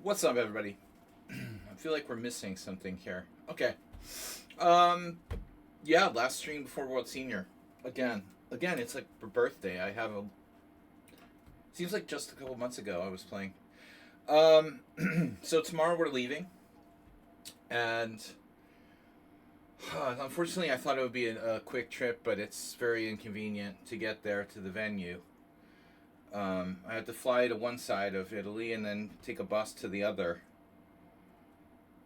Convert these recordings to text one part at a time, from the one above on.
What's up, everybody? I feel like we're missing something here. Okay. Um, yeah, last stream before World Senior. Again, it's like for birthday. I have a. Seems like just a couple months ago I was playing. Um, so tomorrow we're leaving, and unfortunately I thought it would be a quick trip, but it's very inconvenient to get there to the venue. I had to fly to one side of Italy and then take a bus to the other.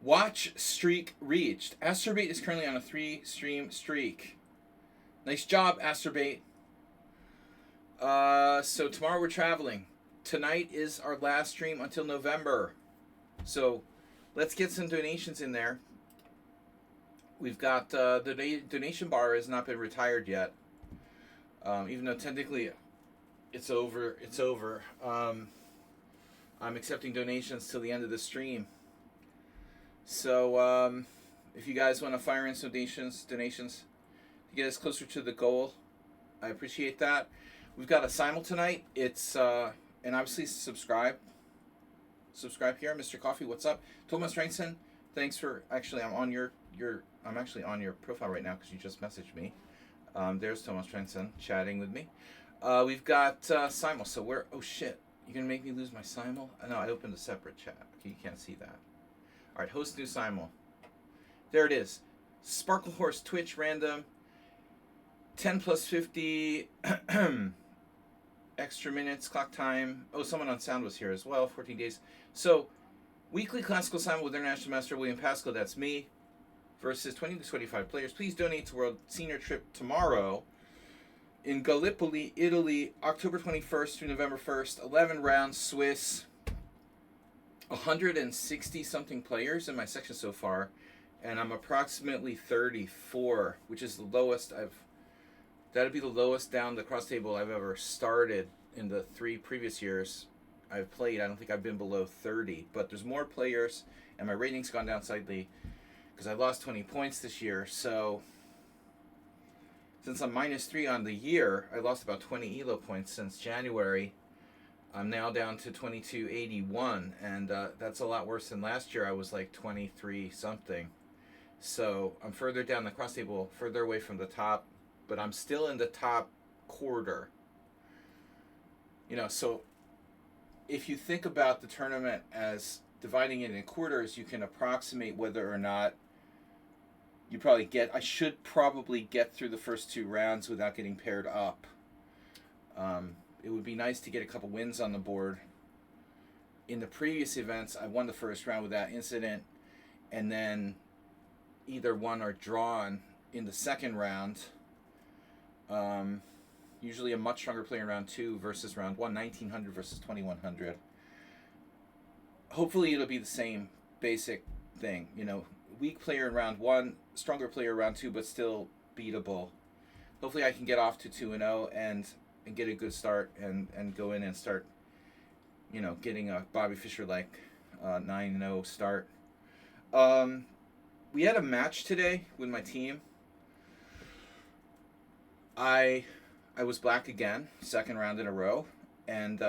Watch streak reached. Asterbait is currently on a 3-stream streak. Nice job, Asterbait. So tomorrow we're traveling. Tonight is our last stream until November. So let's get some donations in there. We've got the donation bar has not been retired yet. Even though technically it's over. I'm accepting donations till the end of the stream. So if you guys want to fire in some donations to get us closer to the goal, I appreciate that. We've got a simul tonight. It's and obviously subscribe here, Mr. Coffee. What's up, Thomas Strangson? Thanks for actually. I'm actually on your profile right now because you just messaged me. There's Thomas Strangson chatting with me. We've got simul. So we're oh shit. You're gonna make me lose my simul? No, I opened a separate chat. Okay, you can't see that. All right, host new simul. There it is. Sparkle Horse Twitch random. 10 plus 50 extra minutes clock time. Oh, someone on sound was here as well. 14 days. So weekly classical simul with International Master William Pascal. That's me. Versus 20 to 25 players. Please donate to World Senior Trip tomorrow in Gallipoli, Italy, October 21st through November 1st. 11 rounds, Swiss. 160 something players in my section so far, and I'm approximately 34, which is the lowest that'd be the lowest down the cross table I've ever started in the 3 previous years I've played. I don't think I've been below 30, but there's more players and my rating's gone down slightly because I lost 20 points this year. So since I'm -3 on the year, I lost about 20 elo points since January. I'm now down to 2281, and that's a lot worse than last year. I was like 23 something. So I'm further down the cross table, further away from the top, but I'm still in the top quarter. So if you think about the tournament as dividing it in quarters, you can approximate whether or not I should probably get through the first 2 rounds without getting paired up. It would be nice to get a couple wins on the board. In the previous events, I won the first round without incident, and then either won or drawn in the second round. Usually a much stronger player in round 2 versus round 1, 1900 versus 2100. Hopefully it'll be the same basic thing. Weak player in round 1, stronger player in round 2, but still beatable. Hopefully I can get off to 2-0 and get a good start and go in and start, getting a Bobby Fischer-like 9-0 start. We had a match today with my team. I was black again, second round in a row, and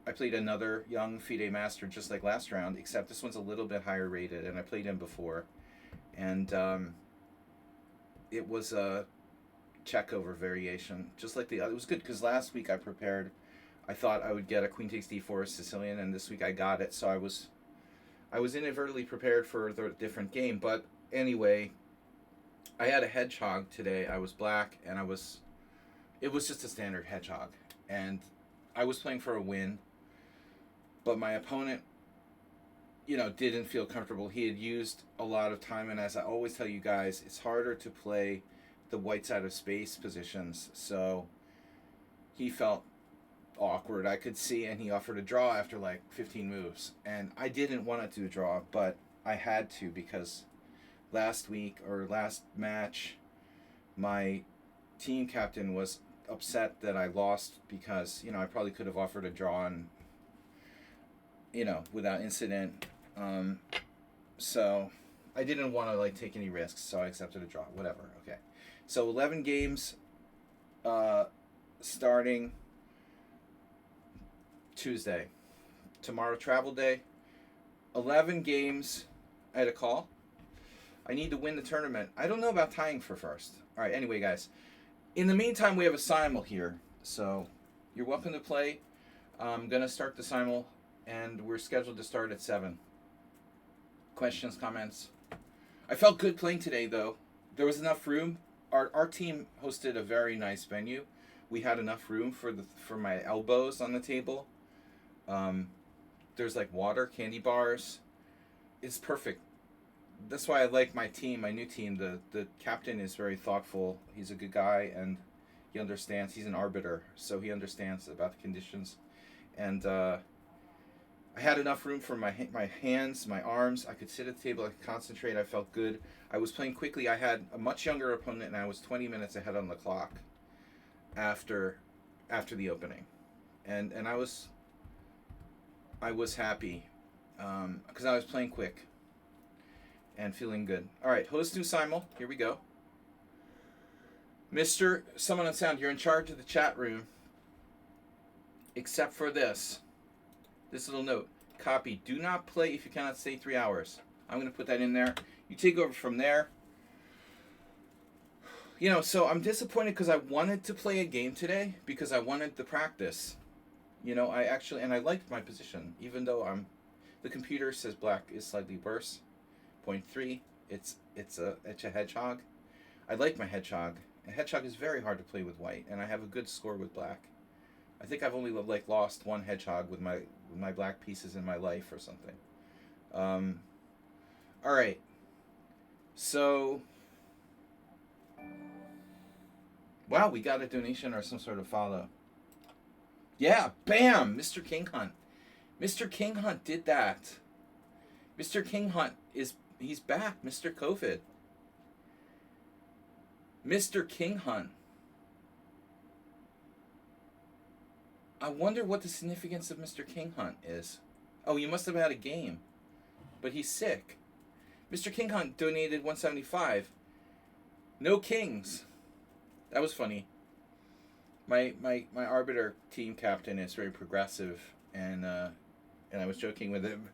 I played another young FIDE master just like last round, except this one's a little bit higher rated, and I played him before. And it was a check over variation, just like the other. It was good because last week I thought I would get a Queen takes D4 Sicilian, and this week I got it, so I was inadvertently prepared for the different game. But anyway, I had a hedgehog today. I was black, and it was just a standard hedgehog, and I was playing for a win, but my opponent didn't feel comfortable. He had used a lot of time, and as I always tell you guys, it's harder to play the white side of space positions, so he felt awkward, I could see, and he offered a draw after like 15 moves, and I didn't want to do a draw, but I had to because last match my team captain was upset that I lost because I probably could have offered a draw and without incident, so I didn't want to take any risks, so I accepted a draw. Whatever. Okay, so 11 games starting Tuesday. Tomorrow travel day. 11 games. I had a call. I need to win the tournament. I don't know about tying for first. All right, anyway, guys. In the meantime, we have a simul here. So you're welcome to play. I'm going to start the simul, and we're scheduled to start at 7. Questions, comments? I felt good playing today, though. There was enough room. Our team hosted a very nice venue. We had enough room for my elbows on the table. There's like water, candy bars. It's perfect. That's why I like my team, my new team. The captain is very thoughtful. He's a good guy, and he understands. He's an arbiter, so he understands about the conditions. And I had enough room for my hands, my arms. I could sit at the table. I could concentrate. I felt good. I was playing quickly. I had a much younger opponent, and I was 20 minutes ahead on the clock after the opening, and I was happy because I was playing quick and feeling good. All right, host new simul. Here we go. Mr. Someone on Sound, you're in charge of the chat room, except for this little note. Copy. Do not play if you cannot stay 3 hours. I'm going to put that in there. You take over from there. You know, so I'm disappointed because I wanted to play a game today because I wanted the practice. You know, I liked my position, even though the computer says black is slightly worse. 0.3. It's a hedgehog. I like my hedgehog. A hedgehog is very hard to play with white, and I have a good score with black. I think I've only lost one hedgehog with my black pieces in my life or something. All right. So, wow, we got a donation or some sort of follow. Yeah, bam, Mr. King Hunt. Mr. King Hunt did that. Mr. King Hunt he's back, Mr. COVID. Mr. King Hunt. I wonder what the significance of Mr. King Hunt is. Oh, you must have had a game. But he's sick. Mr. King Hunt donated $175. No kings. That was funny. My arbiter team captain is very progressive, and I was joking with him.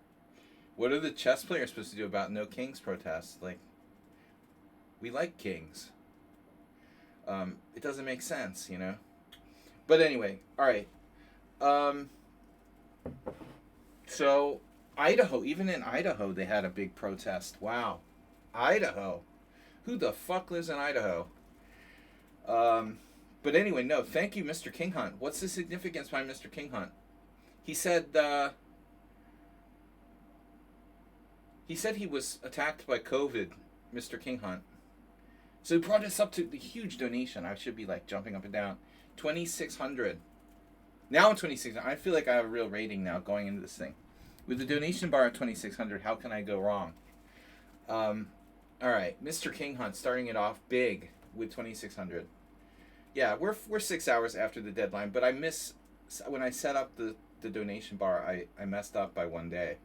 What are the chess players supposed to do about no kings protests? Like, we like kings. It doesn't make sense, you know. But anyway, all right. So Idaho, even in Idaho, they had a big protest. Wow, Idaho. Who the fuck lives in Idaho? But anyway, no. Thank you, Mr. King Hunt. What's the significance behind Mr. King Hunt? He said he was attacked by COVID, Mr. King Hunt. So he brought us up to the huge donation. I should be like jumping up and down. 2,600. Now I'm 2,600. I feel like I have a real rating now going into this thing. With the donation bar at 2,600, how can I go wrong? All right, Mr. King Hunt starting it off big with 2,600. Yeah, we're 6 hours after the deadline, but when I set up the donation bar, I messed up by 1 day.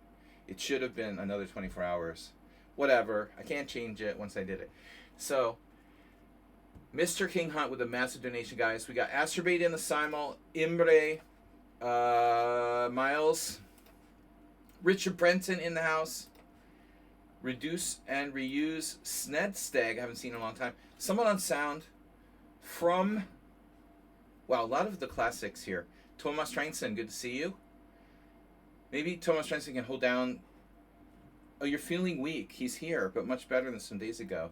It should have been another 24 hours. Whatever. I can't change it once I did it. So, Mr. King Hunt with a massive donation, guys. We got Astrobate in the simul, Imbre, Miles, Richard Brenton in the house, Reduce and Reuse, Snedstag, I haven't seen in a long time. Someone on sound from, wow, a lot of the classics here. Thomas Treinson, good to see you. Maybe Thomas Treinson can hold down. Oh, you're feeling weak. He's here, but much better than some days ago.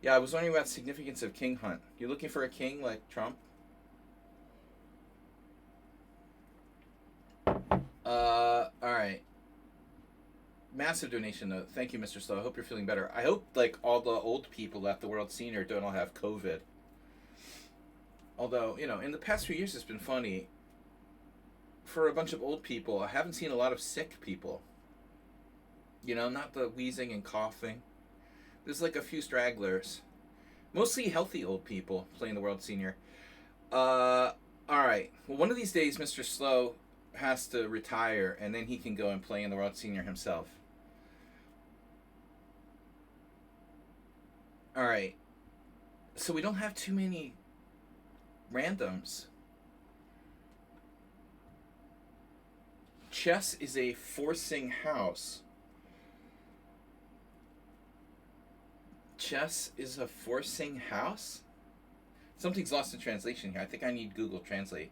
Yeah, I was wondering about the significance of King Hunt. You're looking for a king like Trump? Alright. Massive donation, though. Thank you, Mr. Slow. I hope you're feeling better. I hope, like, all the old people at the World Senior don't all have COVID. Although, you know, in the past few years it's been funny. For a bunch of old people, I haven't seen a lot of sick people. You know, not the wheezing and coughing. There's like a few stragglers. Mostly healthy old people playing the World Senior. Alright. Well, one of these days, Mr. Slow has to retire, and then he can go and play in the World Senior himself. Alright. So we don't have too many randoms. Chess is a forcing house. Chess is a forcing house? Something's lost in translation here. I think I need Google Translate.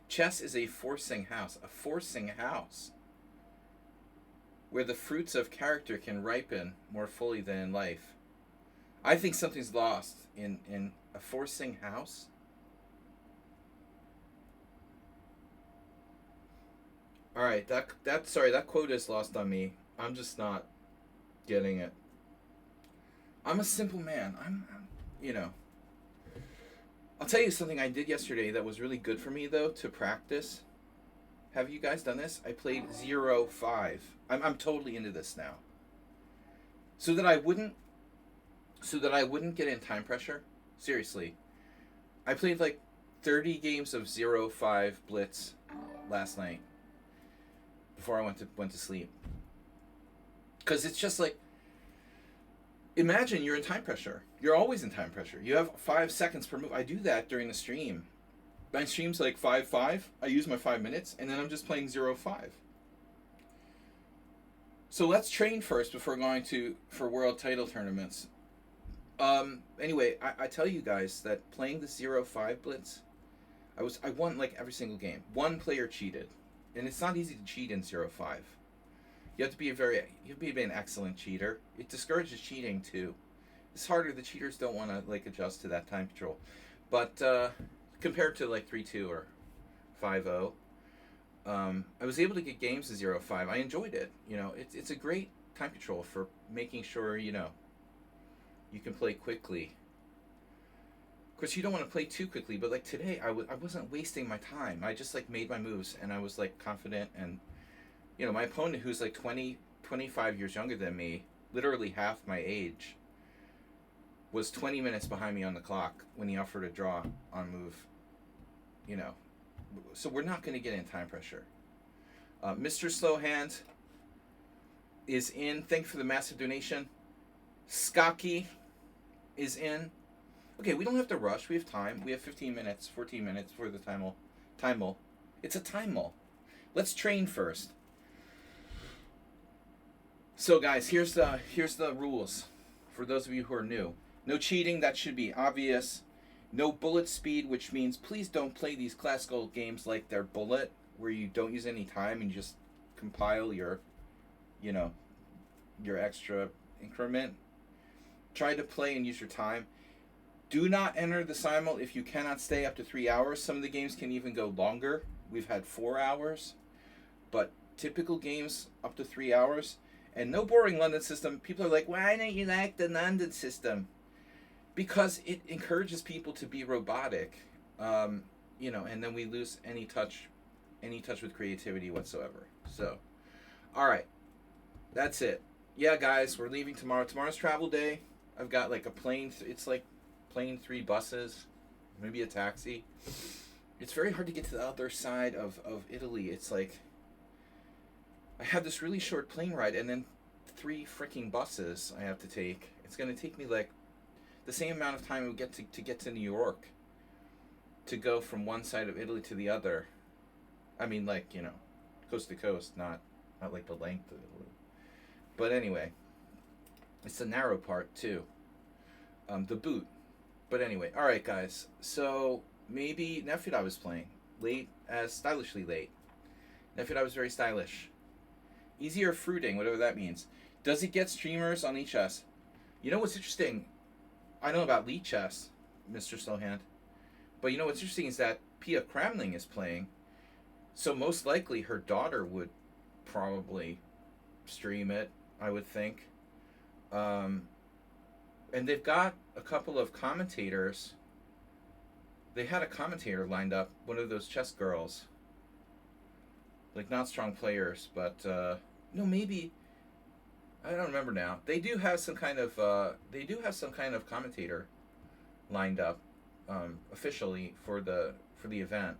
Chess is a forcing house. A forcing house. Where the fruits of character can ripen more fully than in life. I think something's lost in a forcing house. All right, that quote is lost on me. I'm just not getting it. I'm a simple man. I'm you know. I'll tell you something I did yesterday that was really good for me though to practice. Have you guys done this? I played 0-5. I'm totally into this now. So that I wouldn't get in time pressure. Seriously. I played like 30 games of 0-5 Blitz last night before I went to sleep. Cuz it's just like, imagine you're in time pressure. You're always in time pressure. You have 5 seconds per move. I do that during the stream. My stream's like 5-5. I use my 5 minutes, and then I'm just playing 0-5. So let's train first before going for world title tournaments. Anyway, I tell you guys that playing the 0-5 Blitz, I won like every single game. One player cheated, and it's not easy to cheat in 0-5. You have to be an excellent cheater. It discourages cheating too. It's harder. The cheaters don't want to like adjust to that time control, but compared to like 3-2 or 5-0, I was able to get games to 0-5. I enjoyed it. It's a great time control for making sure you can play quickly. Of course, you don't want to play too quickly, but like today, I wasn't wasting my time. I just like made my moves, and I was like confident. And my opponent, who's like 25 years younger than me, literally half my age, was 20 minutes behind me on the clock when he offered a draw on move. So we're not going to get in time pressure. Mr. Slowhand is in. Thank you for the massive donation. Skocky is in. Okay, we don't have to rush. We have time. We have 15 minutes, 14 minutes for the time mul. It's a time mul. Let's train first. So guys, here's the rules for those of you who are new. No cheating, that should be obvious. No bullet speed, which means please don't play these classical games like they're bullet, where you don't use any time and you just compile your extra increment. Try to play and use your time. Do not enter the simul if you cannot stay up to 3 hours. Some of the games can even go longer. We've had 4 hours, but typical games up to 3 hours. And no boring London system. People are like, why don't you like the London system? Because it encourages people to be robotic, and then we lose any touch with creativity whatsoever. So, all right, that's it. Yeah, guys, we're leaving tomorrow. Tomorrow's travel day. I've got like a plane. It's like plane, 3 buses, maybe a taxi. It's very hard to get to the other side of Italy. It's like I have this really short plane ride and then 3 freaking buses I have to take. It's going to take me like the same amount of time it would get to get to New York to go from one side of Italy to the other. I mean, like, coast to coast, not like the length of Italy. But anyway, it's the narrow part too. The boot. But anyway, all right, guys. So maybe Nefyada was playing late, as stylishly late. Nefyada was very stylish. Easier fruiting, whatever that means. Does it get streamers on Lichess? You know what's interesting? I know about Lichess, Mr. Slowhand. But what's interesting is that Pia Kramling is playing. So most likely her daughter would probably stream it, I would think. And they've got a couple of commentators. They had a commentator lined up, one of those chess girls. Like, not strong players, but no, maybe I don't remember now. They do have some kind of commentator lined up officially for the event.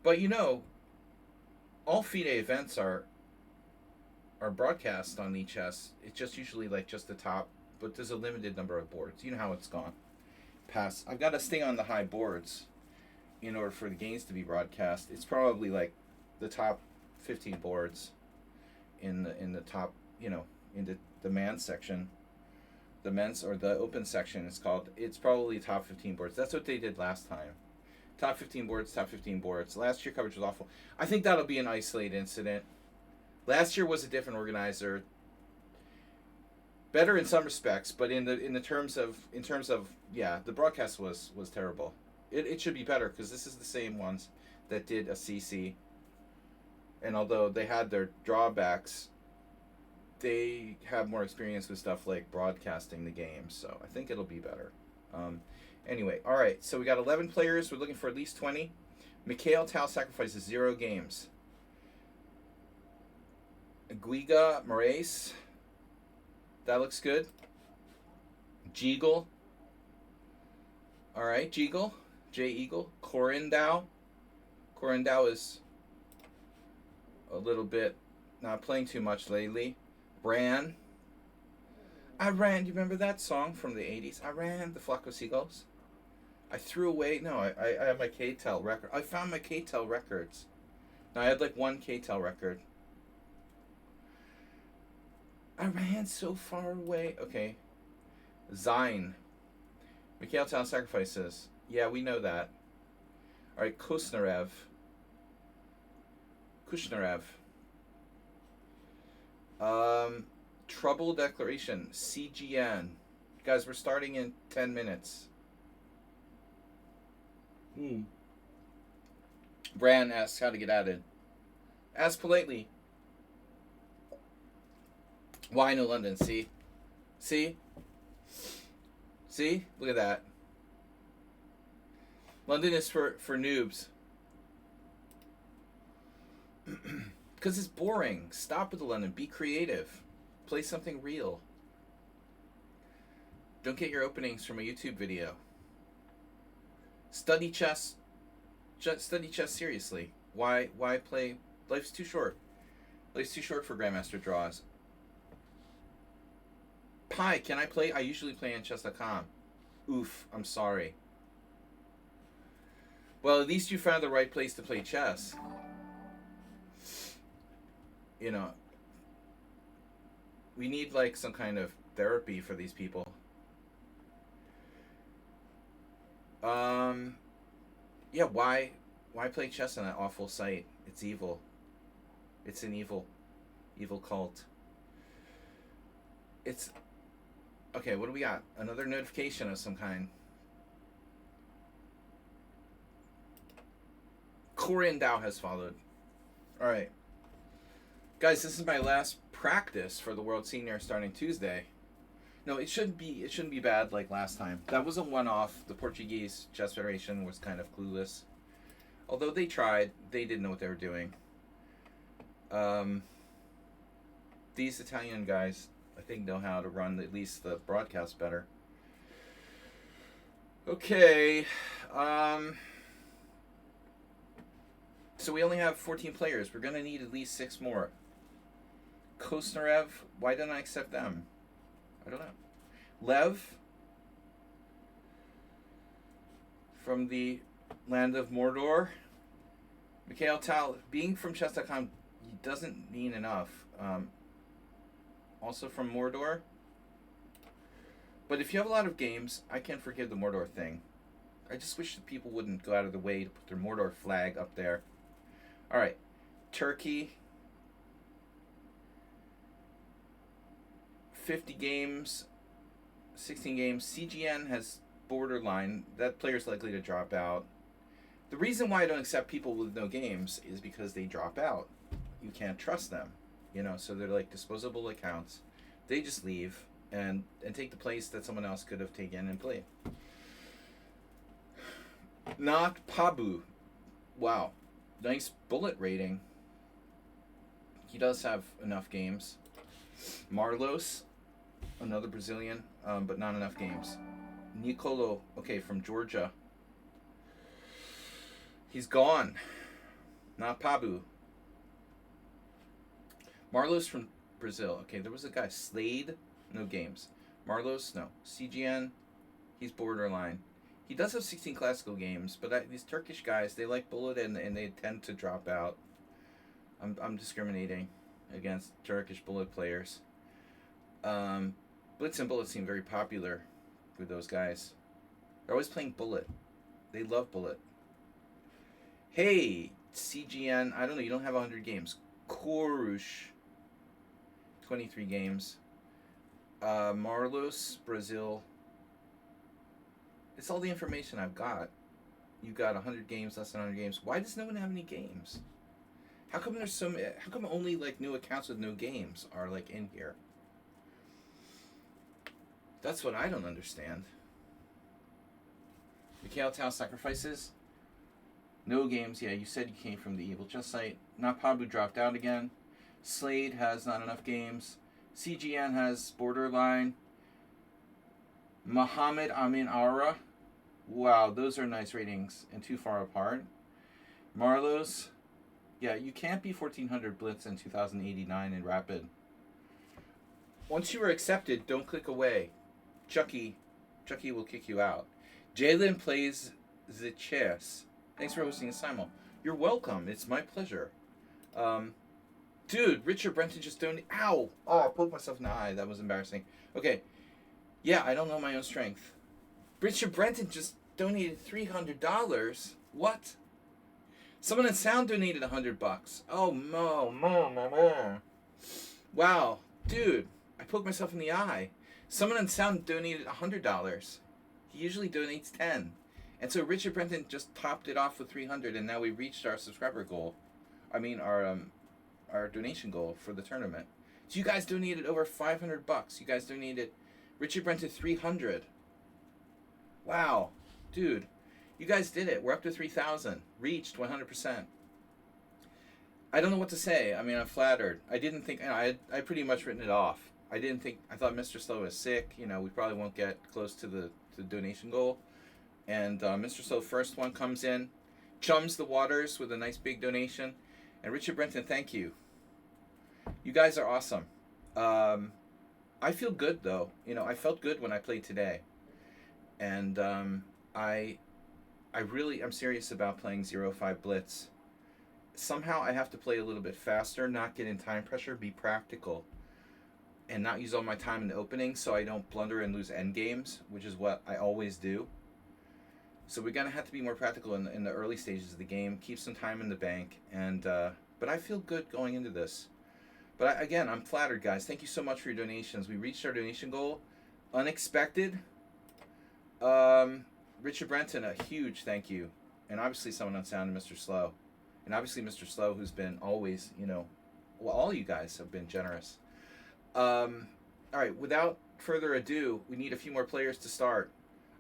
But all FIDE events are broadcast on eChess. It's just usually like just the top, but there's a limited number of boards. You know how it's gone. I've got to stay on the high boards in order for the games to be broadcast. It's probably like the top 15 boards in the top, in the men's section. The men's or the open section is called. It's probably top 15 boards. That's what they did last time. Top 15 boards, top 15 boards. Last year coverage was awful. I think that'll be an isolated incident. Last year was a different organizer. Better in some respects, but in the terms of yeah, the broadcast was terrible. It should be better because this is the same ones that did a CC. And although they had their drawbacks, they have more experience with stuff like broadcasting the game, so I think it'll be better. Anyway, all right, so we got 11 players. We're looking for at least 20. Mikhail Tal sacrifices 0 games. Guiga Moraes. That looks good. Jeagle. All right, Jeagle. J Eagle. Corindau. Corindau is a little bit not playing too much lately. Ran. I ran. Do you remember that song from the 80s? I ran the flock of seagulls. I threw away. No, I have my K-Tel record. I found my K-Tel records. Now, I had like one K-Tel record. I ran so far away. Okay. Zine. Mikhail Tal sacrifices. Yeah, we know that. All right, Kushnarev. Trouble declaration. CGN. Guys, we're starting in 10 minutes. Bran asks how to get added. Ask politely. Why no London? See? Look at that. London is for noobs. Because it's boring. Stop with the London. Be creative. Play something real. Don't get your openings from a YouTube video. Study chess. Study chess seriously. Why play? Life's too short. Life's too short for Grandmaster draws. Pi, can I play? I usually play on chess.com. Oof, I'm sorry. Well, at least you found the right place to play chess. You know, we need like some kind of therapy for these people. Yeah, why play chess on that awful site? It's evil. It's an evil cult. It's okay. What do we got? Another notification of some kind. Corin Dow has followed. All right, guys. This is my last practice for the World Senior starting Tuesday. No, it shouldn't be bad like last time. That was a one-off. The Portuguese Chess Federation was kind of clueless. Although they tried, they didn't know what they were doing. These Italian guys, I think, know how to run at least the broadcast better. Okay. So we only have 14 players. We're going to need at least 6 more. Kosnarev, why didn't I accept them? I don't know. Lev from the land of Mordor. Mikhail Tal, being from chess.com doesn't mean enough. Also from Mordor. But if you have a lot of games, I can forgive the Mordor thing. I just wish that people wouldn't go out of the way to put their Mordor flag up there. Alright. Turkey. 50 games, 16 games. CGN has borderline. That player's likely to drop out. The reason why I don't accept people with no games is because they drop out. You can't trust them, so they're like disposable accounts. They just leave and take the place that someone else could have taken and played. Not Pabu. Wow. Nice bullet rating. He does have enough games. Marlos. Another Brazilian, but not enough games. Nicolo, okay, from Georgia. He's gone. Not Pabu. Marlos from Brazil. Okay, there was a guy. Slade, no games. Marlos, no. CGN, he's borderline. He does have 16 classical games, but these Turkish guys, they like bullet and they tend to drop out. I'm discriminating against Turkish bullet players. Um, Blitz and Bullet seem very popular with those guys. They're always playing Bullet. They love Bullet. Hey, CGN. I don't know. You don't have 100 games. Korush, 23 games. Marlos, Brazil. It's all the information I've got. You got 100 games, less than 100 games. Why does no one have any games? How come there's so many? How come only like new accounts with no games are like in here? That's what I don't understand. Mikhail Tau sacrifices. No games. Yeah, you said you came from the Evil Chess site. Napabu dropped out again. Slade has not enough games. CGN has borderline. Muhammad Amin Ara. Wow, those are nice ratings and too far apart. Marlos. Yeah, you can't be 1400 Blitz in 2089 in Rapid. Once you are accepted, don't click away. Chucky will kick you out. Jalen plays the chess. Thanks for hosting a Simul. You're welcome. It's my pleasure. Dude, Richard Brenton just donated. Ow! Oh, I poked myself in the eye. That was embarrassing. Okay. Yeah, I don't know my own strength. Richard Brenton just donated $300. What? Someone in sound donated $100. Oh, mo. Wow, dude, I poked myself in the eye. Someone in sound donated $100. He usually donates 10, and so Richard Brenton just topped it off with 300, and now we reached our subscriber goal. I mean our donation goal for the tournament. So you guys donated over $500. You guys donated Richard Brenton 300. Wow, dude. You guys did it. We're up to 3,000. Reached 100%. I don't know what to say. I mean, I'm flattered. I didn't think... I pretty much written it off. I didn't think... I thought Mr. Slow was sick. You know, we probably won't get close to the donation goal. And Mr. Slow, first one, comes in, chums the waters with a nice big donation. And Richard Brenton, thank you. You guys are awesome. I feel good, though. You know, I felt good when I played today. And I'm serious about playing 0-5 Blitz. Somehow I have to play a little bit faster, not get in time pressure, be practical, and not use all my time in the opening so I don't blunder and lose end games, which is what I always do. So we're going to have to be more practical in the early stages of the game, keep some time in the bank, and but I feel good going into this. But again, I'm flattered, guys. Thank you so much for your donations. We reached our donation goal. Unexpected. Richard Brenton, a huge thank you. And obviously someone on sound, Mr. Slow. And obviously Mr. Slow, who's been always, you know, well, all you guys have been generous. All right, without further ado, we need a few more players to start.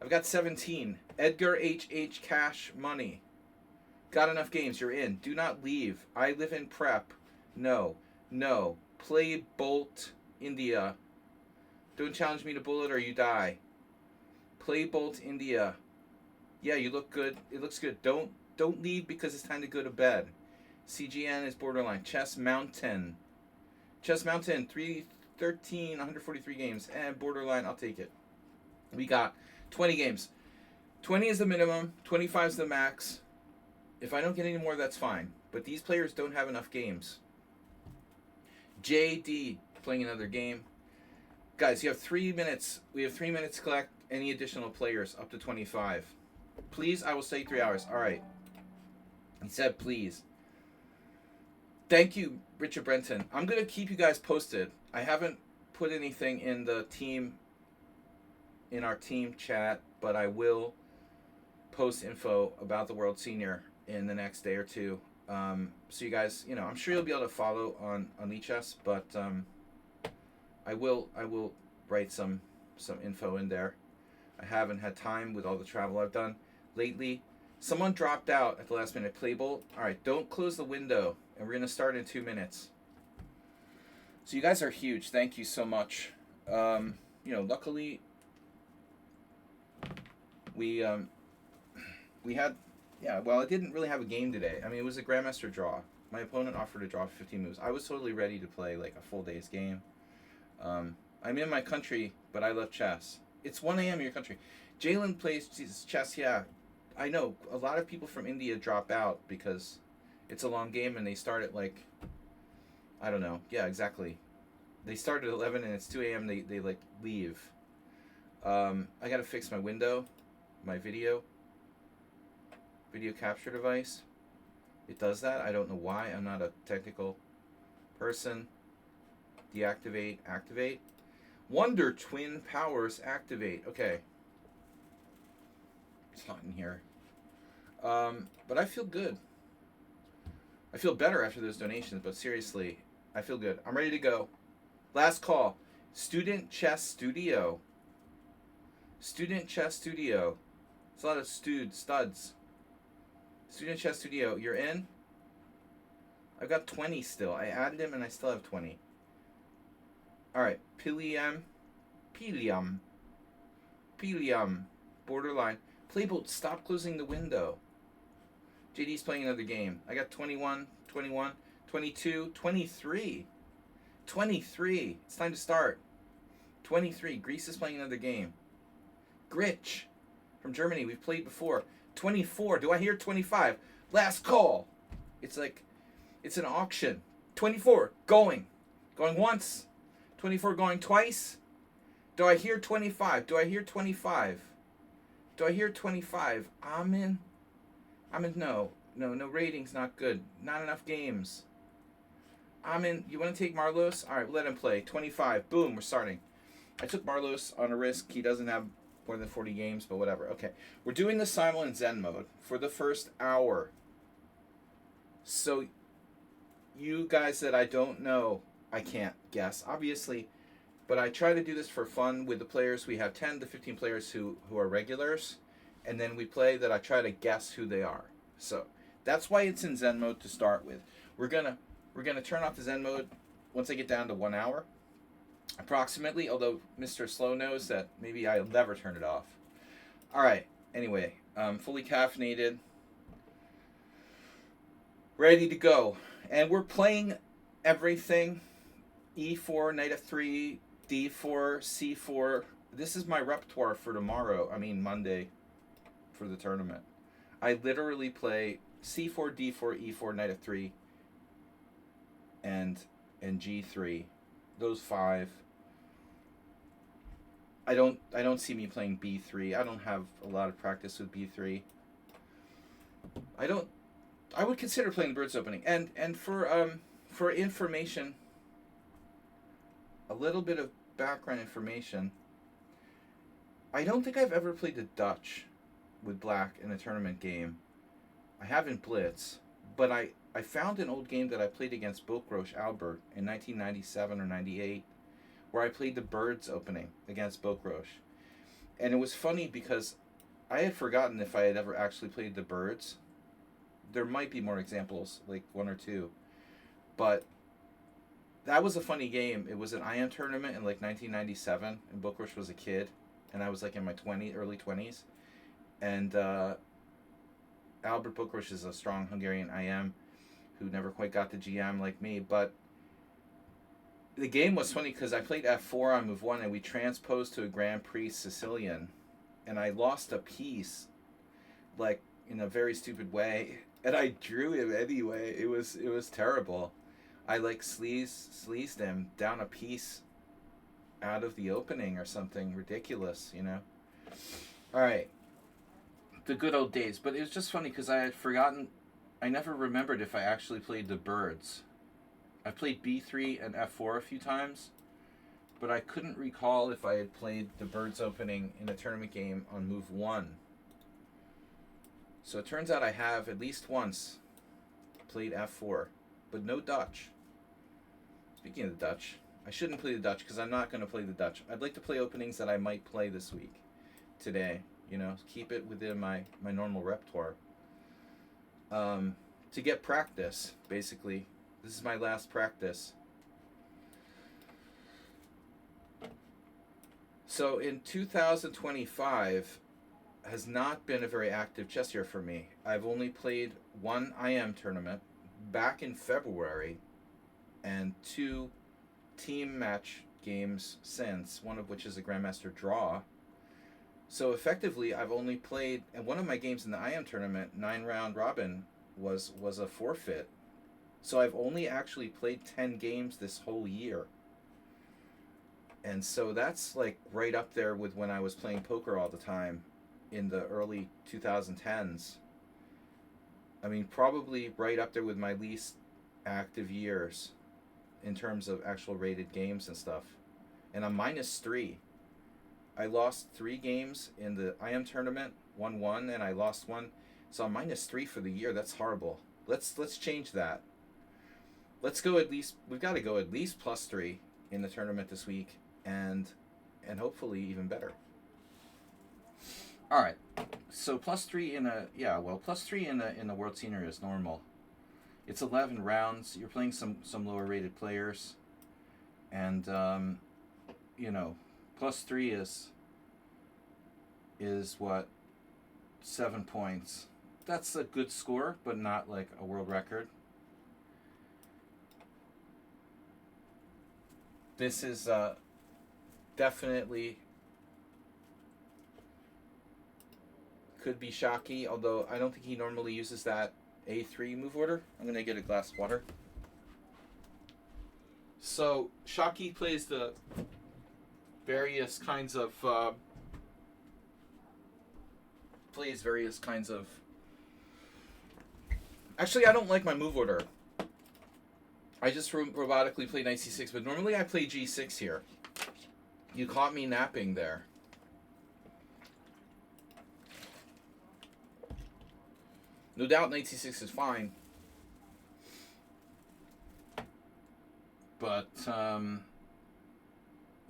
I've got 17. Edgar H. Cash Money. Got enough games, you're in. Do not leave. I live in prep. No. Play Bolt, India. Don't challenge me to bullet or you die. Play Bolt, India. Yeah, you look good. It looks good. Don't leave because it's time to go to bed. CGN is borderline. Chess Mountain, 313, 143 games. And borderline, I'll take it. We got 20 games. 20 is the minimum. 25 is the max. If I don't get any more, that's fine. But these players don't have enough games. JD playing another game. Guys, you have 3 minutes. We have 3 minutes to collect any additional players up to 25. Please, I will say 3 hours. All right. He said please. Thank you, Richard Brenton. I'm going to keep you guys posted. I haven't put anything in the team, in our team chat, but I will post info about the World Senior in the next day or two. So you guys, you know, I'm sure you'll be able to follow on Lichess, but I will write some info in there. I haven't had time with all the travel I've done lately. Someone dropped out at the last minute. Playbolt. All right, don't close the window, and we're gonna start in 2 minutes. So you guys are huge. Thank you so much. You know, luckily we had, yeah. Well, I didn't really have a game today. I mean, it was a Grandmaster draw. My opponent offered to draw 15 moves. I was totally ready to play like a full day's game. I'm in my country, but I love chess. It's 1 a.m. in your country. Jalen plays chess, yeah. I know. A lot of people from India drop out because It's a long game, and they start at like, I don't know. Yeah, exactly. They start at 11 and it's 2 a.m. They like leave. I gotta fix my window, my video capture device. It does that. I don't know why. I'm not a technical person. Deactivate, activate. Wonder Twin Powers activate. Okay. It's hot in here. But I feel good. I feel better after those donations, but seriously, I feel good. I'm ready to go. Last call. Student Chess Studio. Student Chess Studio. It's a lot of studs. Student Chess Studio, you're in? I've got 20 still. I added him and I still have 20. Alright, Pilium. Borderline. Playboat, stop closing the window. JD's playing another game. I got 21, 21, 22, 23. 23. It's time to start. 23. Greece is playing another game. Gritch from Germany. We've played before. 24. Do I hear 25? Last call. It's like, it's an auction. 24. Going. Going once. 24 going twice. Do I hear 25? Do I hear 25? Do I hear 25? I'm in. No, rating's not good. Not enough games. I'm in. You want to take Marlos? All right, let him play. 25. Boom, we're starting. I took Marlos on a risk. He doesn't have more than 40 games, but whatever. Okay, we're doing the Simul in Zen mode for the first hour. So, you guys that I don't know, I can't guess, obviously, but I try to do this for fun with the players. We have 10 to 15 players who are regulars, and then we play that I try to guess who they are. So that's why it's in Zen mode to start with. We're gonna turn off the Zen mode once I get down to 1 hour, approximately. Although Mr. Slow knows that maybe I'll never turn it off. All right. Anyway, fully caffeinated, ready to go, and we're playing everything. E4, knight f3, d4, c4. This is my repertoire for tomorrow. I mean Monday. For the tournament, I literally play c4, d4, e4, knight f3, and g3. Those 5. I don't see me playing b3. I don't have a lot of practice with b3. I would consider playing Birds Opening. And for information, a little bit of background information. I don't think I've ever played the Dutch with black in a tournament game. I haven't Blitz, but I found an old game that I played against Bokrosh Albert in 1997 or 98, where I played the Birds Opening against Bokrosh. And it was funny because I had forgotten if I had ever actually played the Birds. There might be more examples, like 1 or 2. But that was a funny game. It was an IM tournament in like 1997, and Bokrosh was a kid, and I was like in my early 20s. And Albert Bokrosh is a strong Hungarian IM who never quite got the GM like me. But the game was funny because I played f4 on move 1 and we transposed to a Grand Prix Sicilian. And I lost a piece, like, in a very stupid way. And I drew him anyway. It was terrible. I, like, sleazed him down a piece out of the opening or something ridiculous, you know? All right. The good old days. But it was just funny because I had forgotten. I never remembered if I actually played the Birds. I played b3 and f4 a few times, but I couldn't recall if I had played the Birds Opening in a tournament game on move 1. So it turns out I have at least once played f4, but no Dutch. Speaking of the Dutch, I shouldn't play the Dutch because I'm not going to play the Dutch. I'd like to play openings that I might play this week, today. You know, keep it within my normal repertoire. To get practice, basically. This is my last practice. So in 2025 has not been a very active chess year for me. I've only played one IM tournament back in February and 2 team match games since, one of which is a Grandmaster draw. So effectively, I've only played, in one of my games in the IM tournament, 9-round robin, was a forfeit. So I've only actually played 10 games this whole year. And so that's like right up there with when I was playing poker all the time in the early 2010s. I mean, probably right up there with my least active years in terms of actual rated games and stuff. And I'm -3. I lost 3 games in the IM tournament, won one, and I lost one. So I'm -3 for the year. That's horrible. Let's change that. Let's go at least. We've got to go at least +3 in the tournament this week, and hopefully even better. All right. So +3 in a +3 in the World Senior is normal. It's 11 rounds. You're playing some lower rated players, and +3 is what, 7 points. That's a good score, but not like a world record. This is definitely could be Shockey, although I don't think he normally uses that A3 move order. I'm going to get a glass of water. So Shockey plays the various kinds of Actually, I don't like my move order. I just robotically play knight c6, but normally I play g6 here. You caught me napping there. No doubt knight c6 is fine. But, yeah,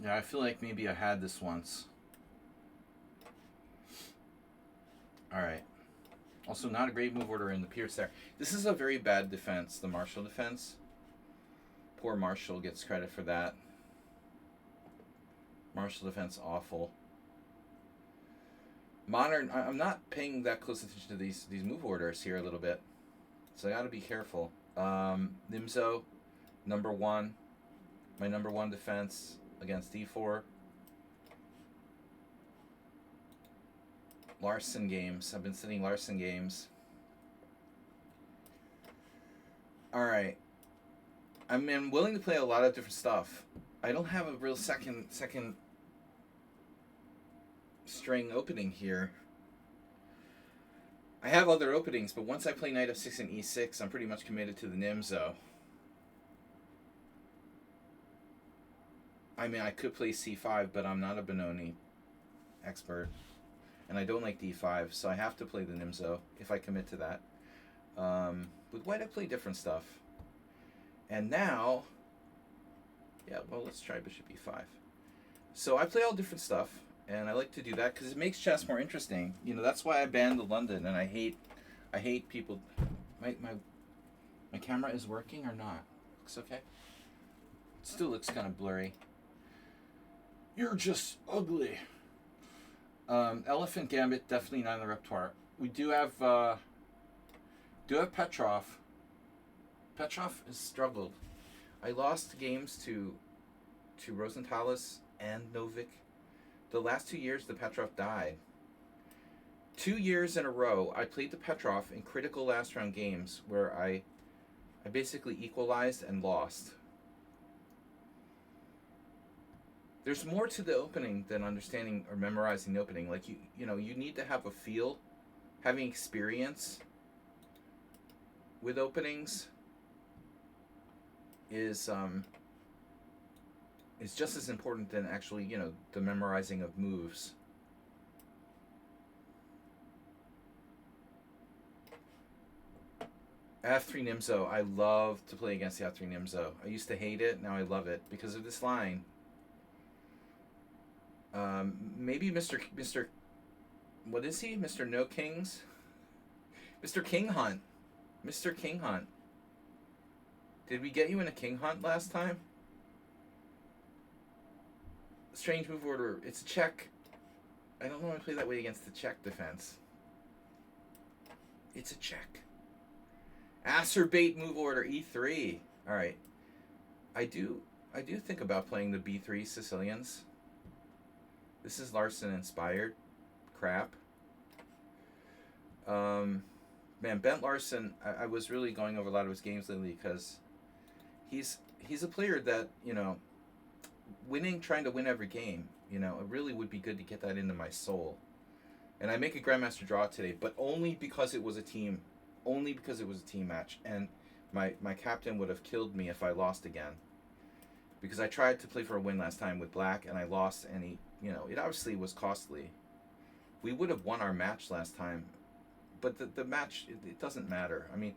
I feel like maybe I had this once. Alright. Also, not a great move order in the Pierce there. This is a very bad defense, the Marshall defense. Poor Marshall gets credit for that. Marshall defense, awful. Modern, I'm not paying that close attention to these move orders here a little bit. So I gotta be careful. Nimzo, number 1. My number 1 defense against d4. Larson games. I've been sitting Larson games. Alright. I'm willing to play a lot of different stuff. I don't have a real second string opening here. I have other openings, but once I play knight f6 and e6, I'm pretty much committed to the Nimzo. I mean, I could play c5, but I'm not a Benoni expert. And I don't like d5, so I have to play the Nimzo if I commit to that. With white, I play different stuff. And now, yeah, well, let's try bishop e5. So I play all different stuff, and I like to do that because it makes chess more interesting. You know, that's why I banned the London, and I hate people. My camera is working or not? Looks okay. It still looks kind of blurry. You're just ugly. Elephant Gambit, definitely not in the repertoire. We do have Petrov. Petrov has struggled. I lost games to Rosenthalis and Novik. The last 2 years, the Petrov died. 2 years in a row, I played the Petrov in critical last round games where I basically equalized and lost. There's more to the opening than understanding or memorizing the opening. Like you need to have a feel, having experience with openings is just as important than actually, the memorizing of moves. F3 Nimzo. I love to play against the F3 Nimzo. I used to hate it, now I love it because of this line. Maybe Mr. What is he? Mr. No Kings? Mr. King Hunt. Mr. King Hunt. Did we get you in a King Hunt last time? Strange move order. It's a check. I don't want to play that way against the check defense. It's a check. Acerbate move order E3. Alright. I do think about playing the B3 Sicilians. This is Larson inspired crap. man, Bent Larson, I was really going over a lot of his games lately because he's a player that, trying to win every game, it really would be good to get that into my soul. And I make a Grandmaster draw today, but only because it was a team, match, and my captain would have killed me if I lost again, because I tried to play for a win last time with black and I lost, and it obviously was costly. We would have won our match last time, but the match, it doesn't matter. I mean,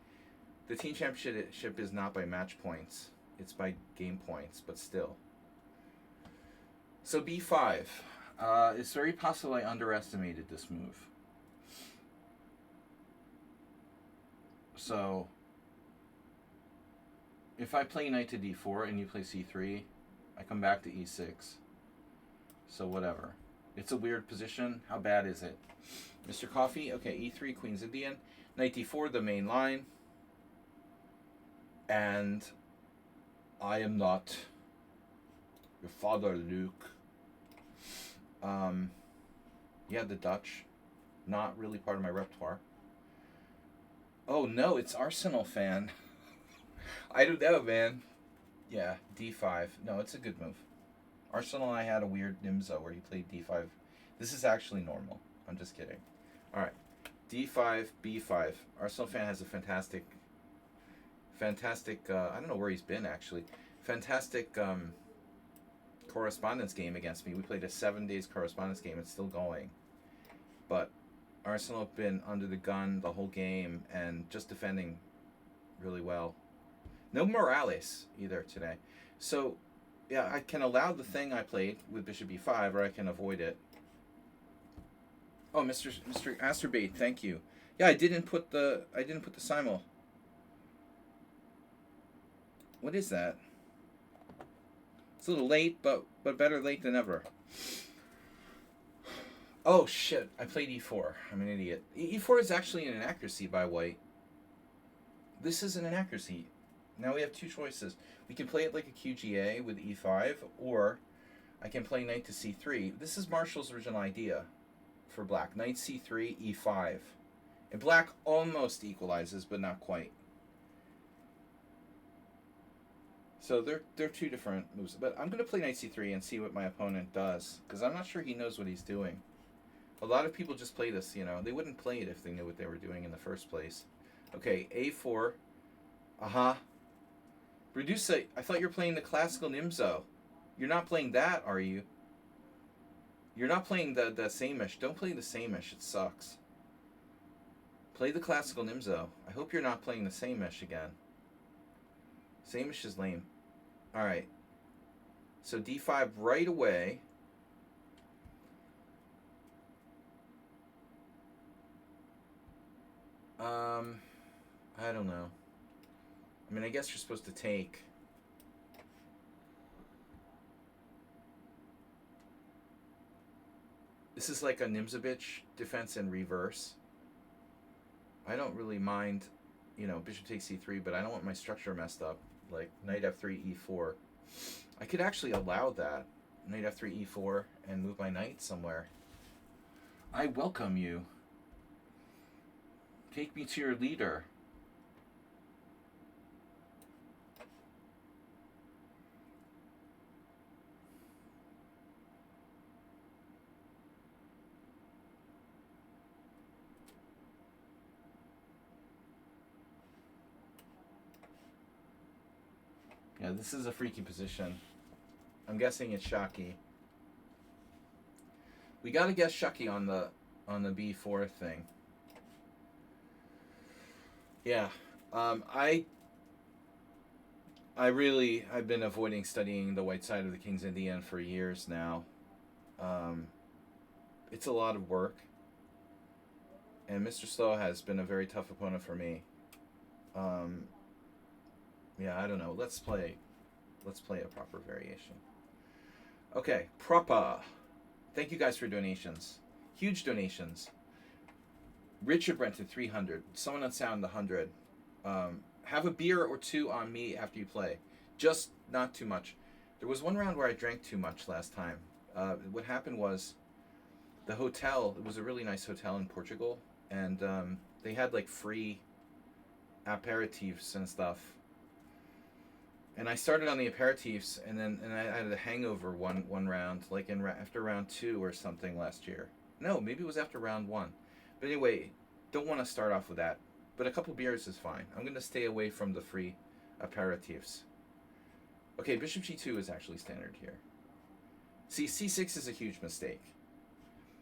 the team championship is not by match points; it's by game points. But still. So b5. It's very possible I underestimated this move. So if I play knight to d4 and you play c3, I come back to e6. So whatever. It's a weird position. How bad is it? Mr. Coffee, okay, e3, Queen's Indian. Knight d4, the main line. And I am not your father, Luke. Yeah, the Dutch. Not really part of my repertoire. Oh no, it's Arsenal fan. I don't know, man. Yeah, d5. No, it's a good move. Arsenal and I had a weird Nimzo where he played d5. This is actually normal. I'm just kidding. Alright. d5, b5. Arsenal fan has a fantastic, I don't know where he's been actually. Fantastic correspondence game against me. We played a 7 days correspondence game. It's still going. But Arsenal have been under the gun the whole game and just defending really well. No Morales either today. So, yeah, I can allow the thing I played with Bishop e5, or I can avoid it. Oh, Mr. Asterbait, thank you. Yeah, I didn't put the simul. What is that? It's a little late, but better late than never. Oh shit! I played e4. I'm an idiot. E4 is actually an inaccuracy by white. This is an inaccuracy. Now we have two choices. We can play it like a QGA with e5, or I can play knight to c3. This is Marshall's original idea for black. Knight c3, e5. And black almost equalizes, but not quite. So they're two different moves. But I'm going to play knight c3 and see what my opponent does, because I'm not sure he knows what he's doing. A lot of people just play this, They wouldn't play it if they knew what they were doing in the first place. Okay, a4. Uh-huh. Reduce. I thought you were playing the classical Nimzo. You're not playing that, are you? You're not playing the Samish. Don't play the Samish. It sucks. Play the classical Nimzo. I hope you're not playing the Samish again. Samish is lame. Alright. So d5 right away. I don't know. I mean, I guess you're supposed to take. This is like a Nimzovich defense in reverse. I don't really mind, bishop takes c3, but I don't want my structure messed up. Like knight f3, e4. I could actually allow that. Knight f3, e4, and move my knight somewhere. I welcome you. Take me to your leader. Yeah, this is a freaky position. I'm guessing it's Shaki. We gotta guess Shaki on the b4 thing. Yeah, I've been avoiding studying the white side of the King's Indian for years now. It's a lot of work, and Mr. Slow has been a very tough opponent for me. Yeah, I don't know. Let's play a proper variation. Okay, proper. Thank you guys for donations. Huge donations. Richard Brenton, 300. Someone on sound, 100. Have a beer or two on me after you play. Just not too much. There was one round where I drank too much last time. What happened was the hotel, it was a really nice hotel in Portugal, and they had like free aperitifs and stuff. And I started on the aperitifs, and I had a hangover one round, like after round 2 or something last year. No, maybe it was after round 1. But anyway, don't want to start off with that. But a couple beers is fine. I'm going to stay away from the free aperitifs. Okay, bishop g2 is actually standard here. See, c6 is a huge mistake.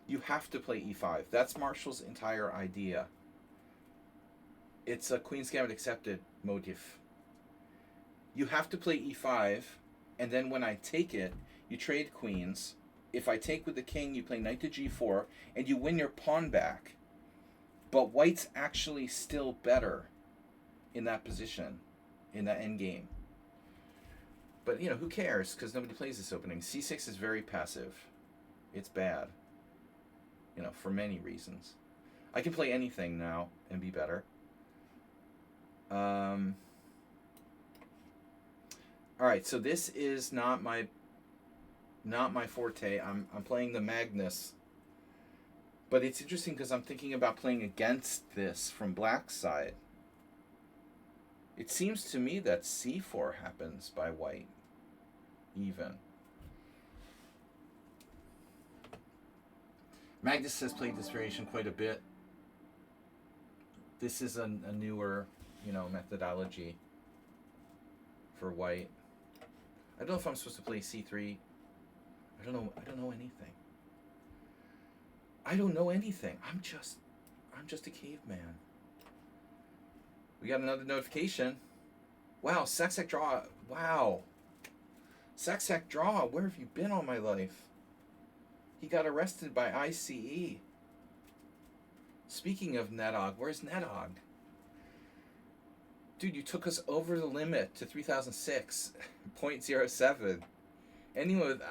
You have to play e5. That's Marshall's entire idea. It's a Queen's Gambit accepted motif. You have to play e5, and then when I take it, you trade queens. If I take with the king, you play knight to g4, and you win your pawn back. But white's actually still better in that position, in that endgame. But, you know, who cares? Because nobody plays this opening. c6 is very passive. It's bad. You know, for many reasons. I can play anything now and be better. Alright, so this is not my forte. I'm playing the Magnus. But it's interesting because I'm thinking about playing against this from black's side. It seems to me that c4 happens by white. Even. Magnus has played this variation quite a bit. This is a newer, you know, methodology for white. I don't know if I'm supposed to play c3. I don't know anything. I don't know anything. I'm just a caveman. We got another notification. Wow, Saxac draw. Wow. Saxac draw. Where have you been all my life? He got arrested by ICE. Speaking of Nedog, where's Nedog? Dude, you took us over the limit to 3006, 0.07. Anyone with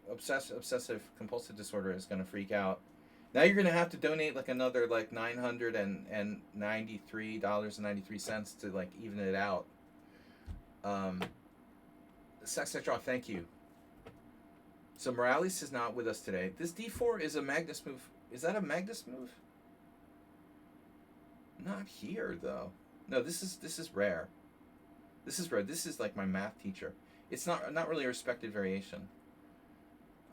obsessive compulsive disorder is going to freak out. Now you're going to have to donate like another like $993.93 to like even it out. Saxac draw, thank you. So Morales is not with us today. This d4 is a Magnus move. Is that a Magnus move? Not here though. No, this is rare. This is rare. This is like my math teacher. It's not really a respected variation.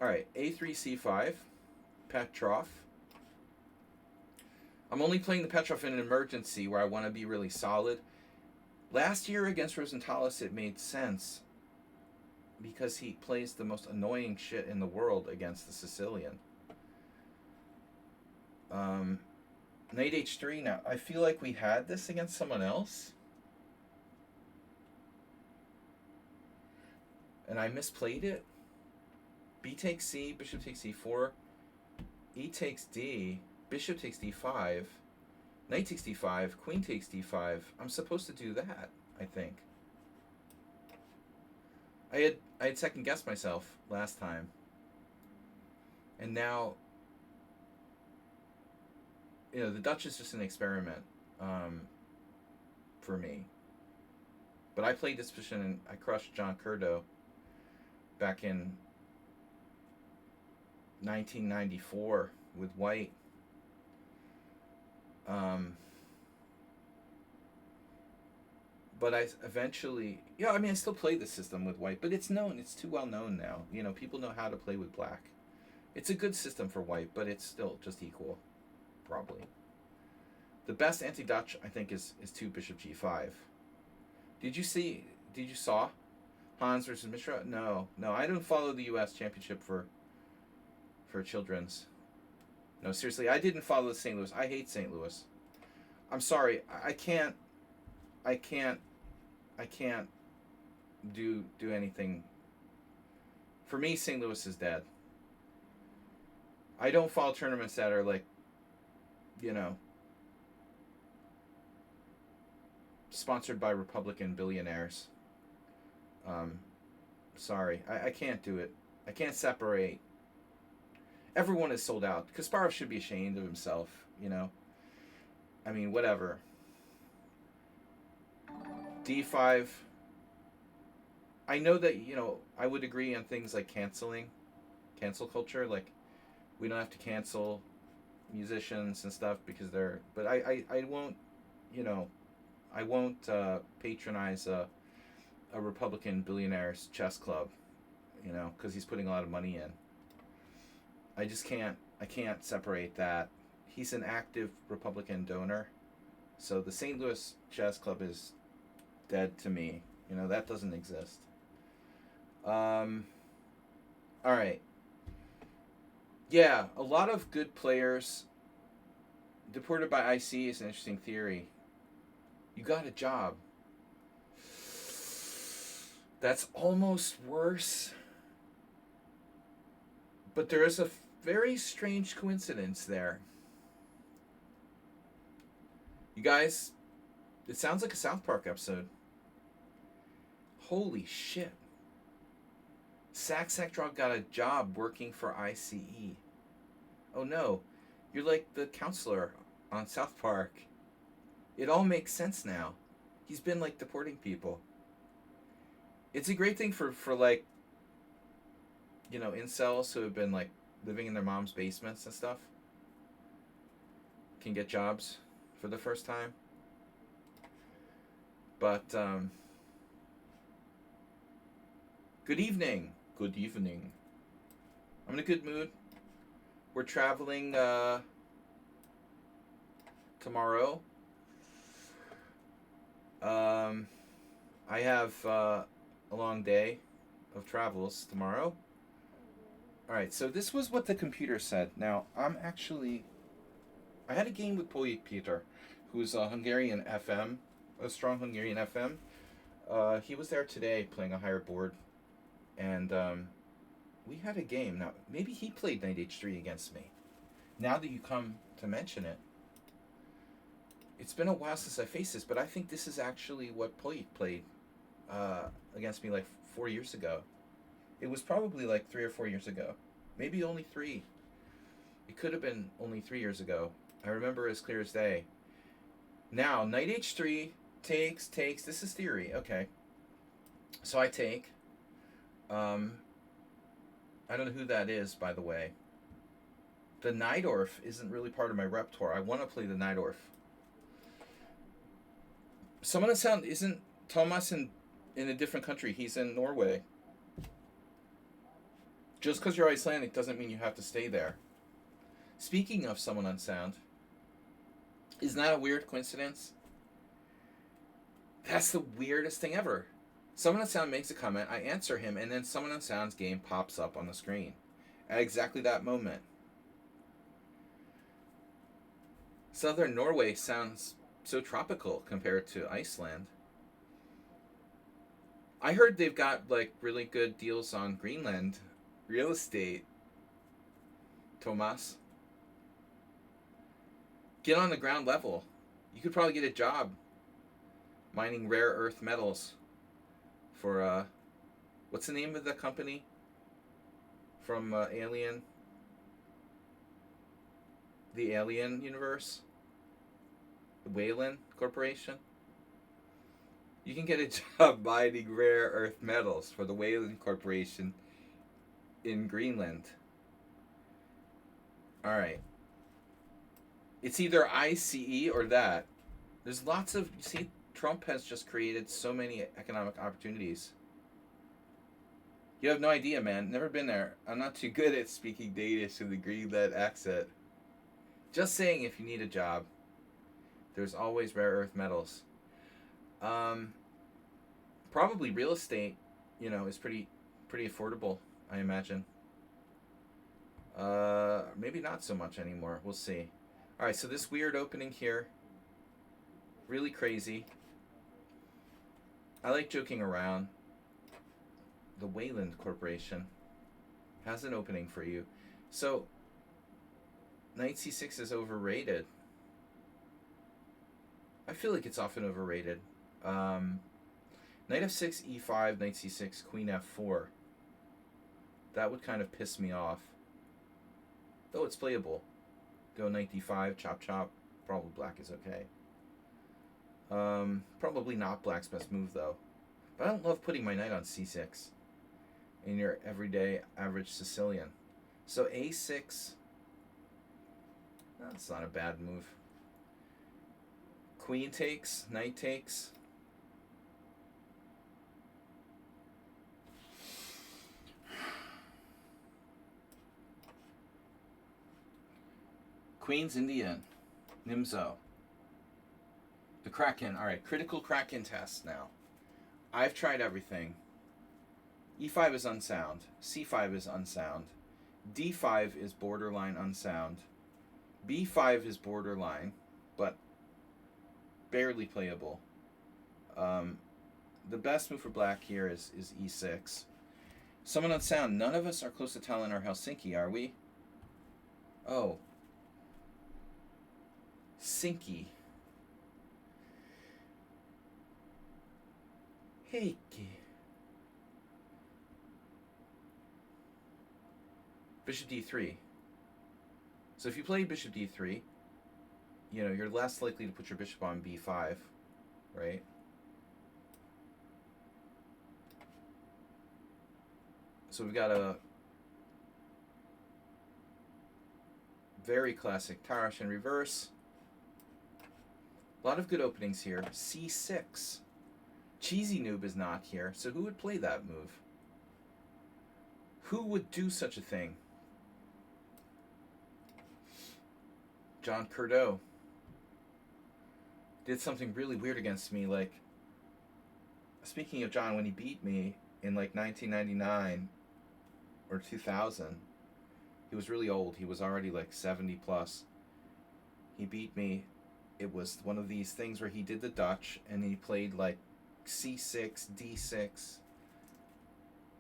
All right, a3 c5, Petrov. I'm only playing the Petrov in an emergency where I want to be really solid. Last year against Rosentalis, it made sense because he plays the most annoying shit in the world against the Sicilian. Knight h3 now. I feel like we had this against someone else. And I misplayed it. B takes C, bishop takes c4, E takes D, bishop takes d5, knight takes d5, queen takes d5. I'm supposed to do that, I think. I had second guessed myself last time. And now, you know, the Dutch is just an experiment for me. But I played this position and I crushed John Curdo back in 1994 with white. But I eventually, I mean, I still play the system with white, but it's known, it's too well known now. You know, people know how to play with black. It's a good system for white, but it's still just equal, probably. The best anti-Dutch, I think, is 2 bishop g5. Did you saw Hans versus Mishra? No, I don't follow the U.S. Championship for children's. No, seriously, I didn't follow St. Louis. I hate St. Louis. I'm sorry, I can't do anything. For me, St. Louis is dead. I don't follow tournaments that are like, you know, sponsored by Republican billionaires. Sorry, I can't do it. I can't separate. Everyone is sold out. Kasparov should be ashamed of himself, you know. I mean, whatever. D5. I know that, you know, I would agree on things like cancel culture. Like, we don't have to cancel, musicians and stuff because they're. But I won't, you know, I won't patronize a Republican billionaire's chess club, you know, because he's putting a lot of money in. I just can't. I can't separate that. He's an active Republican donor, so the St. Louis Chess Club is dead to me. You know that doesn't exist. Um, all right. Yeah, a lot of good players deported by IC is an interesting theory. You got a job. That's almost worse. But there is a very strange coincidence there. You guys, it sounds like a South Park episode. Holy shit. Sack Sektrog got a job working for ICE. Oh no, you're like the counselor on South Park. It all makes sense now. He's been like deporting people. It's a great thing for like, you know, incels who have been like living in their mom's basements and stuff. Can get jobs for the first time. But good evening. Good evening. I'm in a good mood. We're traveling tomorrow. I have a long day of travels tomorrow. Alright, so this was what the computer said. Now, I had a game with Polyik Peter, who's a Hungarian FM, a strong Hungarian FM. He was there today playing a higher board, and we had a game. Now, maybe he played Knight H3 against me. Now that you come to mention it, it's been a while since I faced this, but I think this is actually what Polyik played against me like 4 years ago. It was probably like 3 or 4 years ago. Maybe only 3. It could have been only 3 years ago. I remember as clear as day. Now, Knight H3 takes. This is theory. Okay. So I take. I don't know who that is, by the way. The Najdorf isn't really part of my repertoire. I want to play the Najdorf. Someone that sound isn't Thomas in a different country. He's in Norway. Just because you're Icelandic doesn't mean you have to stay there. Speaking of someone on sound, isn't that a weird coincidence? That's the weirdest thing ever. Someone on sound makes a comment, I answer him, and then someone on sound's game pops up on the screen at exactly that moment. Southern Norway sounds so tropical compared to Iceland. I heard they've got like really good deals on Greenland real estate. Tomas, get on the ground level. You could probably get a job mining rare earth metals for what's the name of the company from Alien? The Alien universe? The Wayland Corporation? You can get a job mining rare earth metals for the Wayland Corporation in Greenland. Alright. It's either ICE or that. There's lots of... You see, Trump has just created so many economic opportunities. You have no idea, man. Never been there. I'm not too good at speaking Danish with the Greenland accent. Just saying, if you need a job, there's always rare earth metals. Probably real estate, you know, is pretty affordable, I imagine. Maybe not so much anymore. We'll see. Alright, so this weird opening here, really crazy. I like joking around. The Wayland Corporation has an opening for you. So, Knight C6 is overrated. I feel like it's often overrated. Knight F6, E5, Knight C6, Queen F4. That would kind of piss me off. Though it's playable. Go Knight D5, chop chop. Probably black is okay. Probably not black's best move though. But I don't love putting my knight on C6 in your everyday average Sicilian. So A6. That's not a bad move. Queen takes, knight takes. Queen's Indian. Nimzo. The Kraken. Alright, critical Kraken test now. I've tried everything. E5 is unsound. C5 is unsound. D5 is borderline unsound. B5 is borderline, but barely playable. The best move for black here is E6. Someone unsound. None of us are close to Tallinn or Helsinki, are we? Oh. Sinky. Heikki. Bishop D3. So if you play Bishop D3, you know, you're less likely to put your bishop on B5, right? So we've got a very classic Tarash in reverse. A lot of good openings here. C6. Cheesy Noob is not here, so who would play that move? Who would do such a thing? John Curdo did something really weird against me. Like, speaking of John, when he beat me in like 1999 or 2000, he was really old. He was already like 70 plus. He beat me. It was one of these things where he did the Dutch and he played like C6, D6,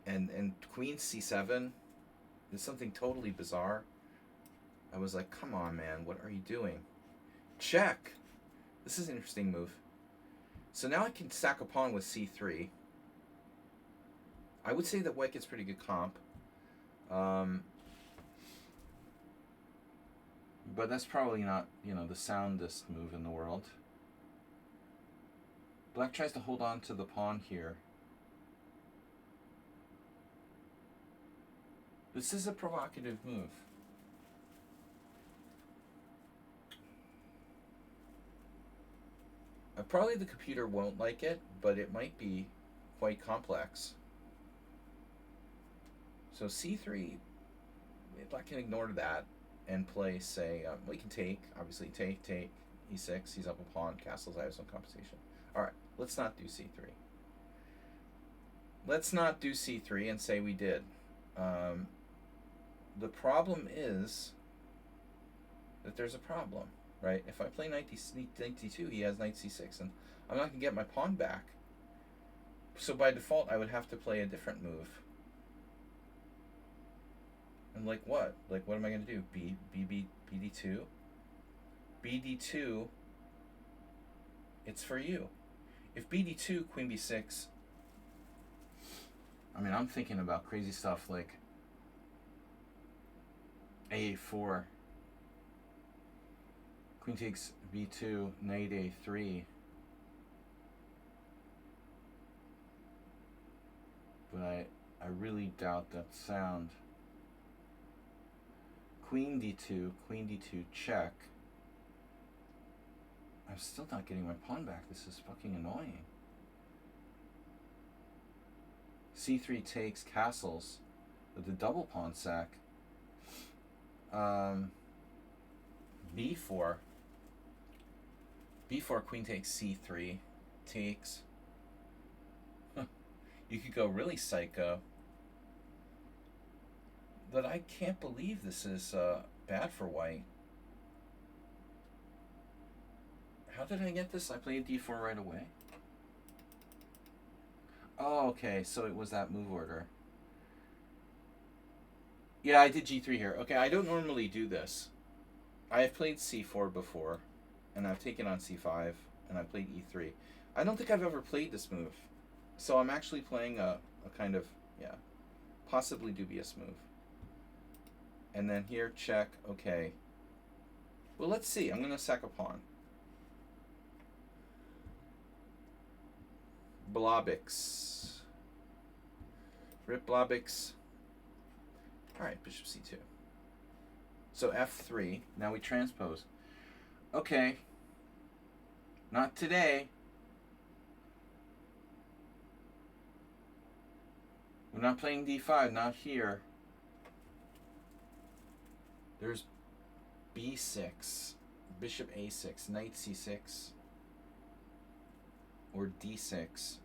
and Queen C7. It's something totally bizarre. I was like, come on, man, what are you doing? Check! This is an interesting move. So now I can sack a pawn with C3. I would say that white gets pretty good comp. But that's probably not, you know, the soundest move in the world. Black tries to hold on to the pawn here. This is a provocative move. Probably the computer won't like it, but it might be quite complex. So C3, Black can ignore that and play, say, we can take, obviously take, E6, he's up a pawn, castles, I have some compensation. Alright, let's not do C3. Let's not do C3 and say we did. The problem is that there's a problem. Right? If I play knight d2, he has knight c6, and I'm not going to get my pawn back. So by default, I would have to play a different move. And like what? Like, what am I going to do? BD2? BD2, it's for you. If BD2, queen b6, I mean, I'm thinking about crazy stuff like A4. Queen takes b2, knight a3. But I really doubt that sound. Queen d2, check. I'm still not getting my pawn back. This is fucking annoying. C3 takes castles with the double pawn sack. B4. B4, queen takes C3, takes. You could go really psycho. But I can't believe this is bad for white. How did I get this? I played D4 right away. Oh, okay, so it was that move order. Yeah, I did G3 here. Okay, I don't normally do this. I have played C4 before, and I've taken on C5, and I played E3. I don't think I've ever played this move. So I'm actually playing a kind of, yeah, possibly dubious move. And then here, check, okay. Well, let's see. I'm going to sack a pawn. Blobix. Rip Blobix. Alright, bishop c2. So F3. Now we transpose. Okay. Not today. We're not playing D5, not here. There's B6, bishop A6, knight C6, or D6.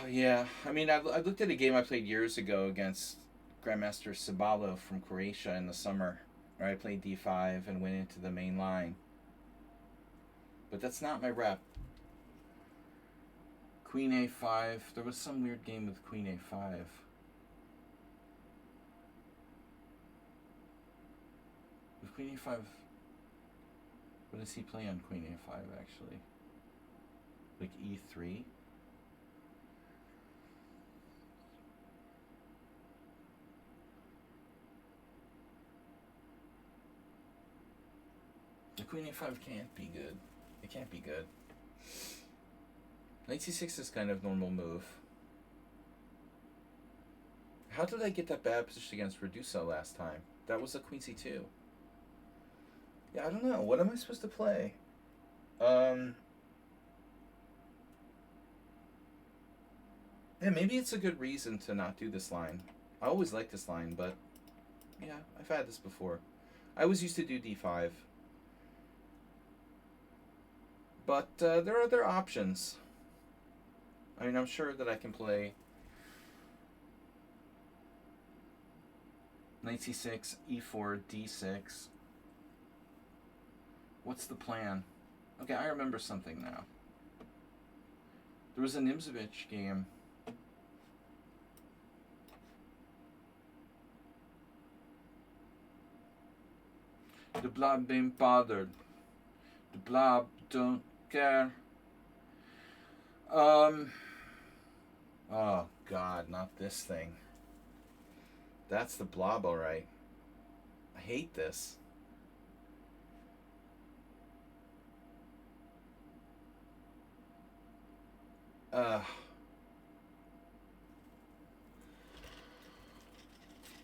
Yeah, I mean, I looked at a game I played years ago against Grandmaster Sabalo from Croatia in the summer, where I played D5 and went into the main line. But that's not my rep. Queen A5. There was some weird game with Queen A5. With Queen A5, what does he play on Queen A5 actually? Like E3? The Queen A5 can't be good. It can't be good. Knight C6 is kind of normal move. How did I get that bad position against Reduso last time? That was a Queen C2. Yeah, I don't know. What am I supposed to play? Yeah, maybe it's a good reason to not do this line. I always like this line, but yeah, I've had this before. I always used to do D5. But there are other options. I mean, I'm sure that I can play Knight C6, E4, D6. What's the plan? Okay, I remember something now. There was a Nimzovich game. The blob being bothered. The blob don't care. Oh God, not this thing. That's the blob, alright. I hate this.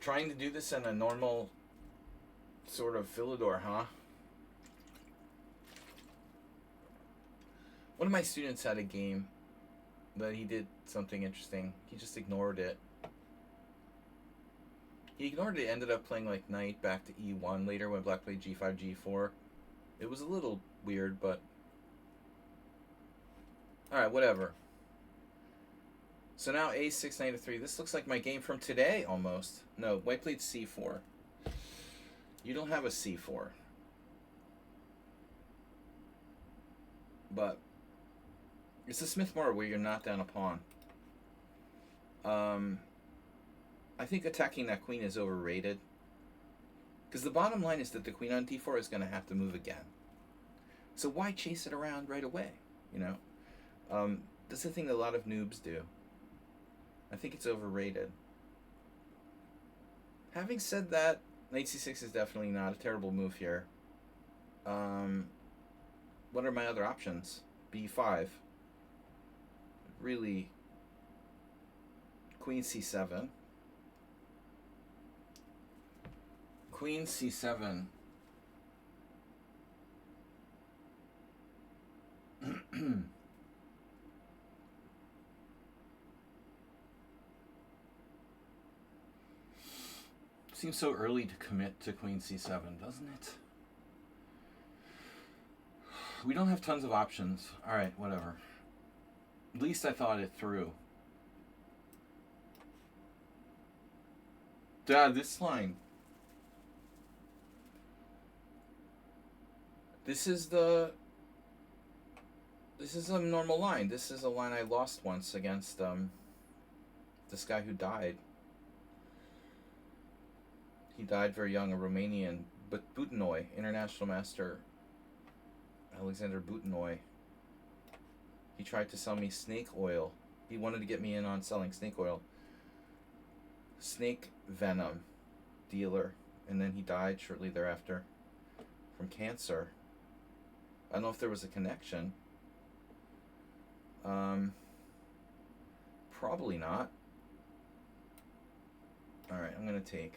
Trying to do this in a normal sort of Philidor, huh? One of my students had a game that he did something interesting. He just ignored it. He ignored it, ended up playing like knight back to E1 later when black played G5, G4. It was a little weird, but alright, whatever. So now A6, knight to 3. This looks like my game from today, almost. No, white played C4. You don't have a C4. But it's a Smith-Morton where you're not down a pawn. I think attacking that queen is overrated. Because the bottom line is that the queen on D4 is going to have to move again. So why chase it around right away? You know? That's the thing that a lot of noobs do. I think it's overrated. Having said that, knight C6 is definitely not a terrible move here. What are my other options? B5. Really, Queen C7. Queen C7. Seems so early to commit to Queen C7, doesn't it? We don't have tons of options. Alright, whatever. At least I thought it through. Dad, this line. This is a normal line. This is a line I lost once against this guy who died. He died very young, a Romanian, but Butinoy, international master Alexander Butinoy. He tried to sell me snake oil. He wanted to get me in on selling snake oil. Snake venom dealer. And then he died shortly thereafter from cancer. I don't know if there was a connection. Probably not. Alright, I'm going to take.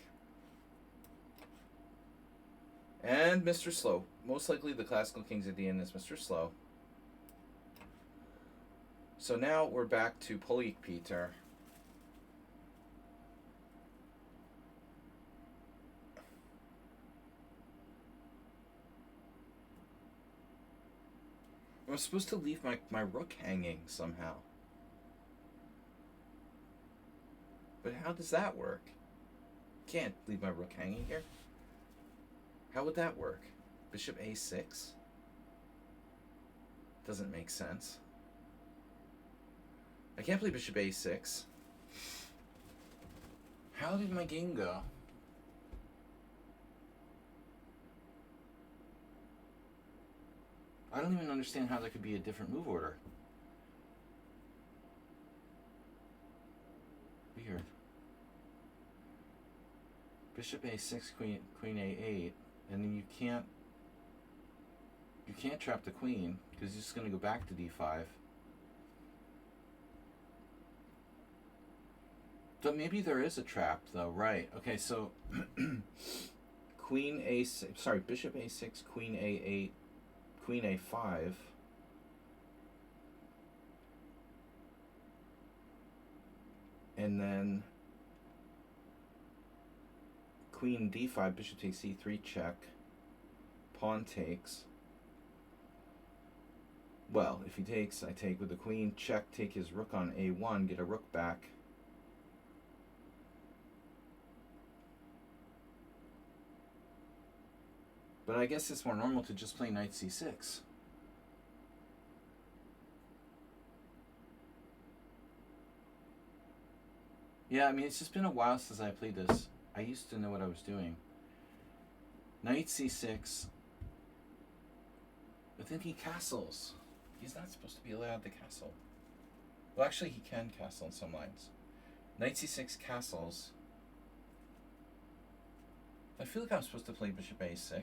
And Mr. Slow. Most likely the classical king's at the end is Mr. Slow. So now we're back to Polik Peter. I'm supposed to leave my rook hanging somehow. But how does that work? Can't leave my rook hanging here. How would that work? Bishop a6? Doesn't make sense. I can't play bishop a6. How did my game go? I don't even understand how there could be a different move order. Weird. Bishop a6, queen a8, and then you can't trap the queen because it's just going to go back to d5. But maybe there is a trap though, right? Okay, so queen a6, sorry, bishop a6, queen a8, queen a5. And then queen d5, bishop takes c3, check. Pawn takes. Well, if he takes, I take with the queen, check, take his rook on a1, get a rook back. But I guess it's more normal to just play knight c6. Yeah, I mean, it's just been a while since I played this. I used to know what I was doing. Knight c6. But then he castles. He's not supposed to be allowed to castle. Well, actually, he can castle in some lines. Knight c6 castles. I feel like I'm supposed to play bishop a6.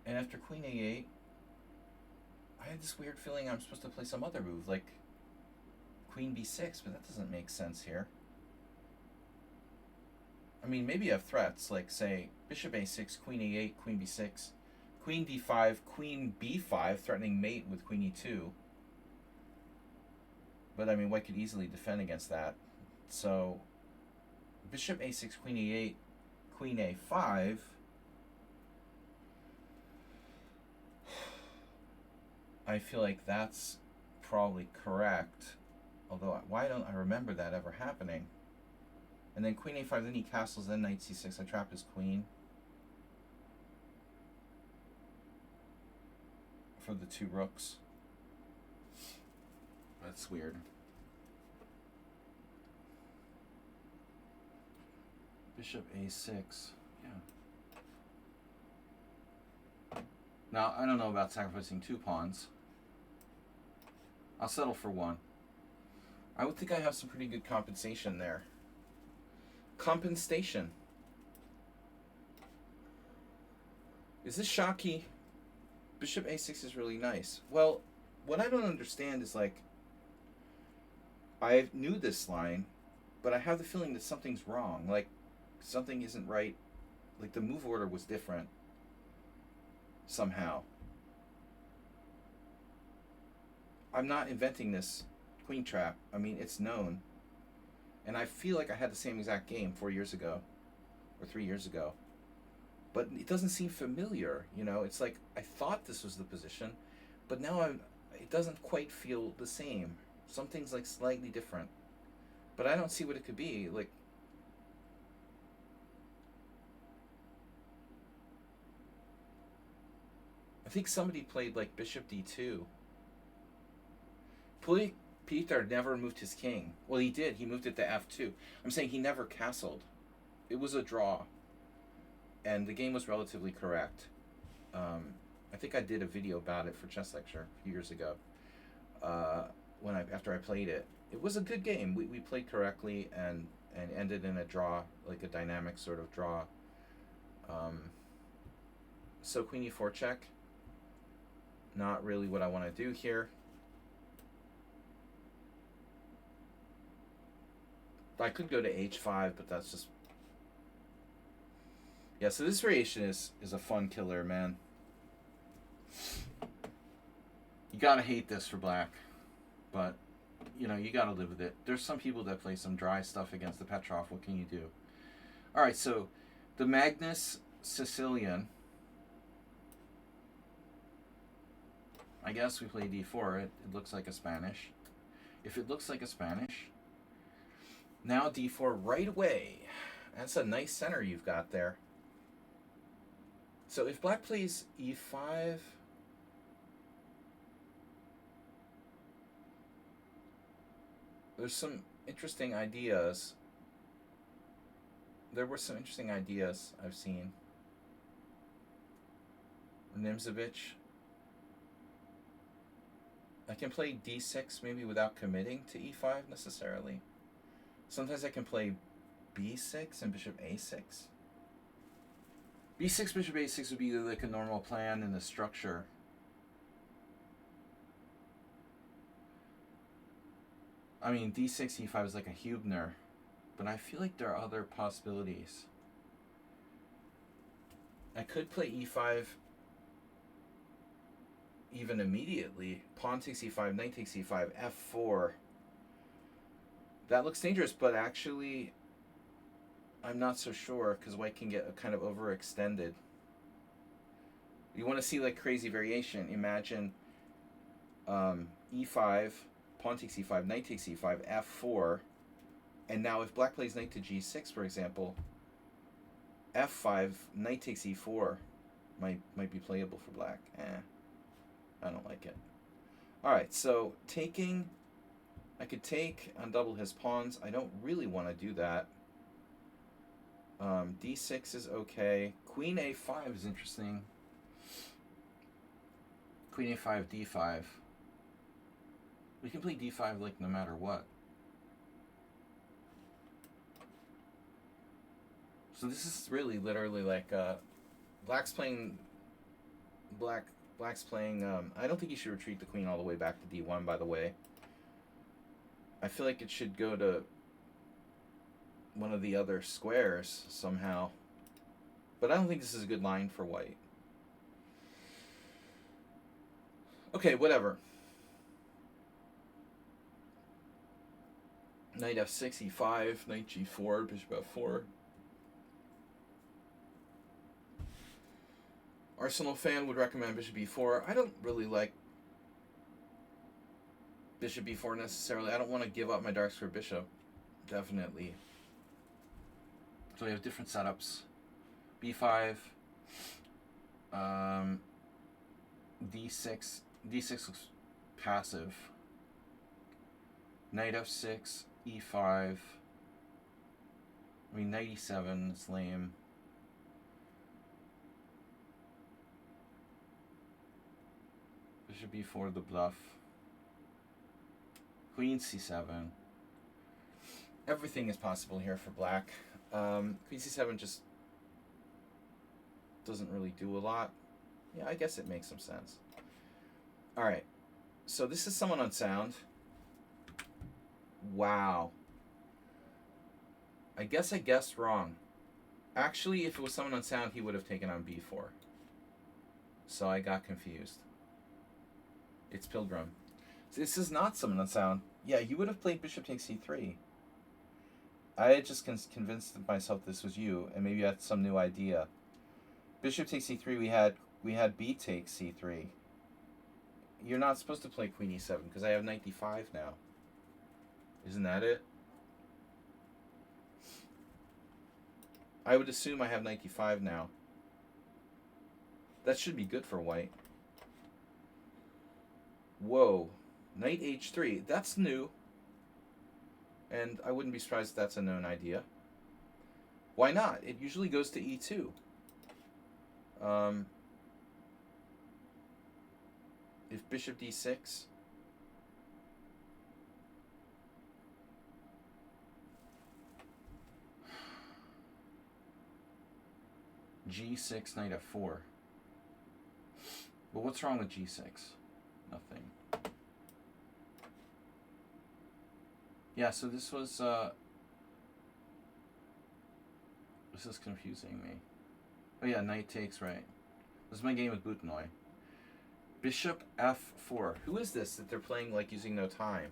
And after queen a8, I had this weird feeling I'm supposed to play some other move, like queen b6, but that doesn't make sense here. I mean, maybe you have threats, like, say, bishop a6, queen a8, queen b6, queen d5, queen b5, threatening mate with queen e2. But, I mean, white could easily defend against that. So, bishop a6, queen e8, queen a5. I feel like that's probably correct. Although, why don't I remember that ever happening? And then queen a5, then he castles, then knight c6. I trap his queen for the two rooks. That's weird. Bishop a6. Yeah. Now, I don't know about sacrificing two pawns. I'll settle for one. I would think I have some pretty good compensation there. Compensation. Is this Shaki? Bishop a6 is really nice. Well, what I don't understand is, like, I knew this line, but I have the feeling that something's wrong. Like, something isn't right. Like, the move order was different somehow. I'm not inventing this queen trap. I mean, it's known. And I feel like I had the same exact game 4 years ago or 3 years ago. But it doesn't seem familiar, you know? It's like I thought this was the position, but now it doesn't quite feel the same. Something's like slightly different. But I don't see what it could be. Like, I think somebody played like bishop d2. Peter never moved his king. Well, he did. He moved it to f2. I'm saying he never castled. It was a draw. And the game was relatively correct. I think I did a video about it for Chess Lecture a few years ago. After I played it. It was a good game. We played correctly and ended in a draw, like a dynamic sort of draw. So queen e4 check. Not really what I want to do here. I could go to h5, but that's just... Yeah, so this variation is a fun killer, man. You gotta hate this for black, but, you know, you gotta live with it. There's some people that play some dry stuff against the Petrov. What can you do? Alright, so the Magnus Sicilian... I guess we play d4. It looks like a Spanish. If it looks like a Spanish, now d4 right away. That's a nice center you've got there. So if black plays e5, there's some interesting ideas. There were some interesting ideas I've seen. Nimzovich. I can play d6 maybe without committing to e5 necessarily. Sometimes I can play b6 and bishop a6. b6, bishop a6 would be like a normal plan in the structure. I mean, d6, e5 is like a Hubner, but I feel like there are other possibilities. I could play e5 even immediately. Pawn takes e5, knight takes e5, f4. That looks dangerous, but actually I'm not so sure because white can get kind of overextended. You want to see like crazy variation. Imagine e5, pawn takes e5, knight takes e5, f4, and now if black plays knight to g6, for example, f5, knight takes e4 might be playable for black. I don't like it. Alright, so taking... I could take on double his pawns. I don't really want to do that. d6 is okay. Queen a5 is interesting. Queen a5, d5. We can play d5 like no matter what. So this is really literally like black's playing I don't think you should retreat the queen all the way back to d1, by the way. I feel like it should go to one of the other squares somehow. But I don't think this is a good line for white. Okay, whatever. Knight f6, e5, knight g4, bishop f4. Arsenal fan would recommend bishop e4. I don't really like bishop e4 necessarily. I don't want to give up my dark square bishop. Definitely. So we have different setups. b5, d6. d6 looks passive. Knight f6, e5. I mean, knight e7 is lame. Bishop e4, the bluff. Queen c7. Everything is possible here for black. Queen c7 just doesn't really do a lot. Yeah, I guess it makes some sense. Alright, so this is someone unsound. Wow. I guess I guessed wrong. Actually, if it was someone unsound, he would have taken on b4. So I got confused. It's Pilgrim. This is not someone unsound. Yeah, you would have played bishop takes c3. I had just convinced myself this was you, and maybe you had some new idea. Bishop takes c3, we had b takes c3. You're not supposed to play queen e7, because I have knight d5 now. Isn't that it? I would assume I have knight d5 now. That should be good for white. Whoa. Knight h3. That's new. And I wouldn't be surprised if that's a known idea. Why not? It usually goes to e2. If bishop d6... g6, knight f4. But what's wrong with g6? Nothing. Yeah, so this was This is confusing me. Oh yeah, knight takes, right. This is my game with Butanoi. Bishop f4. Who is this that they're playing like using no time?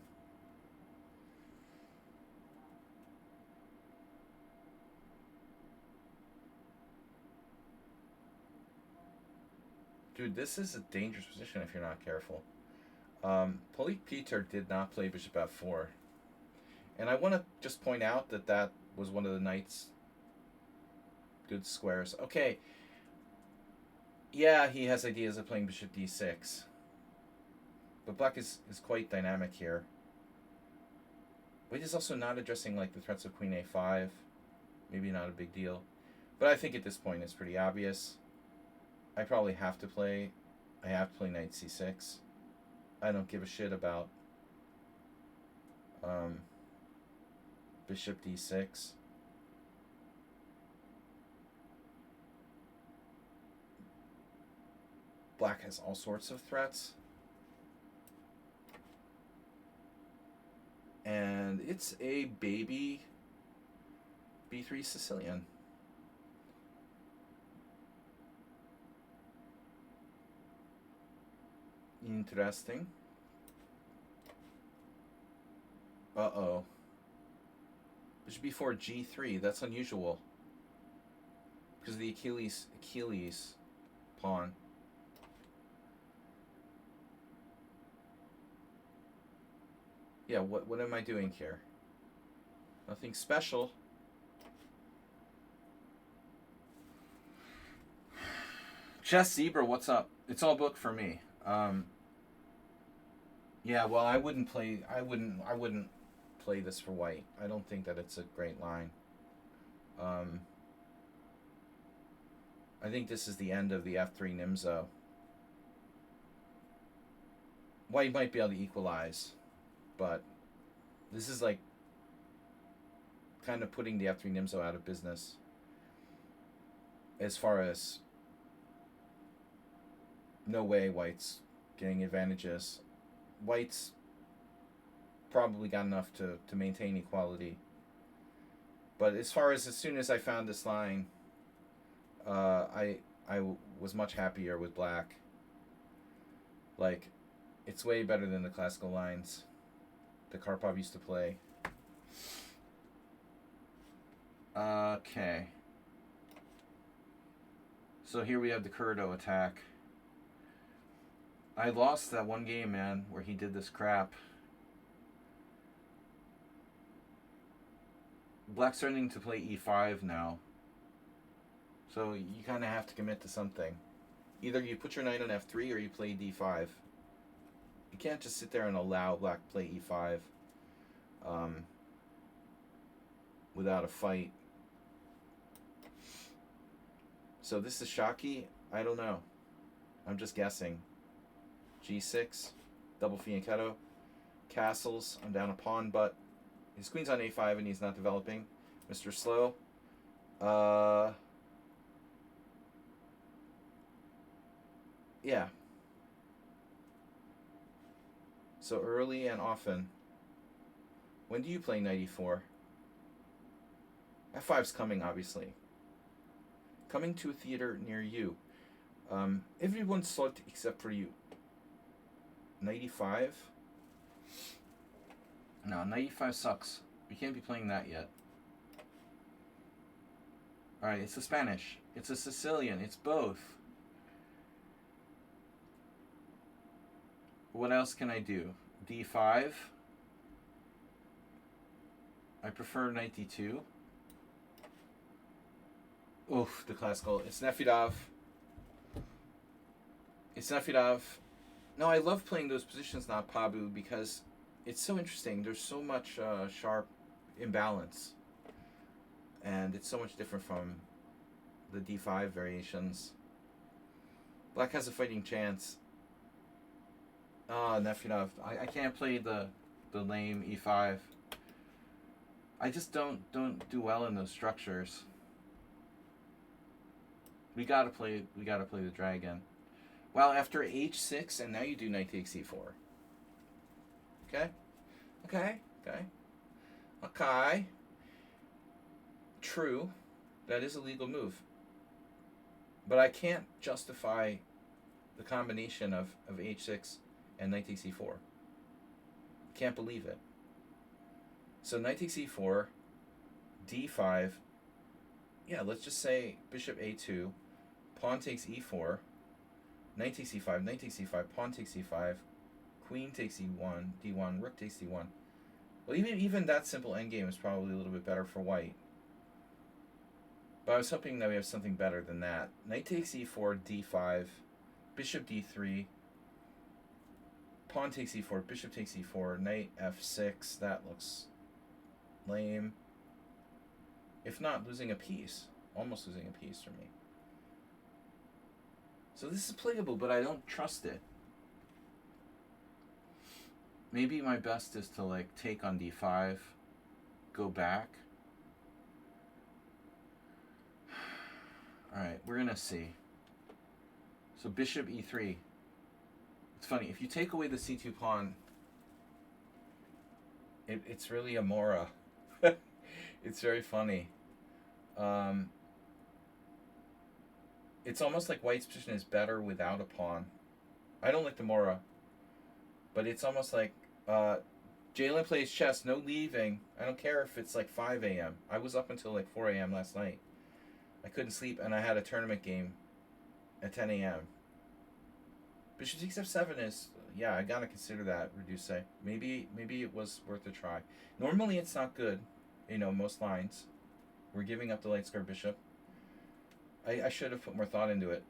Dude, this is a dangerous position if you're not careful. Polik Peter did not play Bishop f4. And I want to just point out that that was one of the knight's good squares. Okay. Yeah, he has ideas of playing Bishop d6. But black is quite dynamic here. White is also not addressing like the threats of Queen a5. Maybe not a big deal. But I think at this point it's pretty obvious. I probably have to play. I have to play knight c6. I don't give a shit about bishop d6. Black has all sorts of threats. And it's a baby b3 Sicilian. Interesting. Uh-oh. Bishop b4 g3. That's unusual. Because of the Achilles pawn. Yeah, what am I doing here? Nothing special. Chess Zebra, what's up? It's all booked for me. Yeah, well, I wouldn't play this for white. I don't think that it's a great line. I think this is the end of the f3 Nimzo. White might be able to equalize, but this is like kind of putting the f3 Nimzo out of business as far as no way white's getting advantages. White's probably got enough to maintain equality. But as soon as I found this line, I was much happier with black. Like, it's way better than the classical lines that Karpov used to play. Okay. So here we have the Curdo attack. I lost that one game, man, where he did this crap. Black's starting to play e5 now. So you kind of have to commit to something. Either you put your knight on f3 or you play d5. You can't just sit there and allow black to play e5 without a fight. So this is Shockey? I don't know. I'm just guessing. g6, double fianchetto, castles. I'm down a pawn, but his queen's on a5 and he's not developing. Mr. Slow. Yeah. So early and often. When do you play knight e4? f5's coming, obviously. Coming to a theater near you. Everyone saw it except for you. Knight e5? No, knight e5 sucks. We can't be playing that yet. Alright, it's a Spanish. It's a Sicilian. It's both. What else can I do? d5. I prefer knight d2. Oof, the classical. It's Nefedov. It's Nefedov. No, I love playing those positions, not Pabu, because it's so interesting. There's so much sharp imbalance. And it's so much different from the d5 variations. Black has a fighting chance. Nefedov. I can't play the lame e5. I just don't do well in those structures. We gotta play the dragon. Well, after h6, and now you do knight takes e4. Okay? Okay? Okay. Okay. True. That is a legal move. But I can't justify the combination of h6 and knight takes e4. Can't believe it. So knight takes e4, d5. Yeah, let's just say bishop a2, pawn takes e4, knight takes e5, knight takes e5, pawn takes e5, queen takes e1, d1, rook takes d1. Well, even that simple endgame is probably a little bit better for white. But I was hoping that we have something better than that. Knight takes e4, d5, bishop d3, pawn takes e4, bishop takes e4, knight f6. That looks lame. If not, losing a piece. Almost losing a piece for me. So this is playable, but I don't trust it. Maybe my best is to like take on d5, go back. Alright, we're going to see. So bishop e3. It's funny, if you take away the c2 pawn, it's really a Mora. It's very funny. It's almost like white's position is better without a pawn. I don't like the Mora, but it's almost like Jalen plays chess, no leaving. I don't care if it's like 5 a.m. I was up until like 4 a.m. last night. I couldn't sleep, and I had a tournament game at 10 a.m. Bishop takes f7 is, yeah, I gotta consider that, Reduce. Maybe it was worth a try. Normally it's not good, most lines. We're giving up the light square bishop. I should have put more thought into it.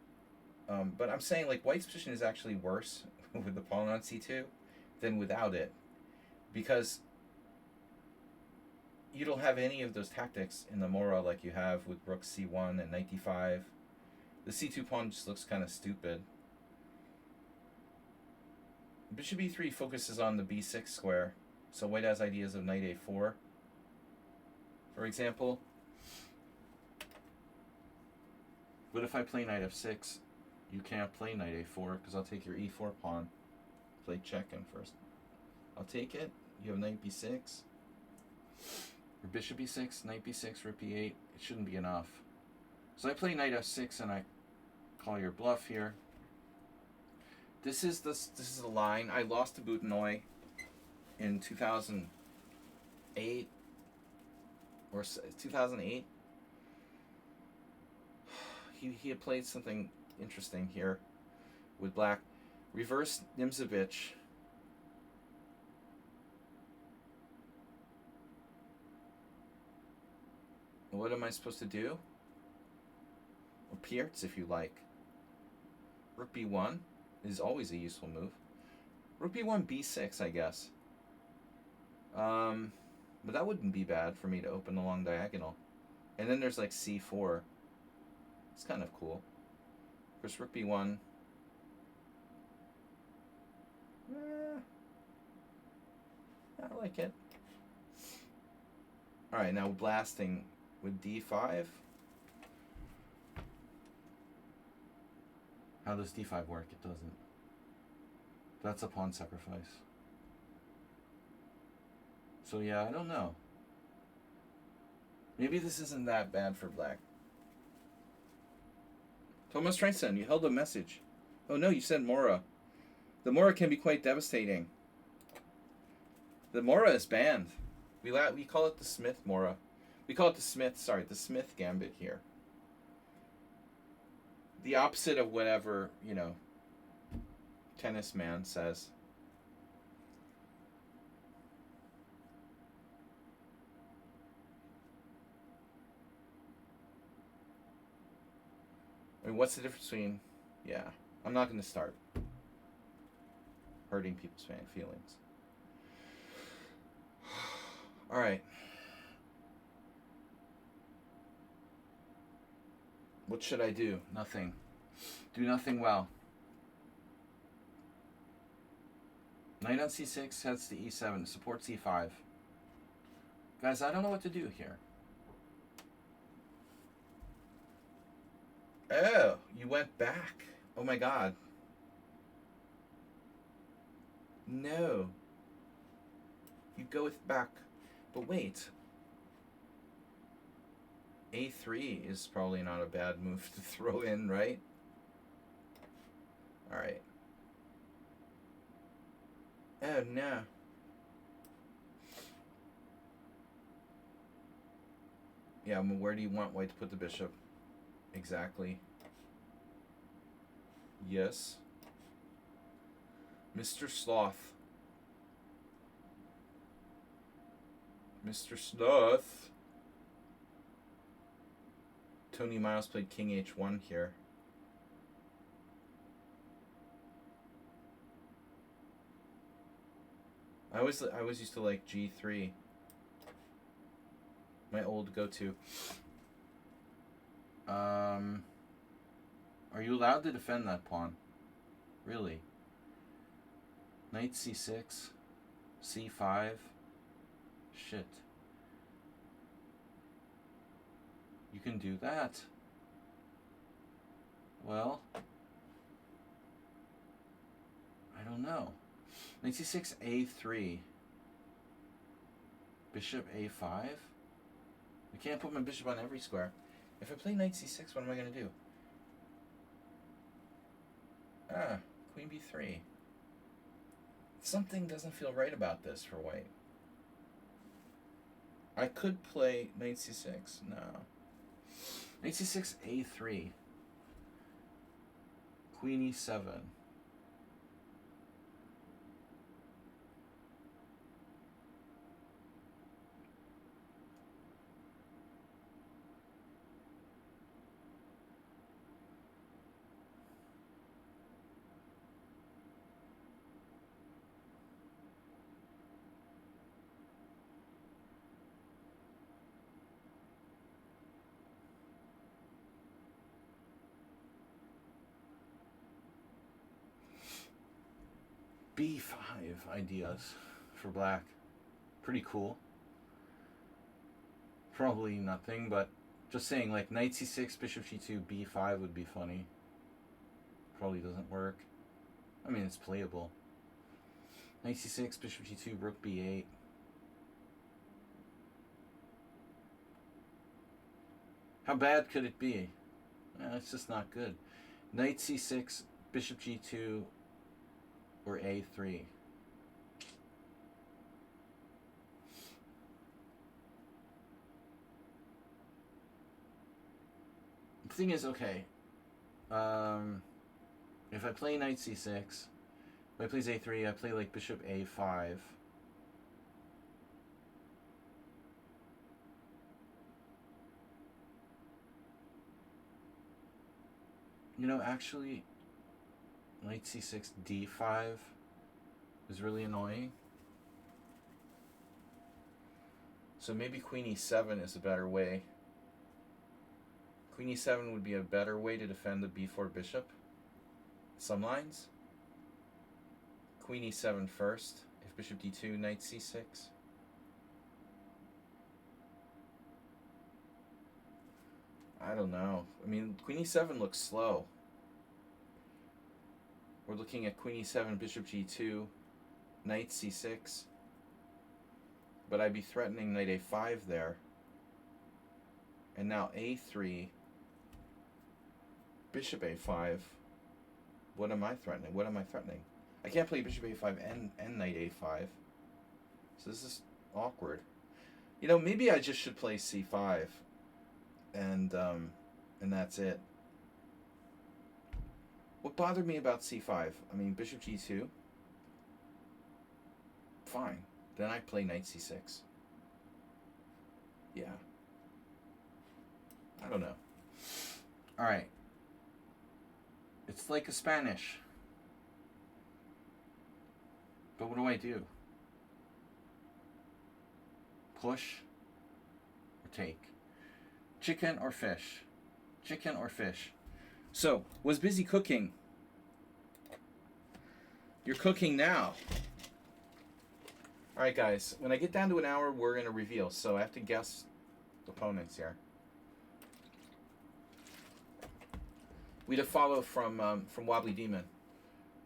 But I'm saying, like, white's position is actually worse with the pawn on c2 than without it. Because you don't have any of those tactics in the Mora like you have with rook c1 and knight d5. The c2 pawn just looks kind of stupid. Bishop e3 focuses on the b6 square. So white has ideas of knight a4, for example. But if I play knight f6, you can't play knight a4 because I'll take your e4 pawn. Play check in first. I'll take it. You have knight b6. Or bishop e6, knight b6, rook b8. It shouldn't be enough. So I play knight f6 and I call your bluff here. This is the line. I lost to Budinoy in 2008 or 2008. He had played something interesting here with black. Reverse Nimzovich. What am I supposed to do? Or Piertz, if you like. Rook b1 is always a useful move. Rook b1, b6, I guess. But that wouldn't be bad for me to open the long diagonal. And then there's like c4. It's kind of cool. Of course, rook b1. I like it. Alright, now blasting with d5. How does d5 work? It doesn't. That's a pawn sacrifice. So yeah, I don't know. Maybe this isn't that bad for black. Thomas Treinson, you held a message. Oh no, you said Mora. The Mora can be quite devastating. The Mora is banned. We call it the Smith Mora. We call it the Smith Gambit here. The opposite of whatever, tennis man says. I mean, what's the difference between... Yeah, I'm not going to start hurting people's feelings. All right. What should I do? Nothing. Do nothing well. Knight on c6 heads to e7. Supports e5. Guys, I don't know what to do here. Oh, you went back. Oh my god. No. You go with back. But wait. A3 is probably not a bad move to throw in, right? All right. Oh no. Yeah, where do you want white to put the bishop? Exactly. Yes. Mr. Sloth. Mr. Sloth. Tony Miles played King H1 here. I always used to like G3. My old go-to. Are you allowed to defend that pawn? Really? Knight C6, C5. Shit. You can do that. Well, I don't know. Knight C6, A3. Bishop A5. I can't put my bishop on every square. If I play Knight C6, what am I going to do? Ah, Queen B3. Something doesn't feel right about this for white. I could play Knight C6. No. Knight C6, A3. Queen E7. B5 ideas for black. Pretty cool. Probably nothing, but just saying, like Knight C6, Bishop G2, B5 would be funny. Probably doesn't work. I mean, it's playable. Knight C6, Bishop G2, Rook B8. How bad could it be? It's just not good. Knight C6, Bishop G2, or A3. The thing is, okay, if I play Knight C6, if I play A3, I play like Bishop A5. You know, actually, Knight C6, D5 is really annoying. So maybe Queen E7 is a better way. Queen E7 would be a better way to defend the B4 bishop. Some lines. Queen E7 first. If Bishop D2, Knight C6. I don't know. I mean, Queen E7 looks slow. We're looking at Queen E7, Bishop G2, Knight C6. But I'd be threatening Knight A5 there. And now A3, Bishop A5. What am I threatening? What am I threatening? I can't play Bishop A5 and Knight A5. So this is awkward. You know, maybe I just should play C5. And that's it. What bothered me about C5? I mean, Bishop G2. Fine. Then I play Knight C6. Yeah. I don't know. Alright. It's like a Spanish. But what do I do? Push or take? Chicken or fish? Chicken or fish? So, was busy cooking. You're cooking now. Alright guys, when I get down to an hour, we're going to reveal. So I have to guess opponents here. We to follow from Wobbly Demon.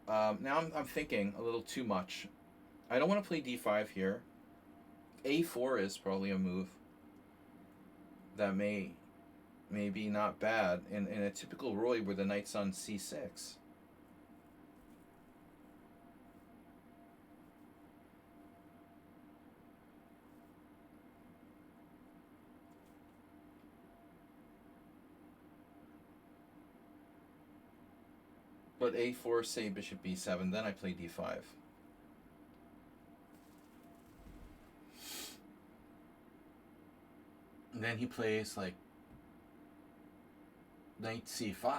Now I'm thinking a little too much. I don't want to play D5 here. A4 is probably a move that may maybe not bad in a typical Roy where the knight's on c6. But a4, say bishop b7, then I play d5. And then he plays like knight c5.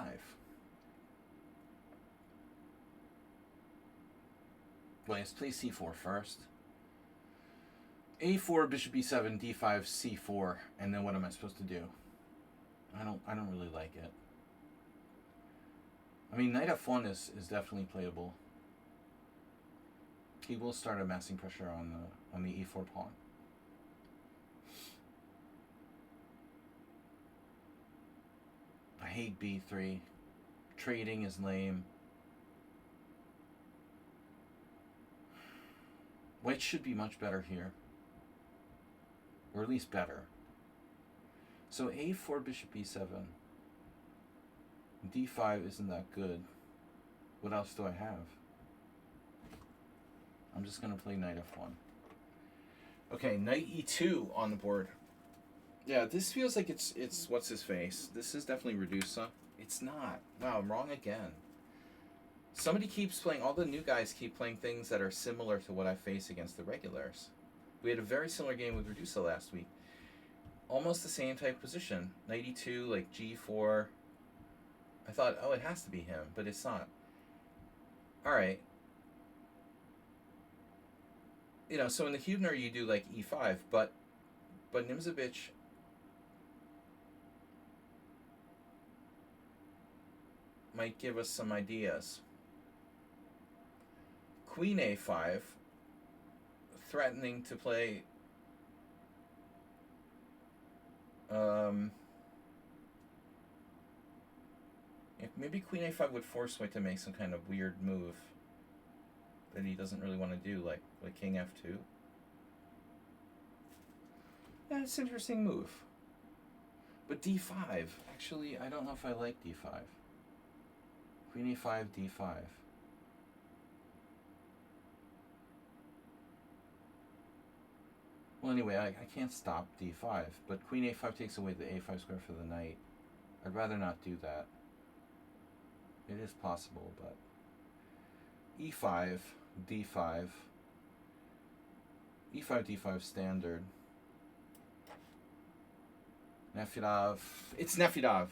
Well, let's play c4 first. a4, bishop b7, d5, c4, and then what am I supposed to do? I don't really like it. I mean, knight f1 is definitely playable. He will start amassing pressure on the e4 pawn. I hate b3. Trading is lame. White should be much better here. Or at least better. So a4, bishop b7. d5 isn't that good. What else do I have? I'm just going to play knight f1. Okay, knight e2 on the board. Yeah, this feels like it's what's his face. This is definitely Redusa. It's not. Wow, I'm wrong again. Somebody keeps playing, all the new guys keep playing things that are similar to what I face against the regulars. We had a very similar game with Redusa last week. Almost the same type of position. Knight e2, like g4. I thought, oh, it has to be him, but it's not. Alright. You know, so in the Hubner you do like e5, but Nimzovich might give us some ideas. Queen a5, threatening to play maybe queen a5 would force White to make some kind of weird move that he doesn't really want to do, like king f2. Yeah, it's an interesting move. But d5, actually, I don't know if I like d5. Queen a5, d5. Well, anyway, I can't stop d5, but queen a5 takes away the a5 square for the knight. I'd rather not do that. It is possible, but e5, d5, e5, d5 standard. Nefedov. It's Nefedov.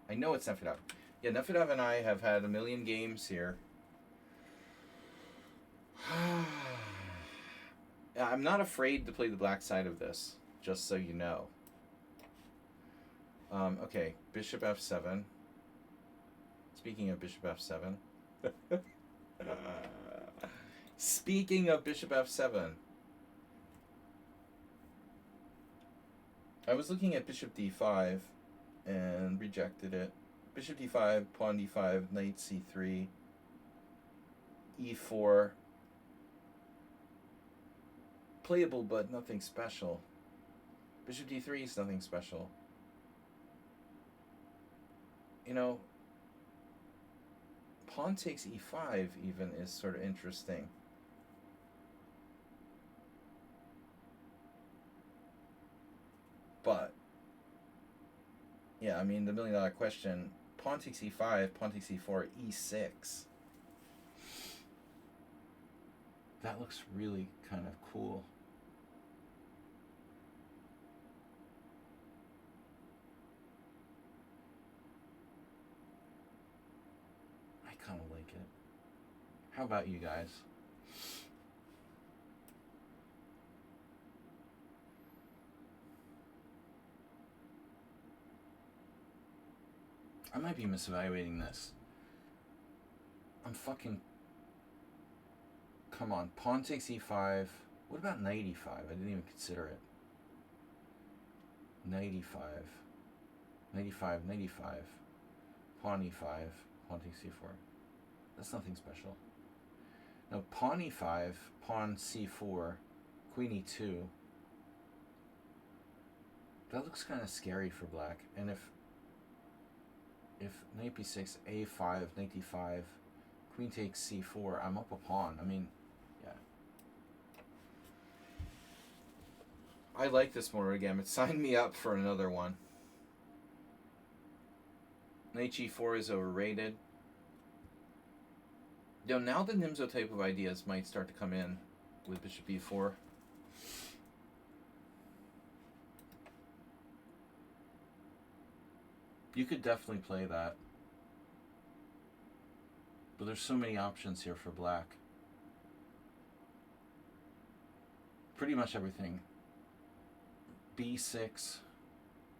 I know it's Nefedov. Yeah, Nefedov and I have had a million games here. I'm not afraid to play the black side of this, just so you know. Okay, bishop f7. Speaking of bishop f7. Speaking of bishop f7. I was looking at bishop d5 and rejected it. Bishop d5, pawn d5, knight c3, e4. Playable, but nothing special. Bishop d3 is nothing special. You know, pawn takes e5 even is sort of interesting. But, yeah, I mean, the $1,000,000 question, pawn takes e5, pawn takes e4, e6. That looks really kind of cool. I kind of like it. How about you guys? I might be misevaluating this. I'm fucking... Come on, pawn takes e5. What about knight e5? I didn't even consider it. Knight e5. Knight e5, knight e5. Pawn e5, pawn takes e4. That's nothing special. Now, pawn e5, pawn c4, queen e2. That looks kind of scary for black. And if knight b6, a5, knight d5, queen takes c4, I'm up a pawn. I mean, yeah. I like this more again. It signed me up for another one. Knight g4 is overrated. Now the Nimzo type of ideas might start to come in with bishop e4. You could definitely play that. But there's so many options here for black. Pretty much everything. b6,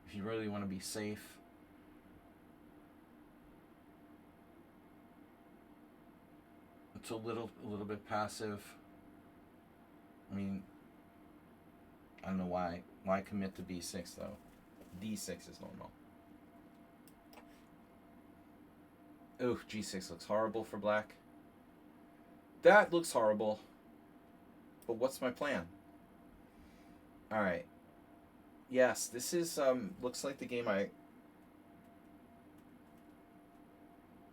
if you really want to be safe. It's a little bit passive. I mean, I don't know why commit to b6 though. d6 is normal. Oh, g6 looks horrible for black. That looks horrible. But what's my plan? All right. Yes, this is looks like the game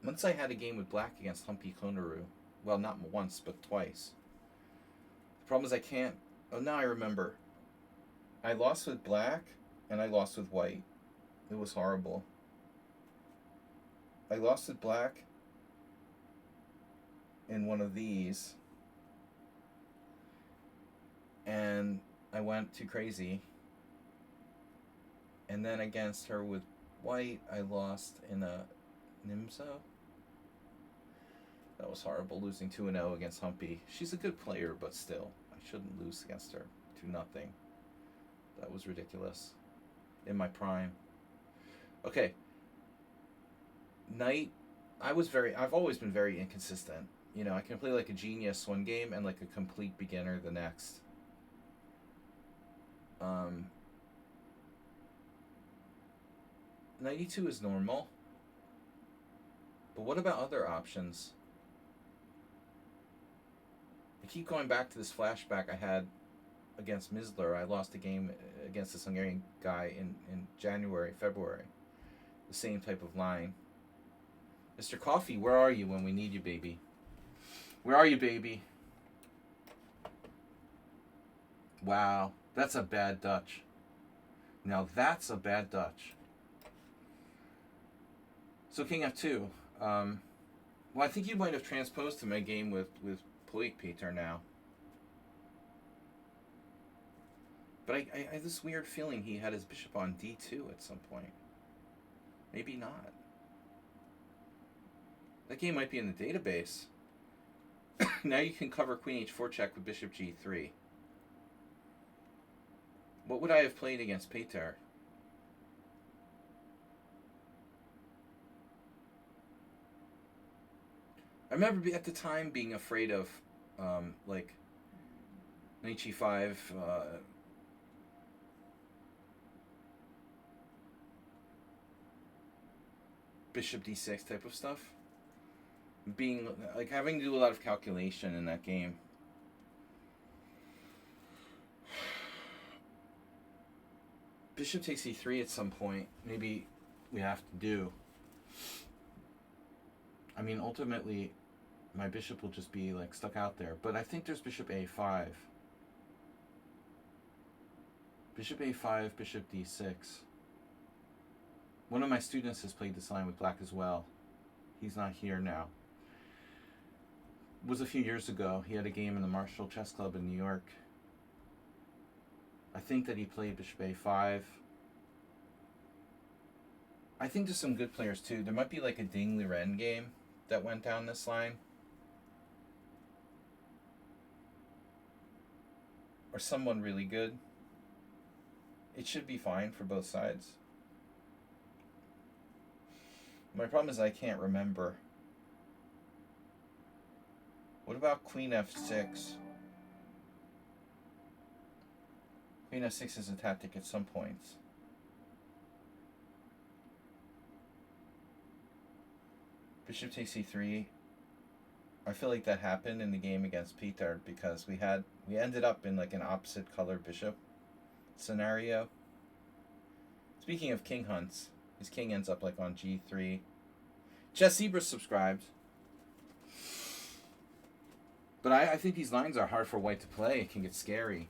once I had a game with black against Humpy Konaru. Well, not once, but twice. The problem is I can't... Oh, now I remember. I lost with black, and I lost with white. It was horrible. I lost with black in one of these. And I went too crazy. And then against her with white, I lost in a Nimzo. That was horrible, losing 2-0 against Humpy. She's a good player, but still, I shouldn't lose against her. 2-0. That was ridiculous. In my prime. Okay. Knight. I've always been very inconsistent. You know, I can play like a genius one game and like a complete beginner the next. Knight e2 is normal. But what about other options? I keep going back to this flashback I had against Misler. I lost a game against this Hungarian guy in January, February. The same type of line. Mr. Coffee, where are you when we need you, baby? Where are you, baby? Wow, that's a bad Dutch. Now that's a bad Dutch. So King F2. Well, I think you might have transposed to my game with Poik Peter now. But I have this weird feeling he had his bishop on d2 at some point. Maybe not. That game might be in the database. Now you can cover queen h4 check with bishop g3. What would I have played against Peter? I remember at the time being afraid of, like, knight g5, bishop d6 type of stuff. Being, like, having to do a lot of calculation in that game. Bishop takes e3 at some point. Maybe we have to do. I mean, ultimately, my bishop will just be, like, stuck out there. But I think there's bishop a5. Bishop a5, bishop d6. One of my students has played this line with black as well. He's not here now. It was a few years ago. He had a game in the Marshall Chess Club in New York. I think that he played bishop a5. I think there's some good players too. There might be like a Ding Liren game that went down this line. Or someone really good. It should be fine for both sides. My problem is I can't remember. What about queen f6? Queen f6 is a tactic at some points. Bishop takes e3. I feel like that happened in the game against Peter because we ended up in like an opposite color bishop scenario. Speaking of king hunts, his king ends up like on g3. Chess Zebra subscribed. But I think these lines are hard for white to play. It can get scary.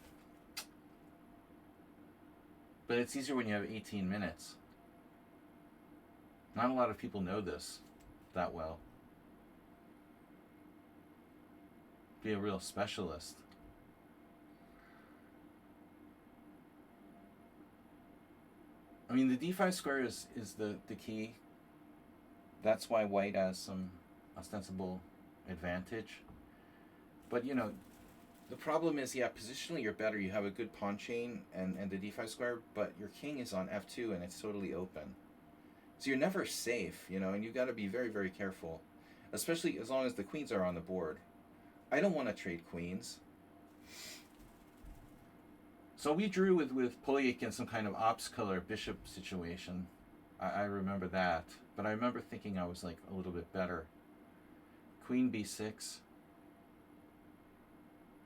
But it's easier when you have 18 minutes. Not a lot of people know this that well. Be a real specialist. I mean, the d5 square is the key. That's why white has some ostensible advantage. But, you know, the problem is, yeah, positionally you're better. You have a good pawn chain and the d5 square, but your king is on f2 and it's totally open. So you're never safe, you know, and you got to be very, very careful, especially as long as the queens are on the board. I don't want to trade queens. So we drew with Polyik in some kind of ops color bishop situation. I remember that, but I remember thinking I was like a little bit better. Queen b6.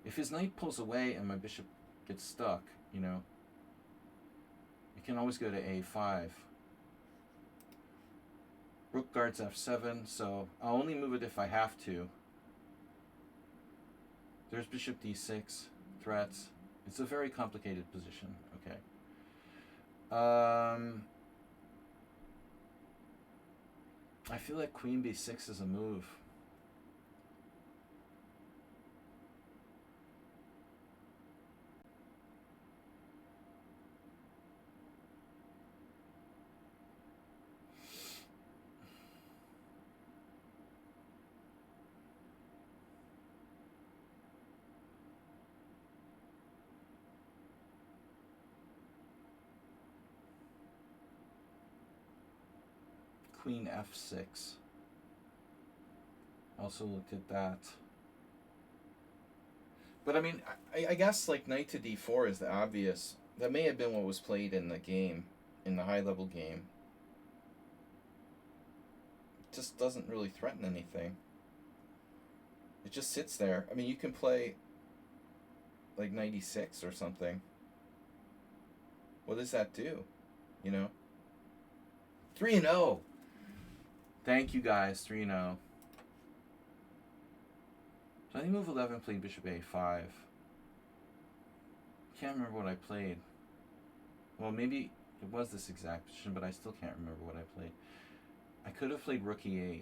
If his knight pulls away and my bishop gets stuck, you know, you can always go to a5. Rook guards f7, so I'll only move it if I have to. There's bishop d6, threats. It's a very complicated position. Okay. I feel like queen b6 is a move. Queen f6. Also looked at that. But I mean, I guess like knight to d4 is the obvious. That may have been what was played in the game, in the high level game. It just doesn't really threaten anything. It just sits there. I mean, you can play like knight e6 or something. What does that do? You know? 3-0. Thank you guys, 3-0. So I think move 11 played bishop a5. Can't remember what I played. Well, maybe it was this exact position, but I still can't remember what I played. I could have played rook e8.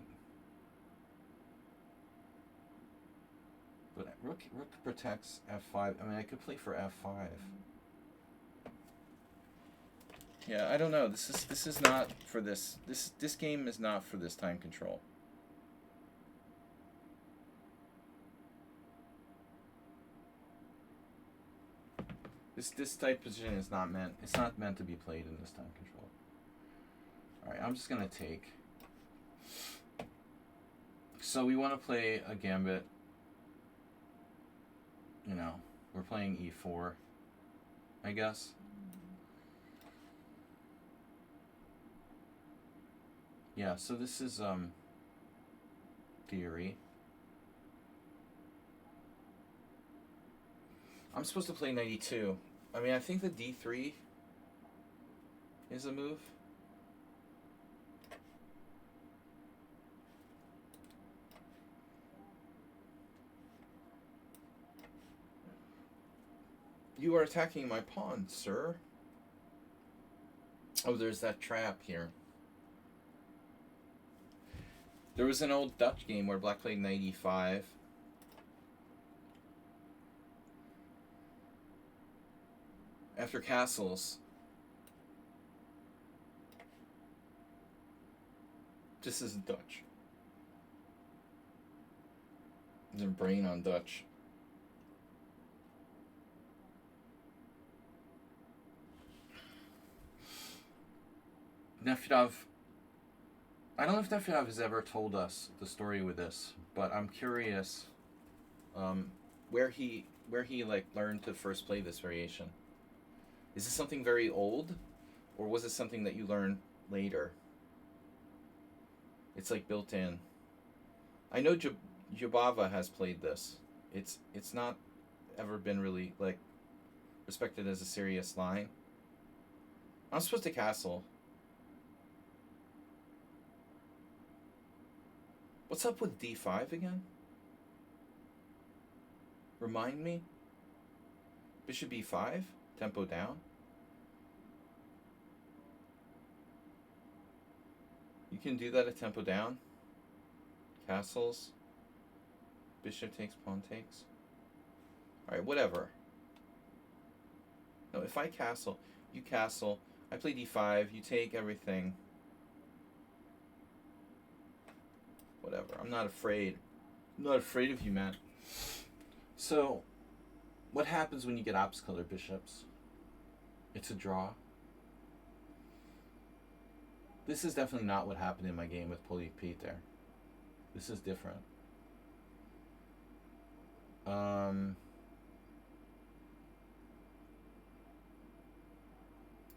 But rook protects f5. I mean, I could play for f5. Yeah, I don't know. This is not for this. This game is not for this time control. This type position is not meant. It's not meant to be played in this time control. All right, I'm just gonna take. So we want to play a gambit. You know, we're playing e4, I guess. Yeah, so this is theory. I'm supposed to play 92. I mean, I think the d3 is a move. You are attacking my pawn, sir. Oh, there's that trap here. There was an old Dutch game where black played knight e5. After castles. This is Dutch. Their brain on Dutch. Nefedov. I don't know if Nefedov has ever told us the story with this, but I'm curious where he like learned to first play this variation. Is this something very old, or was it something that you learned later? It's like built in. I know Jubava has played this. It's not ever been really like respected as a serious line. I'm supposed to castle. What's up with d5 again? Remind me? Bishop e5? Tempo down? You can do that at tempo down. Castles. Bishop takes, pawn takes. Alright, whatever. No, if I castle, you castle. I play d5, you take everything. Whatever. I'm not afraid. I'm not afraid of you, man. So, what happens when you get ops color bishops? It's a draw. This is definitely not what happened in my game with Pulley Pete there. This is different.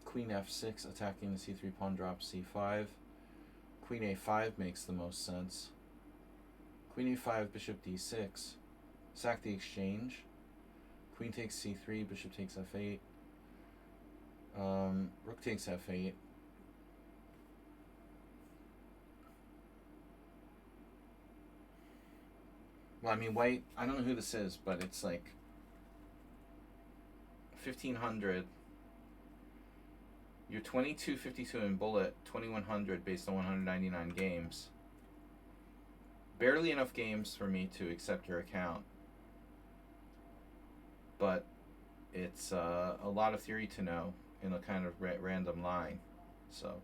Queen f6 attacking the c3 pawn drop c5. Queen a5 makes the most sense. Queen a5, bishop d6. Sack the exchange. Queen takes c3, bishop takes f8. Rook takes f8. Well, I mean, white, I don't know who this is, but it's like 1500. You're 2252 in bullet, 2100 based on 199 games. Barely enough games for me to accept your account. But it's a lot of theory to know in a kind of random line. So,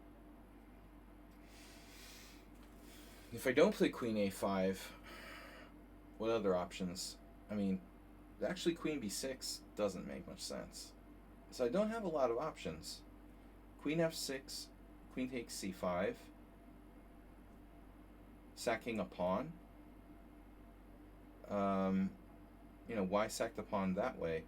if I don't play Queen a5, what other options? I mean, actually Queen b6 doesn't make much sense. So I don't have a lot of options. Queen f6, queen takes c5, sacking a pawn. You know, why sack the pawn that way?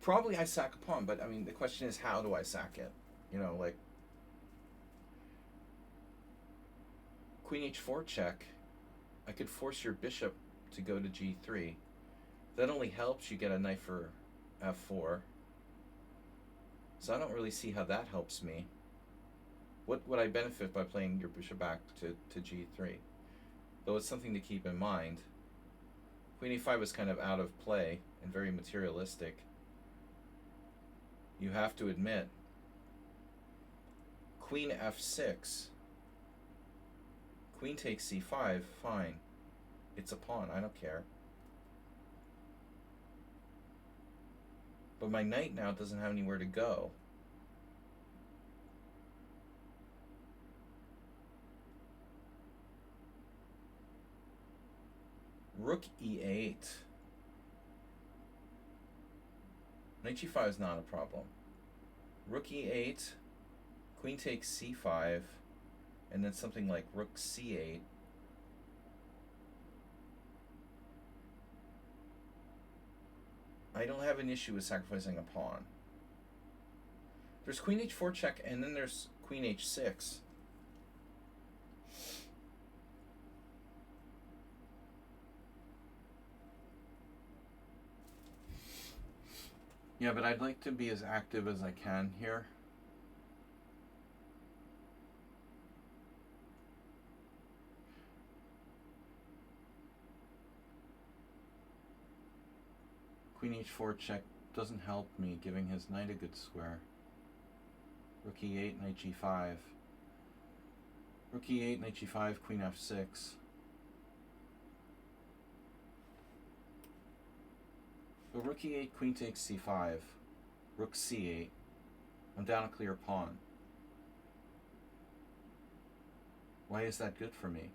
Probably I sack a pawn, but I mean, the question is, how do I sack it? You know, like, Queen h4 check, I could force your bishop to go to g3. That only helps you get a knight for f4. So I don't really see how that helps me. What would I benefit by playing your bishop back to g3? Though it's something to keep in mind. Queen e5 is kind of out of play and very materialistic. You have to admit. Queen f6. Queen takes c5, fine. It's a pawn, I don't care. But my knight now doesn't have anywhere to go. Rook e8. Knight g5 is not a problem. Rook e8, queen takes c5, and then something like rook c8. I don't have an issue with sacrificing a pawn. There's queen h4 check, and then there's queen h6. Yeah, but I'd like to be as active as I can here. Queen h4 check doesn't help me, giving his knight a good square. Rook e8, knight g5. Rook e8, knight g5, queen f6. So rook e8, queen takes c5. Rook c8. I'm down a clear pawn. Why is that good for me?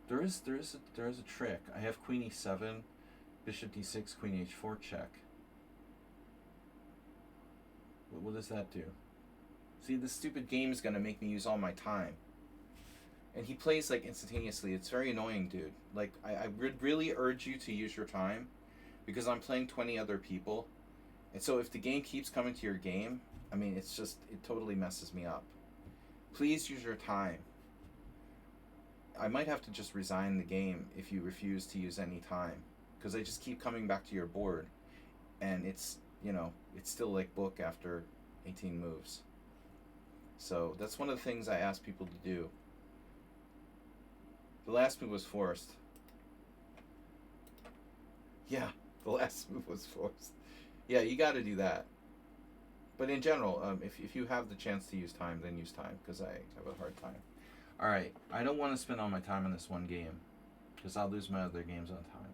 There is a trick. I have queen e7, bishop d6, queen h4 check. What does that do? See, this stupid game is going to make me use all my time. And he plays like instantaneously. It's very annoying, dude. Like, I would really urge you to use your time, because I'm playing 20 other people. And so if the game keeps coming to your game, I mean, it totally messes me up. Please use your time. I might have to just resign the game if you refuse to use any time, because I just keep coming back to your board, and it's you know, it's still like book after 18 moves. So that's one of the things I ask people to do. The last move was forced. Yeah, the last move was forced. Yeah, you got to do that. But in general, if you have the chance to use time, then use time, because I have a hard time. All right, I don't want to spend all my time on this one game, because I'll lose my other games on time.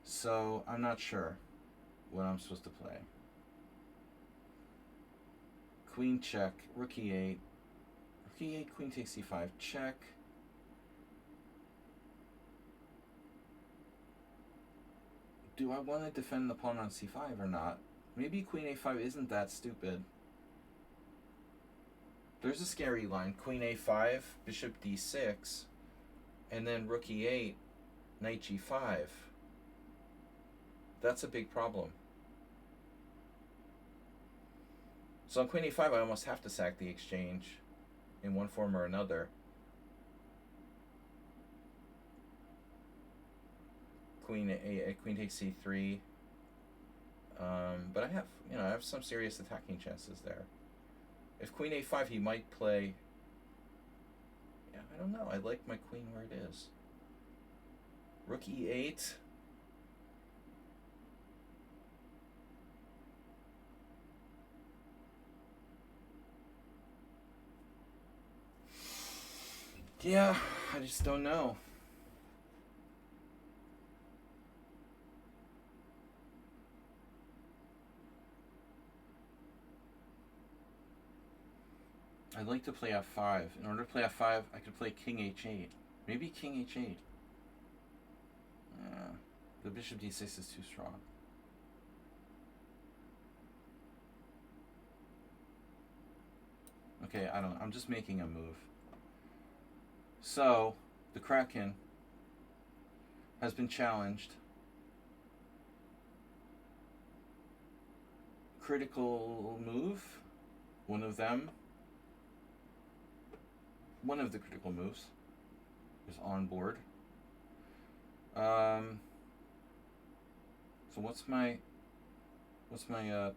So I'm not sure what I'm supposed to play. Queen check, rook e8. Rook e8, queen takes c5, check. Do I want to defend the pawn on c5 or not? Maybe queen a5 isn't that stupid. There's a scary line. Queen a5, bishop d6, and then rook e8, knight g5. That's a big problem. So on queen a5, I almost have to sack the exchange in one form or another. Queen takes c3. But I have some serious attacking chances there. If queen a5, he might play. Yeah, I don't know. I like my queen where it is. Rook e8. Yeah, I just don't know. I'd like to play f5. In order to play f5, I could play king h8. Maybe king h8. The bishop d6 is too strong. Okay, I don't know. I'm just making a move. So, the Kraken has been challenged. Critical move. One of the critical moves is on board. So what's my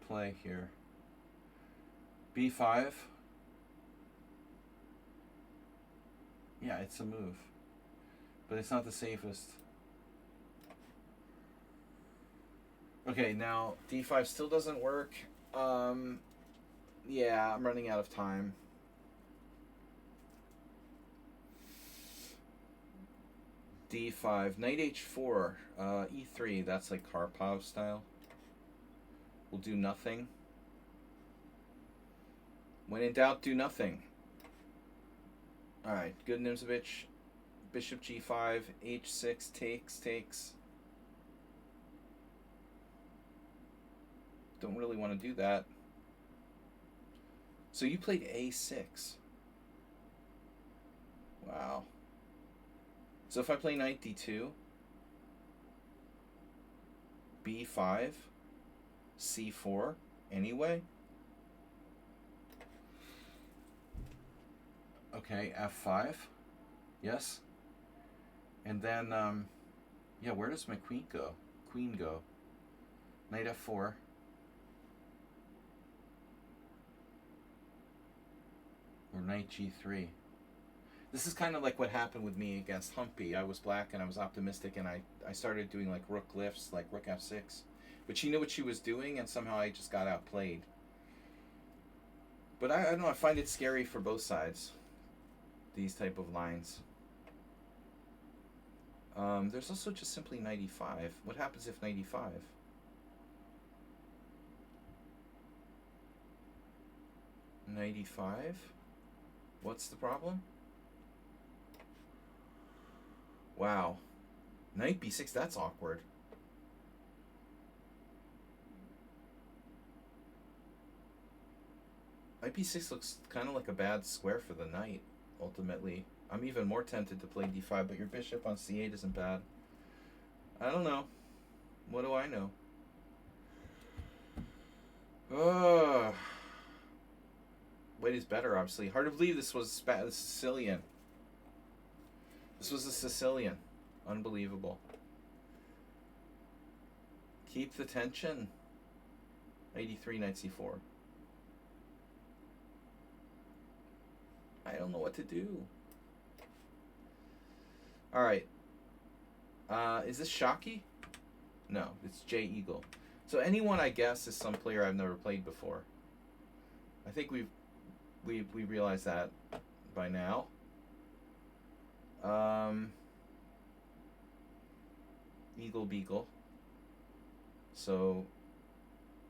play here? b5. Yeah, it's a move, but it's not the safest. Okay, now d5 still doesn't work. Yeah, I'm running out of time. d5, knight h4, e3. That's like Karpov style. We'll do nothing. When in doubt, do nothing. All right, good Nimzovich. Bishop g5, h6 takes. Don't really want to do that. So you played a6. Wow. So if I play knight d2, b5, c4 anyway. Okay, f5. Yes. And then, yeah, where does my queen go? Knight f4. Or knight g3. This is kind of like what happened with me against Humpy. I was black and I was optimistic, and I started doing like rook lifts, like rook f6. But she knew what she was doing, and somehow I just got outplayed. But I don't know, I find it scary for both sides, these type of lines. There's also just simply knight e5. What happens if knight e5? Knight e5? What's the problem? Wow. Knight b6, that's awkward. Knight b6 looks kind of like a bad square for the knight, ultimately. I'm even more tempted to play d5, but your bishop on c8 isn't bad. I don't know. What do I know? White is better, obviously. Hard to believe this was Sicilian. This was a Sicilian. Unbelievable. Keep the tension. Knight e3, knight c4. I don't know what to do. Alright. Is this Shockey? No, it's J Eagle. So anyone, I guess, is some player I've never played before. I think we realized that by now. Eagle Beagle. So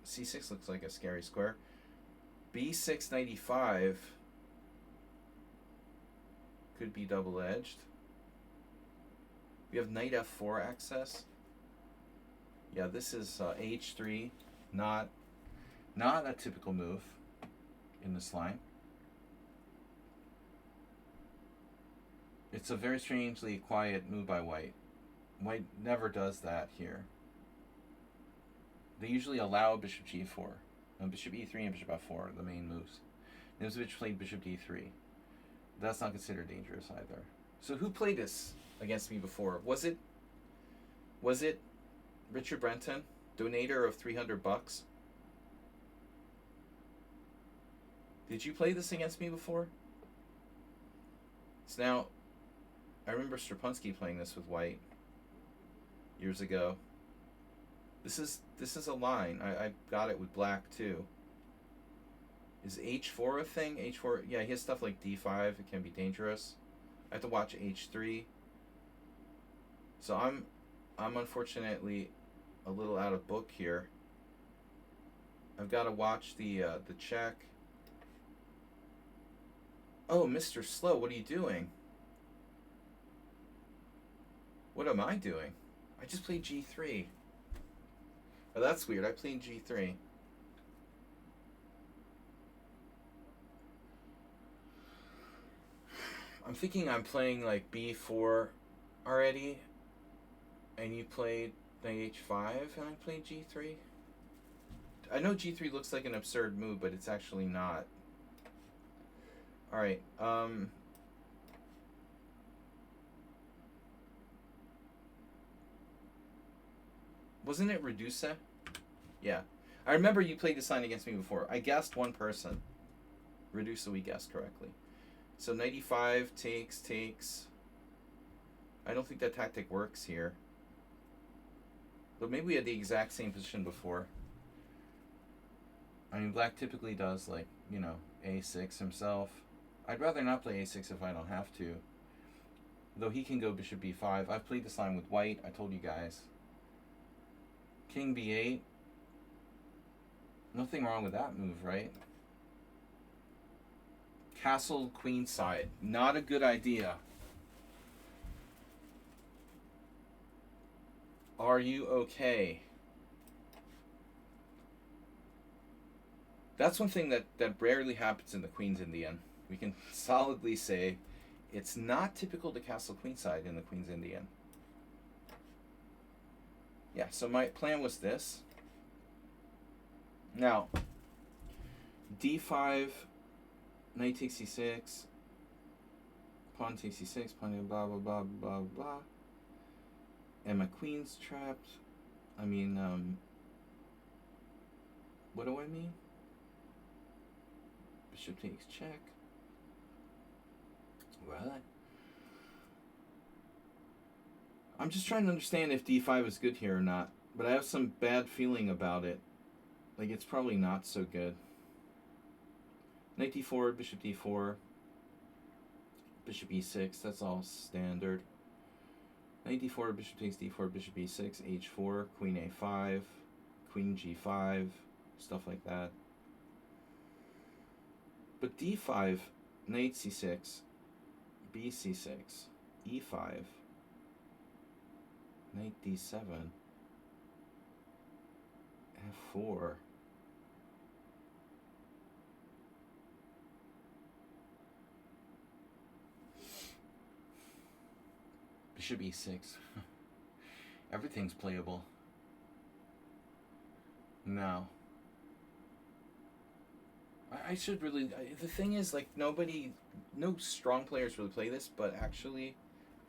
c6 looks like a scary square. b6 knight e5 could be double-edged. We have knight f4 access. Yeah, this is h3, not a typical move in this line. It's a very strangely quiet move by white. White never does that here. They usually allow bishop g4. And bishop e3 and bishop f4 are the main moves. Nimzovich played bishop d3. That's not considered dangerous either. So who played this against me before? Was it Richard Brenton, donator of $300? Did you play this against me before? So now, I remember Strapunski playing this with white years ago. This is a line. I got it with black too. Is h4 a thing? h4, yeah, he has stuff like d5. It can be dangerous. I have to watch h3. So I'm unfortunately a little out of book here. I've got to watch the check. Oh, Mr. Slow, what are you doing? What am I doing? I just played g3. Oh, that's weird. I played g3. I'm thinking I'm playing like b4 already, and you played knight h5 and I played g3. I know g3 looks like an absurd move, but it's actually not. Alright, wasn't it Reduce? Yeah. I remember you played this line against me before. I guessed one person. Reduce, we guessed correctly. So knight e5 takes. I don't think that tactic works here. But maybe we had the exact same position before. I mean, black typically does, like, you know, a6 himself. I'd rather not play a6 if I don't have to. Though he can go bishop b5. I've played this line with white. I told you guys. King b8. Nothing wrong with that move, right? Castle queenside. Not a good idea. Are you okay? That's one thing that rarely happens in the Queen's Indian. We can solidly say it's not typical to castle queenside in the Queen's Indian. Yeah, so my plan was this. Now, d5, knight takes c6, pawn takes c6, pawn blah, blah, blah, blah, blah. And my queen's trapped. I mean, what do I mean? Bishop takes check. Well, I'm just trying to understand if d5 is good here or not. But I have some bad feeling about it. Like, it's probably not so good. Knight d4, bishop d4, bishop e6, that's all standard. Knight d4, bishop takes d4, bishop e6, h4, queen a5, queen g5, stuff like that. But d5, knight c6, bc6, e5, knight d7, f4. Bishop e6. Everything's playable. No. I should really... the thing is, like, no strong players really play this, but actually,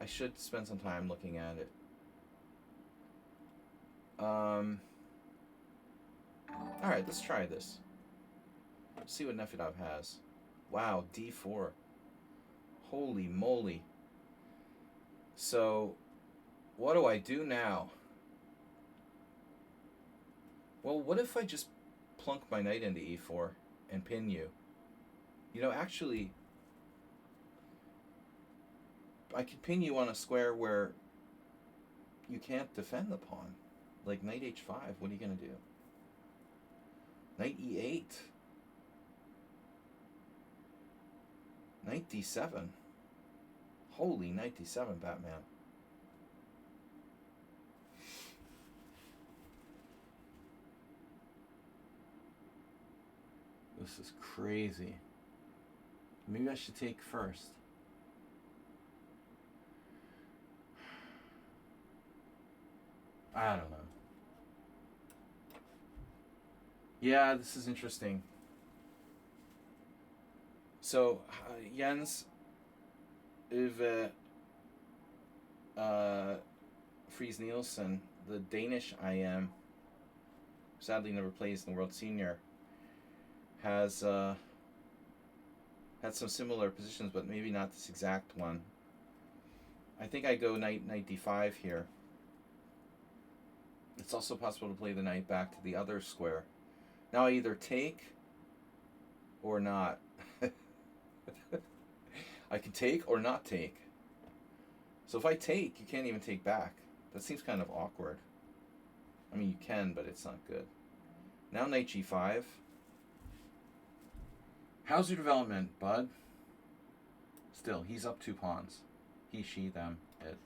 I should spend some time looking at it. Alright, let's try this. Let's see what Nefedov has. Wow, d4. Holy moly. So, what do I do now? Well, what if I just plunk my knight into e4 and pin you? You know, actually, I could pin you on a square where you can't defend the pawn. Like knight h5, what are you going to do? Knight e8. Knight d7. Holy, knight d7, Batman. This is crazy. Maybe I should take first. I don't know. Yeah, this is interesting. So, Jens Uwe Fries Nielsen, the Danish IM, sadly never plays in the World Senior, has had some similar positions, but maybe not this exact one. I think I go knight d5 here. It's also possible to play the knight back to the other square. Now I either take or not. I can take or not take. So if I take, you can't even take back. That seems kind of awkward. I mean, you can, but it's not good. Now knight g5. How's your development, bud? Still, he's up 2 pawns. He, she, them, it.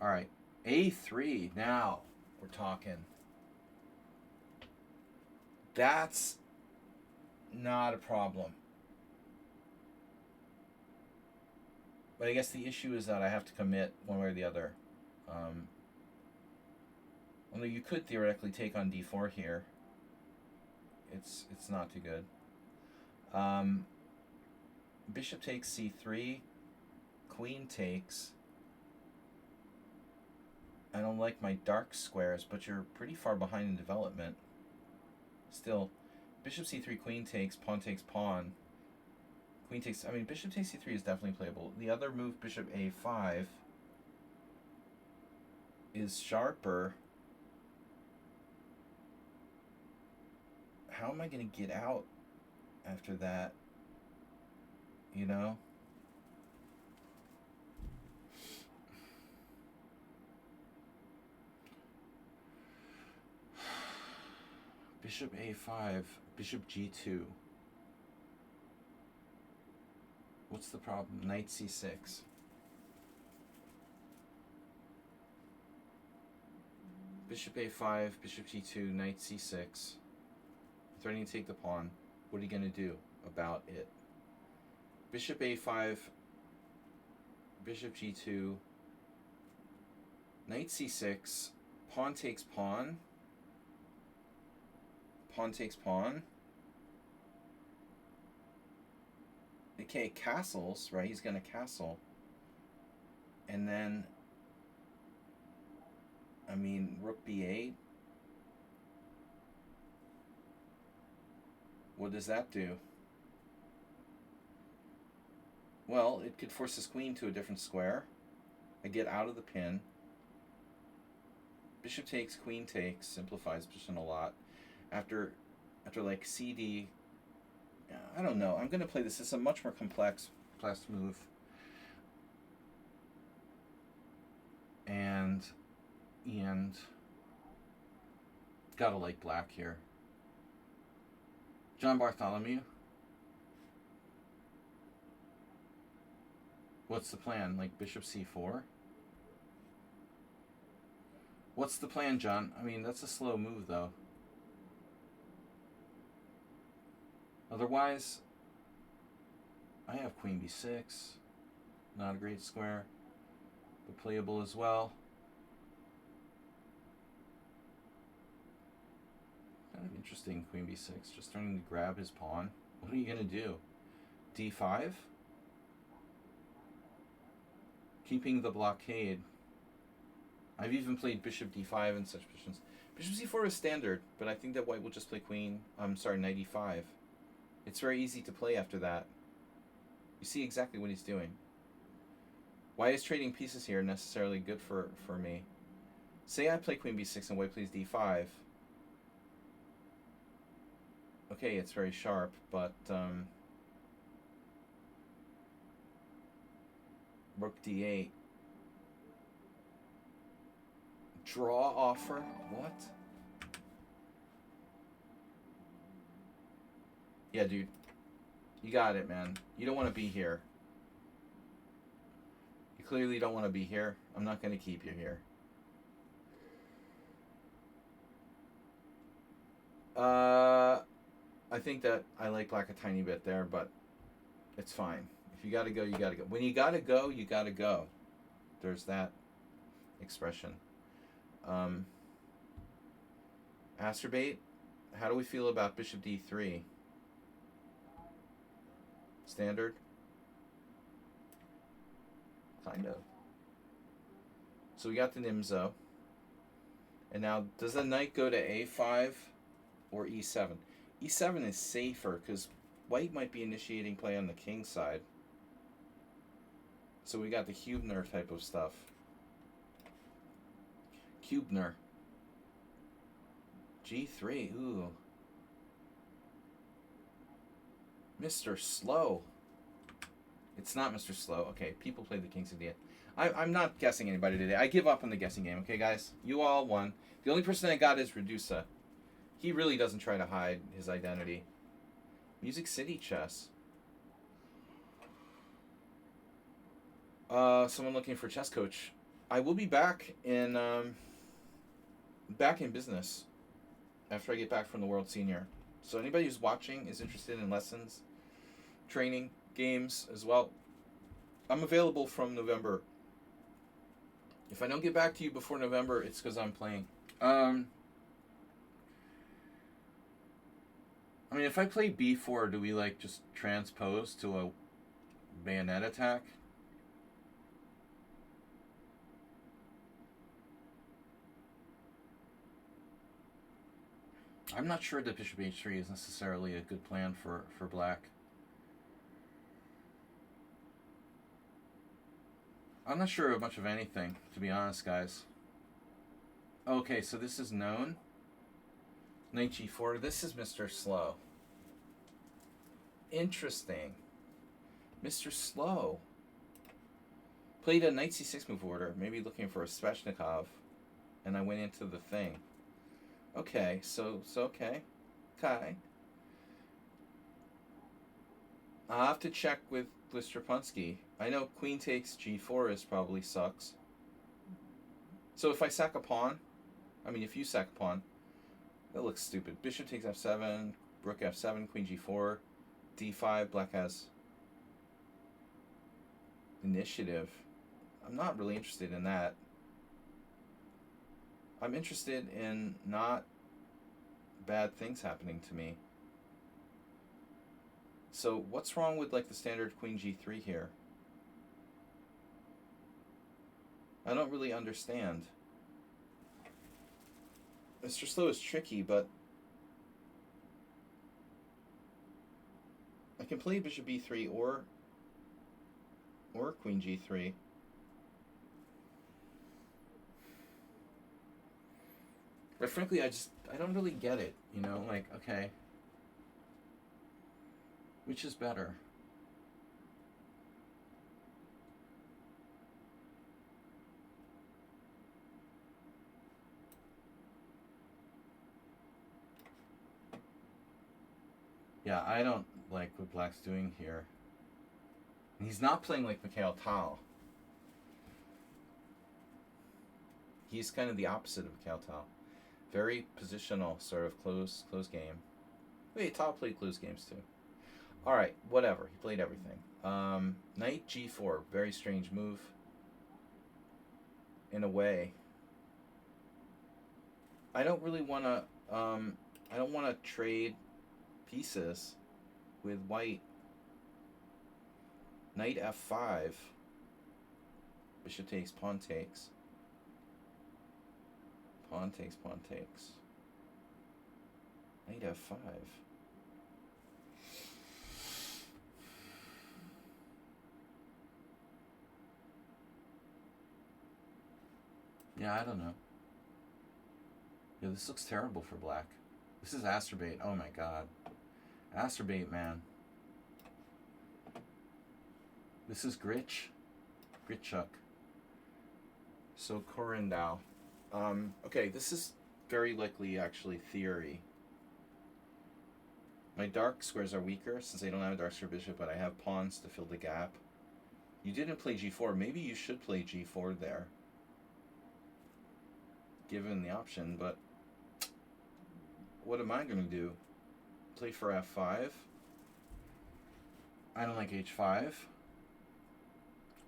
Alright, a3. Now we're talking. That's not a problem. But I guess the issue is that I have to commit one way or the other. Although you could theoretically take on d4 here. It's not too good. Bishop takes c3. Queen takes. I don't like my dark squares, but you're pretty far behind in development. Still, bishop c3, queen takes, pawn takes pawn. Queen takes, I mean, bishop takes c3 is definitely playable. The other move, bishop a5, is sharper. How am I going to get out after that? You know? Bishop a5, bishop g2. What's the problem? Knight c6. Bishop a5, bishop g2, knight c6. Threatening to take the pawn. What are you going to do about it? Bishop a5, bishop g2, knight c6, pawn takes pawn. Pawn takes pawn. Okay, castles, right? He's going to castle. And then, I mean, rook b8. What does that do? Well, it could force his queen to a different square. I get out of the pin. Bishop takes, queen takes, simplifies position a lot. After like cd, I don't know. I'm going to play this. It's a much more complex move. And gotta like black here. John Bartholomew. What's the plan? Like bishop c4? What's the plan, John? I mean, that's a slow move, though. Otherwise, I have queen b6. Not a great square, but playable as well. Kind of interesting, queen b6. Just starting to grab his pawn. What are you going to do? d5? Keeping the blockade. I've even played bishop d5 and such positions. Bishop c4 is standard, but I think that white will just play queen. I'm sorry, knight e5. It's very easy to play after that. You see exactly what he's doing. Why is trading pieces here necessarily good for me? Say I play queen b6 and white plays d5. Okay, it's very sharp, but rook d8. Draw offer? What? Yeah, dude. You got it, man. You don't want to be here. You clearly don't want to be here. I'm not going to keep you here. I think that I like black a tiny bit there, but it's fine. If you got to go, you got to go. When you got to go, you got to go. There's that expression. Acerbate, how do we feel about bishop d3? Standard? Kind of. So we got the Nimzo. And now, does the knight go to a5 or e7? e7 is safer because white might be initiating play on the king side. So we got the Hubner type of stuff. Hubner. g3, ooh. Mr. Slow. It's not Mr. Slow. Okay, people play the king's idea. I'm not guessing anybody today. I give up on the guessing game, okay, guys? You all won. The only person I got is Redusa. He really doesn't try to hide his identity. Music City Chess. Someone looking for chess coach. I will be back in business after I get back from the World Senior. So anybody who's watching is interested in lessons, training, games as well. I'm available from November. If I don't get back to you before November, it's because I'm playing. I mean, if I play b4, do we like just transpose to a bayonet attack? I'm not sure that bishop h3 is necessarily a good plan for black. I'm not sure of much of anything, to be honest, guys. Okay, so this is known. Knight g4. This is Mr. Slow. Interesting. Mr. Slow. Played a knight c6 move order, maybe looking for a Sveshnikov, and I went into the thing. Okay, so okay. Okay. I'll have to check with Strapunski. I know queen takes g4 is probably sucks. So if I sack a pawn, I mean if you sack a pawn, that looks stupid. Bishop takes f7, rook f7, queen g4, d5, black has initiative. I'm not really interested in that. I'm interested in not bad things happening to me. So what's wrong with like the standard queen g3 here? I don't really understand. Mr. Slow is tricky, but I can play bishop b3 or queen g3. But frankly, I don't really get it, you know, like, okay, which is better? Yeah, I don't like what black's doing here. And he's not playing like Mikhail Tal. He's kind of the opposite of Mikhail Tal. Very positional, sort of close game. Wait, Tal played close games too. Alright, whatever. He played everything. Knight g4, very strange move. In a way. I don't really want to, I don't want to trade pieces with white. Knight f5. Bishop takes, pawn takes. Pawn takes, pawn takes. Knight f5. Yeah, I don't know. Yeah, this looks terrible for black. This is Asterbait. Oh my god. Asterbait, man. This is Gritch. Gritchuk. So Corindau. Okay, this is very likely actually theory. My dark squares are weaker since I don't have a dark square bishop, but I have pawns to fill the gap. You didn't play g4. Maybe you should play g4 there, given the option, but what am I going to do? Play for f5? I don't like h5.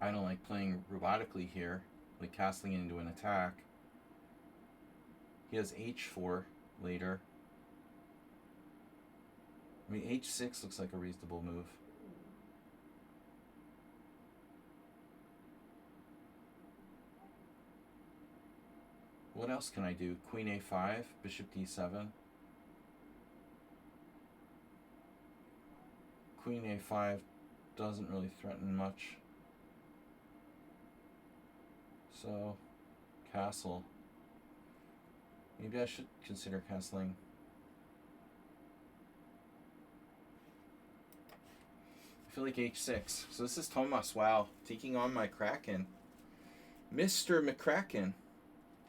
I don't like playing robotically here, like castling it into an attack. He has h4 later. I mean, h6 looks like a reasonable move. What else can I do? Queen a5, bishop d7. Queen a5 doesn't really threaten much. So, castle. Maybe I should consider castling. I feel like h6. So this is Tomas. Wow. Taking on my Kraken. Mr. McCracken.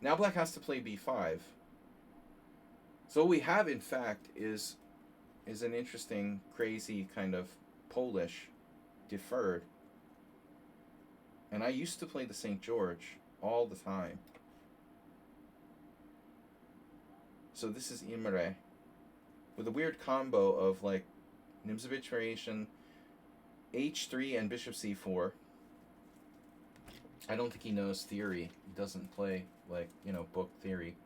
Now black has to play b5. So what we have, in fact, is an interesting, crazy kind of Polish deferred. And I used to play the St. George all the time. So this is Imre with a weird combo of like Nimzovich variation, h3 and bishop c4. I don't think he knows theory. He doesn't play like, you know, book theory.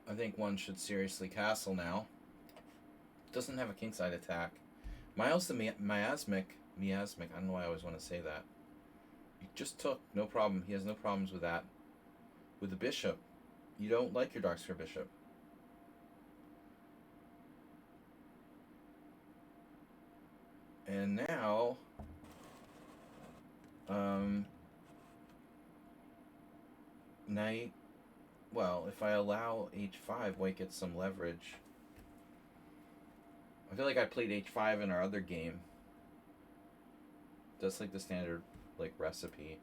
I think one should seriously castle now. Doesn't have a kingside attack. Miles the miasmic, I don't know why I always want to say that. You just took, no problem. He has no problems with that. With the bishop, you don't like your dark square bishop. And now, knight, well, if I allow h5, white gets some leverage. I feel like I played h5 in our other game. That's like the standard, like, recipe.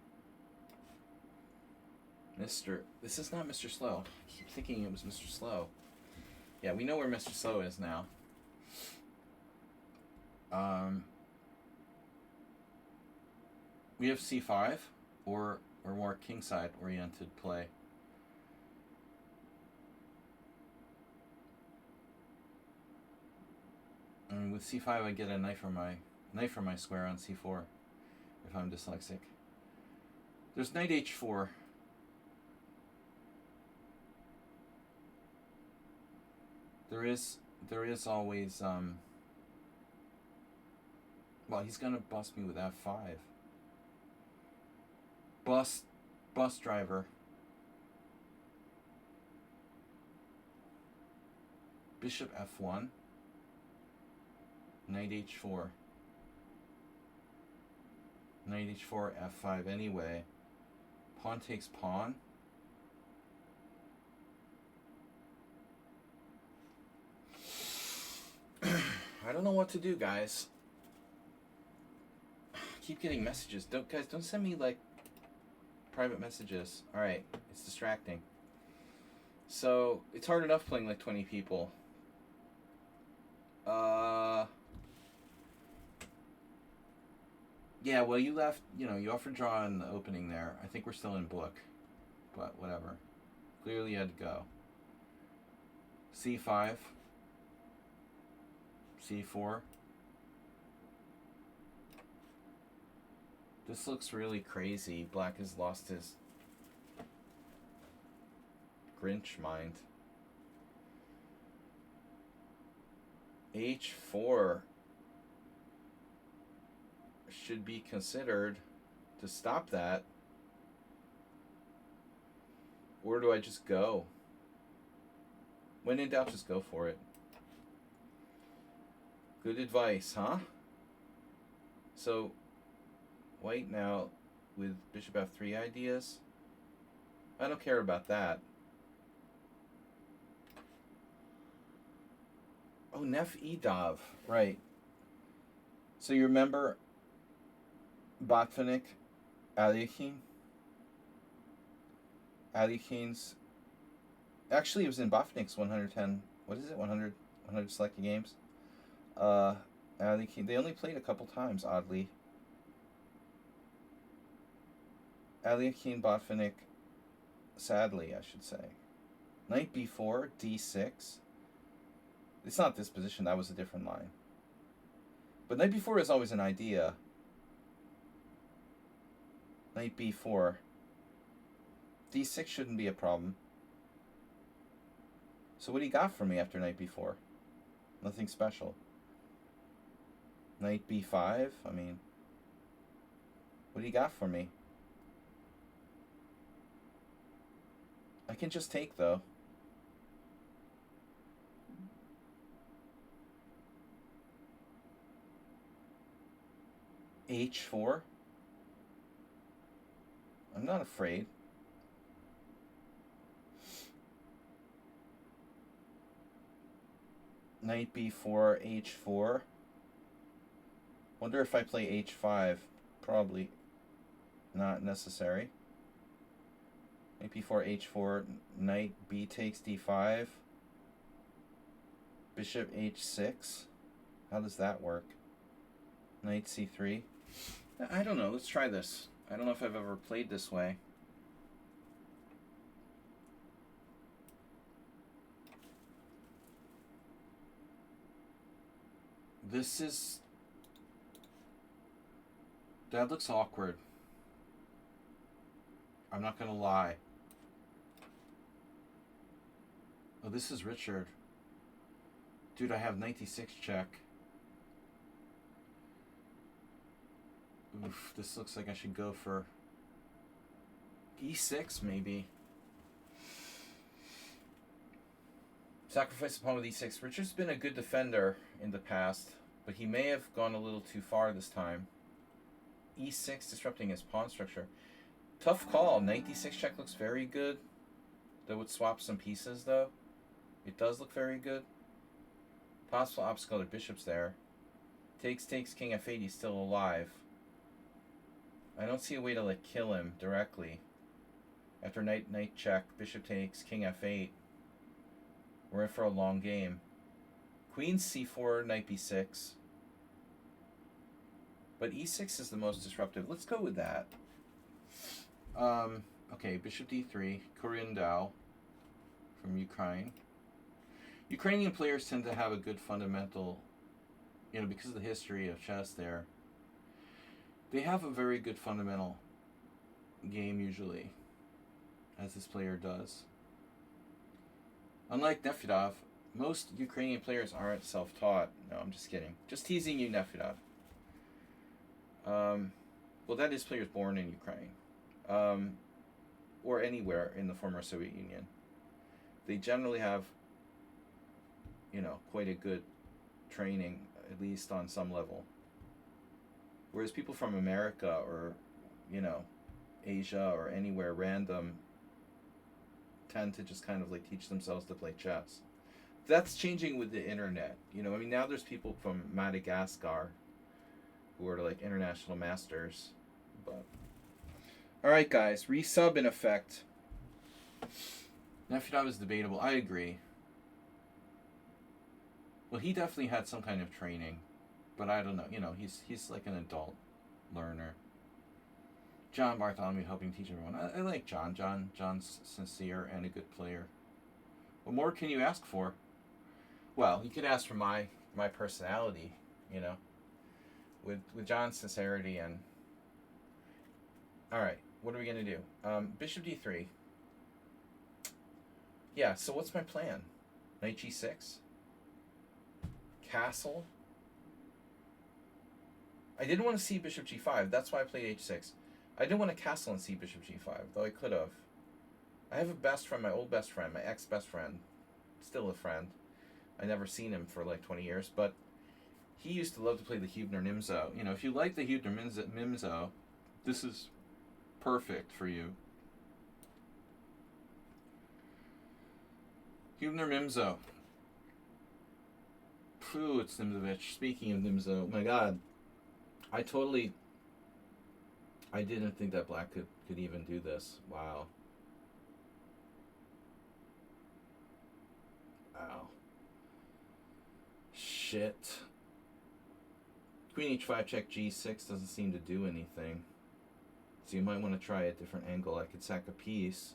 This is not Mr. Slow. I keep thinking it was Mr. Slow. Yeah, we know where Mr. Slow is now. We have c5 or more kingside oriented play. I mean, with c5 I get a knight from my square on c4 if I'm dyslexic. There's knight h4. There is always well, he's gonna bust me with f5. Bus driver. Bishop f1. Knight h4. Knight h4, f5 anyway. Pawn takes pawn. I don't know what to do, guys. I keep getting messages. Don't send me like private messages. Alright, it's distracting. So, it's hard enough playing like 20 people. Yeah, well, you left, you offered draw in the opening there. I think we're still in book, but whatever. Clearly you had to go. c5. c4. This looks really crazy. Black has lost his Grinch mind. h4 should be considered to stop that? Or do I just go? When in doubt, just go for it. Good advice, huh? So, white now with bishop f3 ideas. I don't care about that. Oh, Nef Edav. Right. So you remember Botvinnik, Aliakhin? Aliakhin's... Actually, it was in Botvinnik's 110... What is it? 100 selected games? Aliakhin... They only played a couple times, oddly. Aliakhin, Botvinnik... Sadly, I should say. Knight b4, d6... It's not this position, that was a different line. But knight b4 is always an idea. Knight b4. d6 shouldn't be a problem. So what do you got for me after knight b4? Nothing special. Knight b5, I mean... What do you got for me? I can just take, though. h4. I'm not afraid. Knight b4, h4. Wonder if I play h5. Probably not necessary. Knight b4, h4. Knight b takes d5. Bishop h6. How does that work? Knight c3. I don't know. Let's try this. I don't know if I've ever played this way. This is... That looks awkward. I'm not going to lie. Oh, this is Richard. Dude, I have knight d6 check. Oof, this looks like I should go for e6, maybe. Sacrifice the pawn with e6. Richard's been a good defender in the past, but he may have gone a little too far this time. e6 disrupting his pawn structure. Tough call. Knight d6 check looks very good. That would swap some pieces, though. It does look very good. Possible obstacle, bishop's there. Takes, king f8, he's still alive. I don't see a way to like kill him directly. After knight check, bishop takes, king f8. We're in for a long game. Queen c4, knight b6. But e6 is the most disruptive. Let's go with that. Okay, bishop d3, Korean Dao from Ukraine. Ukrainian players tend to have a good fundamental, because of the history of chess there. They have a very good fundamental game usually, as this player does. Unlike Nefedov, most Ukrainian players aren't self-taught. No, I'm just kidding. Just teasing you, Nefedov. Well, that is players born in Ukraine. Or anywhere in the former Soviet Union. They generally have, quite a good training, at least on some level. Whereas people from America or, Asia or anywhere random tend to just kind of like teach themselves to play chess. That's changing with the internet. Now there's people from Madagascar who are like international masters. But alright guys, resub in effect. Nefedov is debatable. I agree. Well, he definitely had some kind of training. But I don't know. He's like an adult learner. John Bartholomew helping teach everyone. I like John. John's sincere and a good player. What more can you ask for? Well, you could ask for my personality, with John's sincerity and... Alright, what are we going to do? Bishop d3. Yeah, so what's my plan? Knight g6? Castle? I didn't want to see bishop g5. That's why I played h6. I didn't want to castle and see bishop g5, though I could have. I have a best friend, my old best friend, my ex-best friend. Still a friend. I never seen him for like 20 years, but he used to love to play the Hübner Nimzo. You know, if you like the Hübner Nimzo, this is perfect for you. Hübner Nimzo. Phew, it's Nimzovich. Speaking of Nimzo, my god. I didn't think that black could even do this. Wow. Wow. Shit. Queen h5 check g6 doesn't seem to do anything. So you might want to try a different angle. I could sack a piece.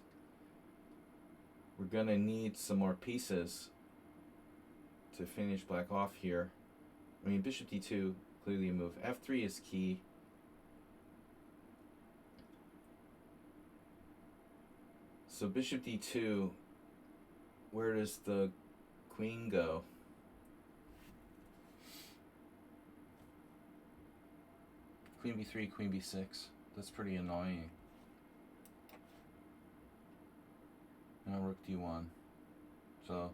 We're going to need some more pieces to finish black off here. I mean, bishop d2, clearly a move. f3 is key. So bishop d2, where does the queen go? Queen b3, queen b6. That's pretty annoying. Now rook d1. So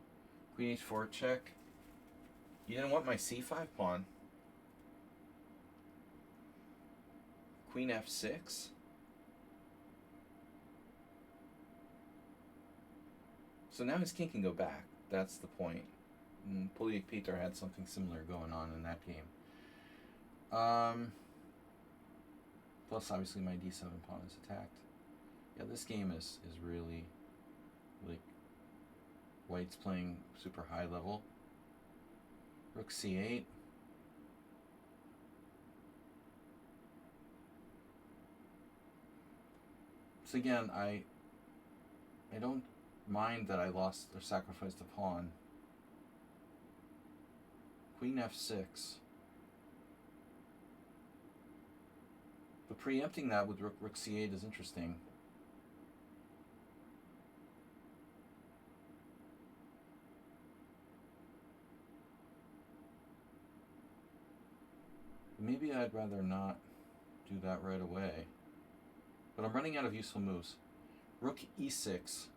queen h4 check. You didn't want my c5 pawn. Queen f6. So now his king can go back. That's the point. Poliak Peter had something similar going on in that game. Plus, obviously, my d7 pawn is attacked. Yeah, this game is really, like, white's playing super high level. Rook c8. So again, I don't mind that I lost or sacrificed a pawn. Queen f6. But preempting that with rook c8 is interesting. Maybe I'd rather not do that right away. But I'm running out of useful moves. Rook e6.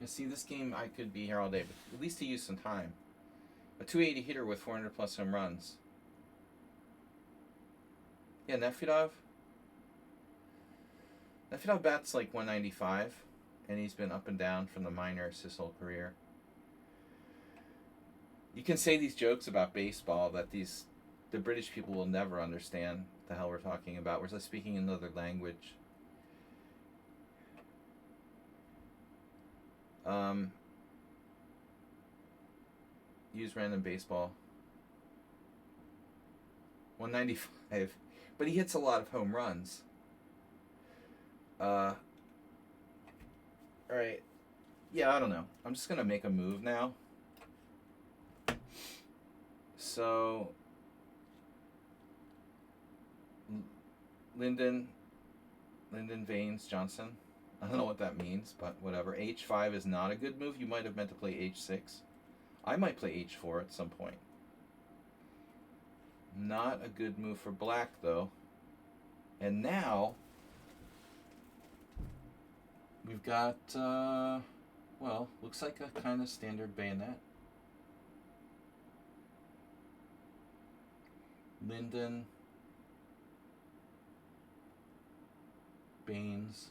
You see, this game I could be here all day, but at least to use some time. A 280 hitter with 400 plus home runs. Yeah, Nefedov bats like 195, and he's been up and down from the minors his whole career. You can say these jokes about baseball that the British people will never understand the hell we're talking about. We're just speaking another language. Use random baseball. 195, but he hits a lot of home runs. All right. Yeah, I don't know. I'm just gonna make a move now. So Lyndon Vanes Johnson. I don't know what that means, but whatever. h5 is not a good move. You might have meant to play h6. I might play h4 at some point. Not a good move for black, though. And now we've got, well, looks like a kind of standard bayonet. Lyndon, Baines.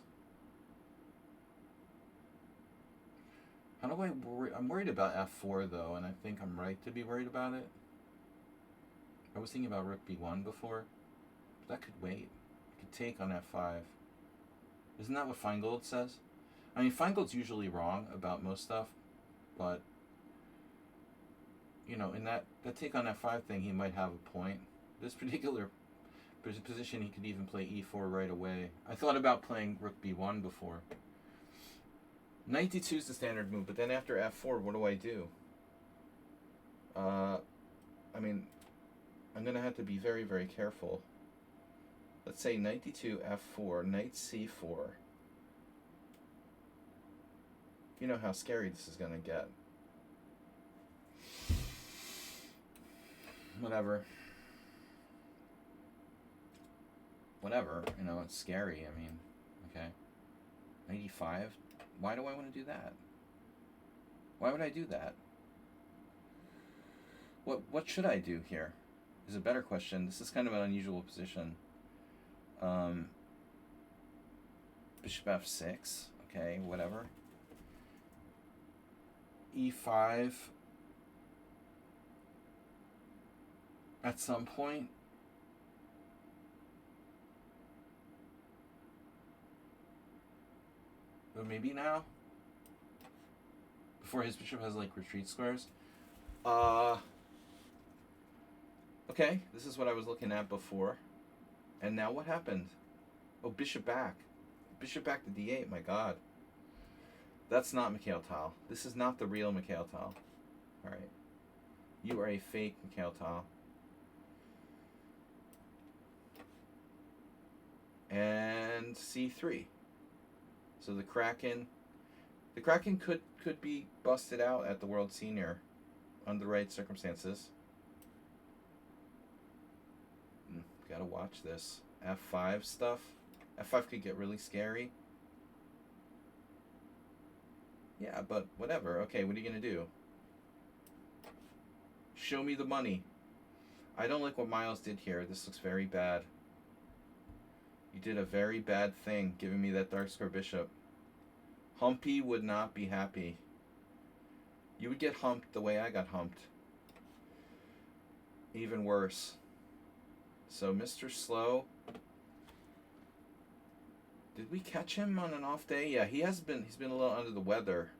How do I worry? I'm worried about f4 though, and I think I'm right to be worried about it. I was thinking about rook b1 before. But that could wait. I could take on f5. Isn't that what Feingold says? I mean, Feingold's usually wrong about most stuff, but you know, in that take on f5 thing, he might have a point. This particular position, he could even play e4 right away. I thought about playing rook b1 before. Knight d2 is the standard move, but then after f4, what do I do? I mean, I'm going to have to be very, very careful. Let's say knight d2, f4, knight c4. You know how scary this is going to get. Whatever. whatever, you know, it's scary. I mean, okay. Knight e5. Why do I want to do that? Why would I do that? What should I do here? Is a better question. This is kind of an unusual position. Bishop f6. Okay, whatever. e5. At some point. Or maybe now? Before his bishop has like retreat squares. Okay, this is what I was looking at before. And now what happened? Oh, bishop back. Bishop back to d8, my god. That's not Mikhail Tal. This is not the real Mikhail Tal. Alright. You are a fake Mikhail Tal. And c3. So the Kraken could be busted out at the World Senior under the right circumstances. Gotta watch this. F5 stuff. F5 could get really scary. Yeah, but whatever. Okay, what are you gonna do? Show me the money. I don't like what Miles did here. This looks very bad. You did a very bad thing giving me that dark square bishop. Humpy would not be happy. You would get humped the way I got humped. Even worse. So Mr. Slow, did we catch him on an off day? Yeah, he's been a little under the weather.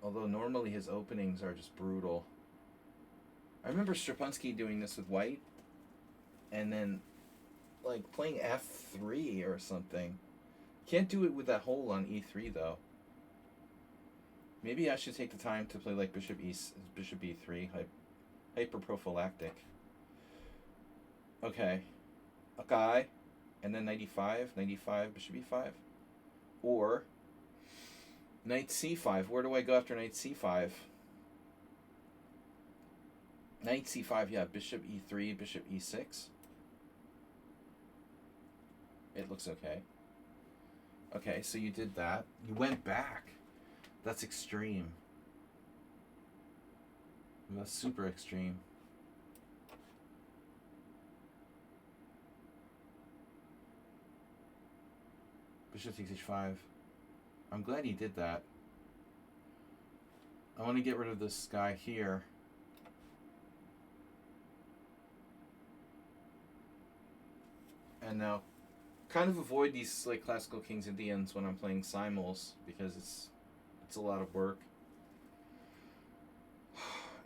Although normally his openings are just brutal. I remember Strapunski doing this with white and then like playing f3 or something. Can't do it with that hole on e3 though. Maybe I should take the time to play like bishop e3, hyper prophylactic. Okay, a guy, and then knight e5, bishop e5, or knight c5. Where do I go after knight c5? Knight c5, yeah, bishop e3, bishop e6. It looks okay. Okay, so you did that. You went back. That's extreme. That's super extreme. Bishop takes h5. I'm glad he did that. I want to get rid of this guy here. And now kind of avoid these like classical kings Indians when I'm playing simuls because it's a lot of work.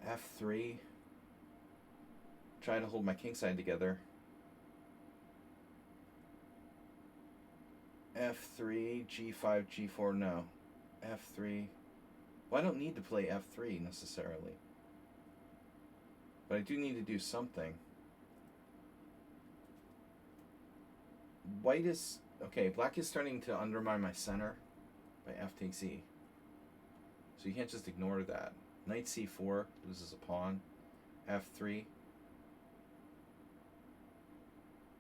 f3. Try to hold my kingside together. f3, g5, g4, no. f3. Well, I don't need to play f3 necessarily. But I do need to do something. White is... Okay, black is starting to undermine my center by f takes e. So you can't just ignore that. Knight c4 loses a pawn. f3.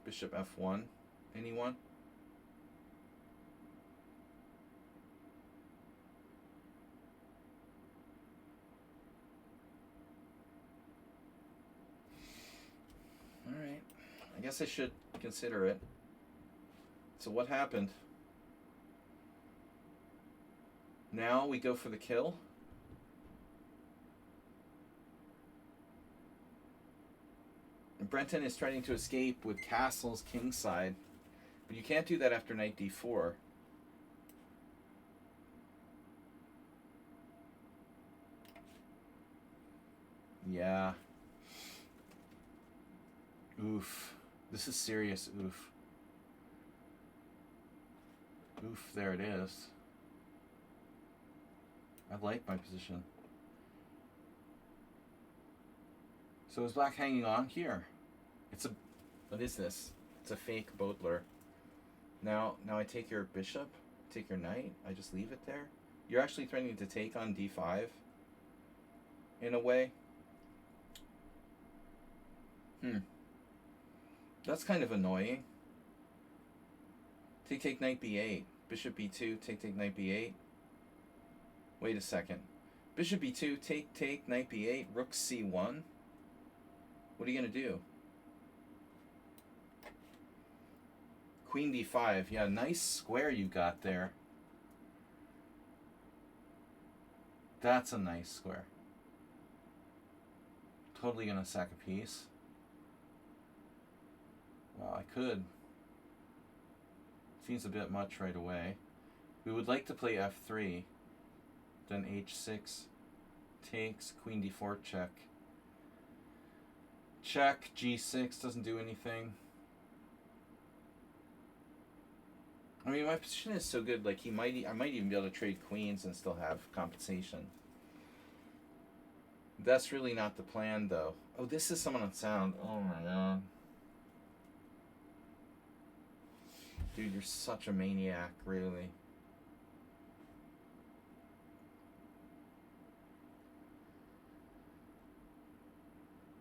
Bishop f1. Anyone? Alright. I guess I should consider it. So what happened? Now we go for the kill. And Brenton is trying to escape with castles kingside. But you can't do that after knight d4. Yeah. Oof. This is serious oof. Oof, there it is. I like my position. So is black hanging on here? What is this? It's a fake Bodler. Now I take your bishop, take your knight, I just leave it there. You're actually threatening to take on d5 in a way. Hmm. That's kind of annoying. Take knight b8. Bishop b2, take knight b8. Wait a second. Bishop b2, take knight b8, rook c1. What are you going to do? Queen d5. Yeah, nice square you got there. That's a nice square. Totally going to sack a piece. Well, I could. Seems a bit much right away. We would like to play f3. Then h6 takes, queen d4 check. Check, g6 doesn't do anything. I mean, my position is so good, like I might even be able to trade queens and still have compensation. That's really not the plan, though. Oh, this is someone on sound. Oh my god. Dude, you're such a maniac, really.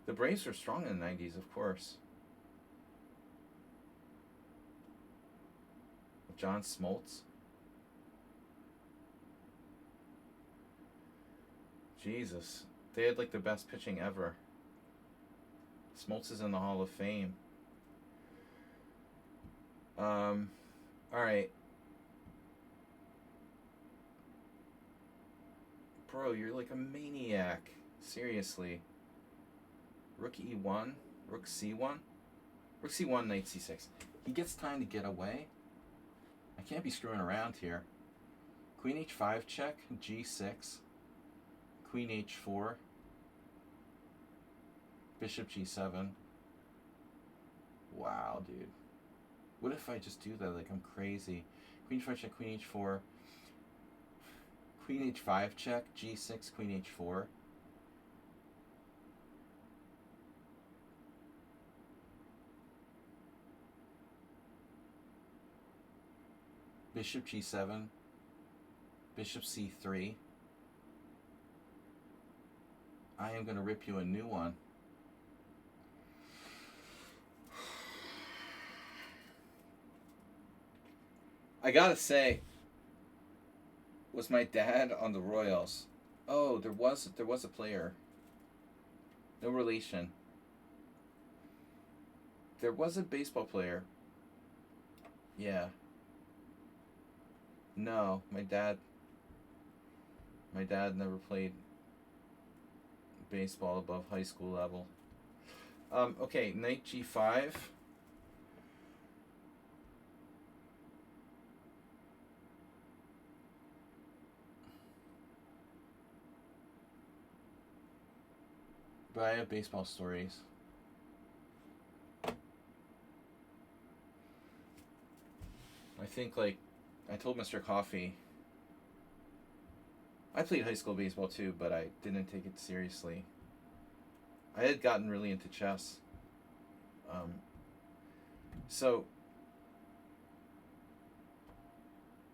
The Braves were strong in the 90s, of course. John Smoltz. Jesus. They had like the best pitching ever. Smoltz is in the Hall of Fame. Alright. Bro, you're like a maniac. Seriously. Rook e1, rook c1. Rook c1, knight c6. He gets time to get away. I can't be screwing around here. Queen h5 check, g6. Queen h4. Bishop g7. Wow, dude. What if I just do that like I'm crazy? Queen h5 check, queen h4. Queen h5 check, g6, queen h4. Bishop g7. Bishop c3. I am going to rip you a new one. I gotta say, was my dad on the Royals? Oh, there was a player. No relation. There was a baseball player. Yeah. No, my dad never played baseball above high school level. Okay, knight g5. But I have baseball stories. I think, like, I told Mr. Coffee, I played high school baseball too, but I didn't take it seriously. I had gotten really into chess. So,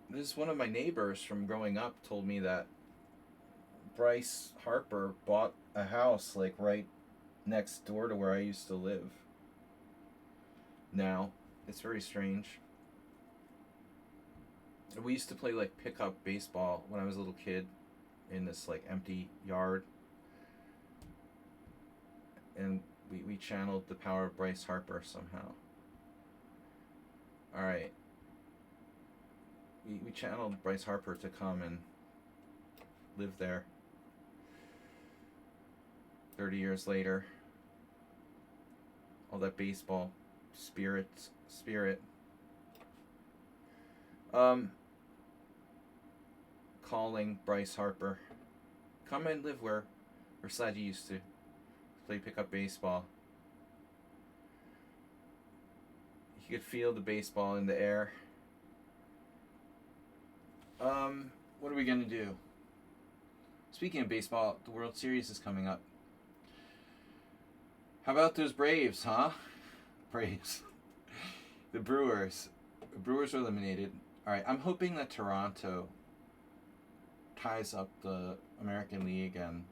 this one of my neighbors from growing up told me that Bryce Harper bought a house like right next door to where I used to live. Now, it's very strange. We used to play like pickup baseball when I was a little kid in this like empty yard. And we channeled the power of Bryce Harper somehow. Alright. We channeled Bryce Harper to come and live there. 30 years later. All that baseball spirit. Calling Bryce Harper. Come and live where Sladgy used to play pickup baseball. You could feel the baseball in the air. What are we gonna do? Speaking of baseball, the World Series is coming up. How about those Braves, huh? Braves. The Brewers. The Brewers are eliminated. Alright, I'm hoping that Toronto ties up the American League, and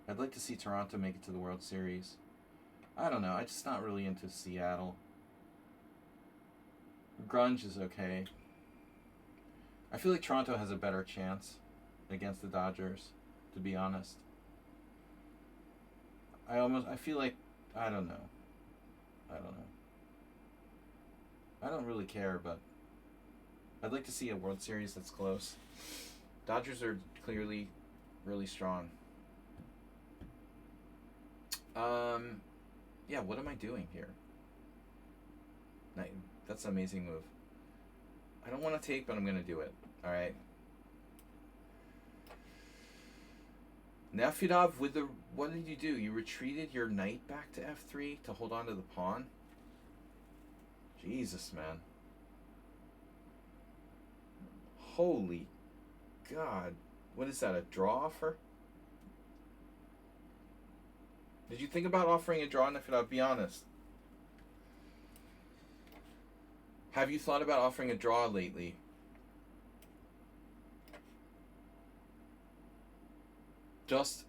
I'd like to see Toronto make it to the World Series. I don't know. I'm just not really into Seattle. Grunge is okay. I feel like Toronto has a better chance against the Dodgers, to be honest. I feel like, I don't know. I don't know. I don't really care, but I'd like to see a World Series that's close. Dodgers are clearly really strong. Yeah, what am I doing here? That's an amazing move. I don't want to take, but I'm going to do it. All right. Nefedov with the... What did you do? You retreated your knight back to f3 to hold on to the pawn? Jesus, man. Holy God. What is that, a draw offer? Did you think about offering a draw, Nefedov? Be honest. Have you thought about offering a draw lately? Just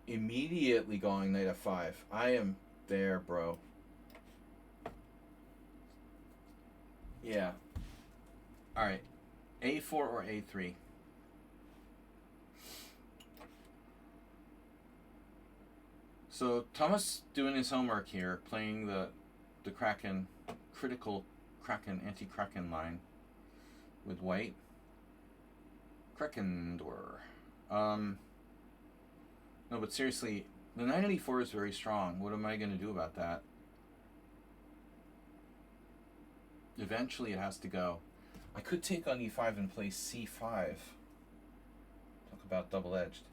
immediately going knight f5. I am there, bro. Yeah. Alright. a4 or a3? So Thomas doing his homework here, playing the Kraken, critical Kraken, anti-Kraken line with white. Krakendor. No, but seriously, the knight on e4 is very strong. What am I going to do about that? Eventually it has to go. I could take on e5 and play c5. Talk about double-edged.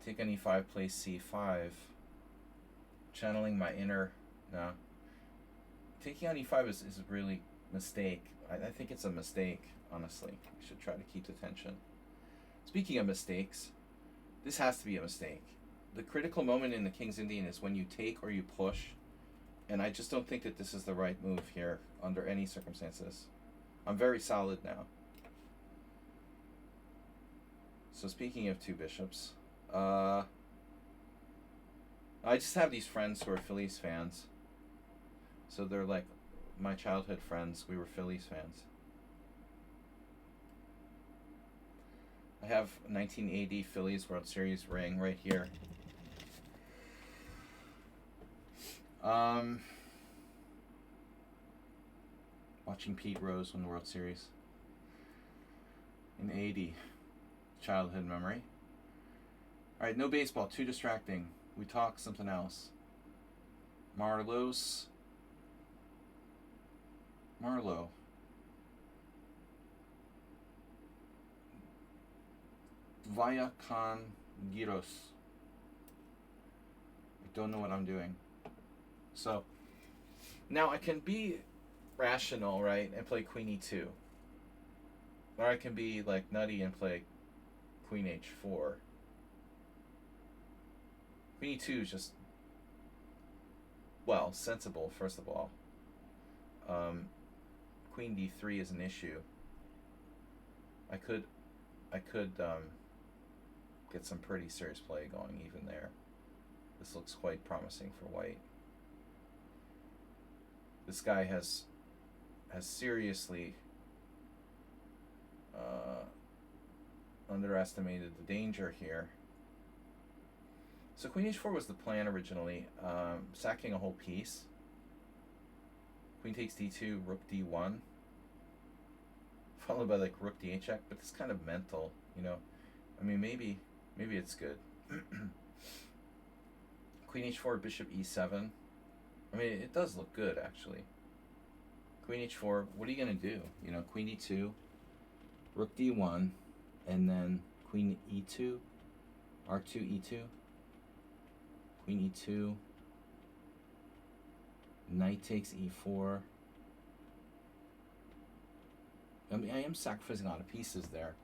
Take on e5, play c5. Channeling my inner... No. Taking on e5 is a really mistake. I think it's a mistake, honestly. I should try to keep the tension. Speaking of mistakes, this has to be a mistake. The critical moment in the King's Indian is when you take or you push, and I just don't think that this is the right move here under any circumstances. I'm very solid now. So speaking of two bishops, I just have these friends who are Phillies fans. So they're like my childhood friends. We were Phillies fans. I have 1980 Phillies World Series ring right here. Watching Pete Rose win the World Series in 80. Childhood memory. Alright, no baseball. Too distracting. We talk something else. Marlowe. Via con Giros. I don't know what I'm doing. So, now I can be rational, right, and play queen e2. Or I can be, like, nutty and play queen h4. Queen e2 is just, well, sensible, first of all. Queen d3 is an issue. I could get some pretty serious play going even there. This looks quite promising for white. This guy has seriously underestimated the danger here. So queen h4 was the plan originally, sacking a whole piece. Queen takes d2, rook d1, followed by like rook d8 check, but it's kind of mental, you know. I mean, maybe it's good. Queen h4, bishop e7. I mean, it does look good, actually. Queen h4, what are you going to do? You know, queen e2, rook d1, and then queen e2, r2, e2, queen e2, knight takes e4. I mean, I am sacrificing a lot of pieces there.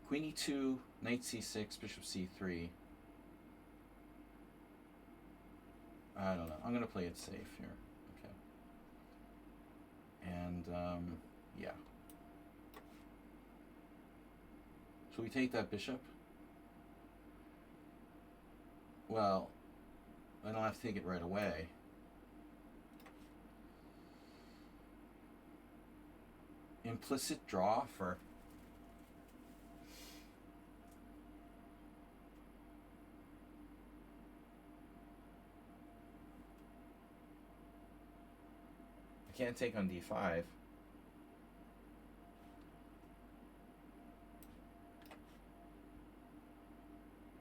Queen e2, knight c6, bishop c3. I don't know. I'm going to play it safe here. Okay. And, yeah. Should we take that bishop? Well, I don't have to take it right away. Implicit draw for... I can't take on d5.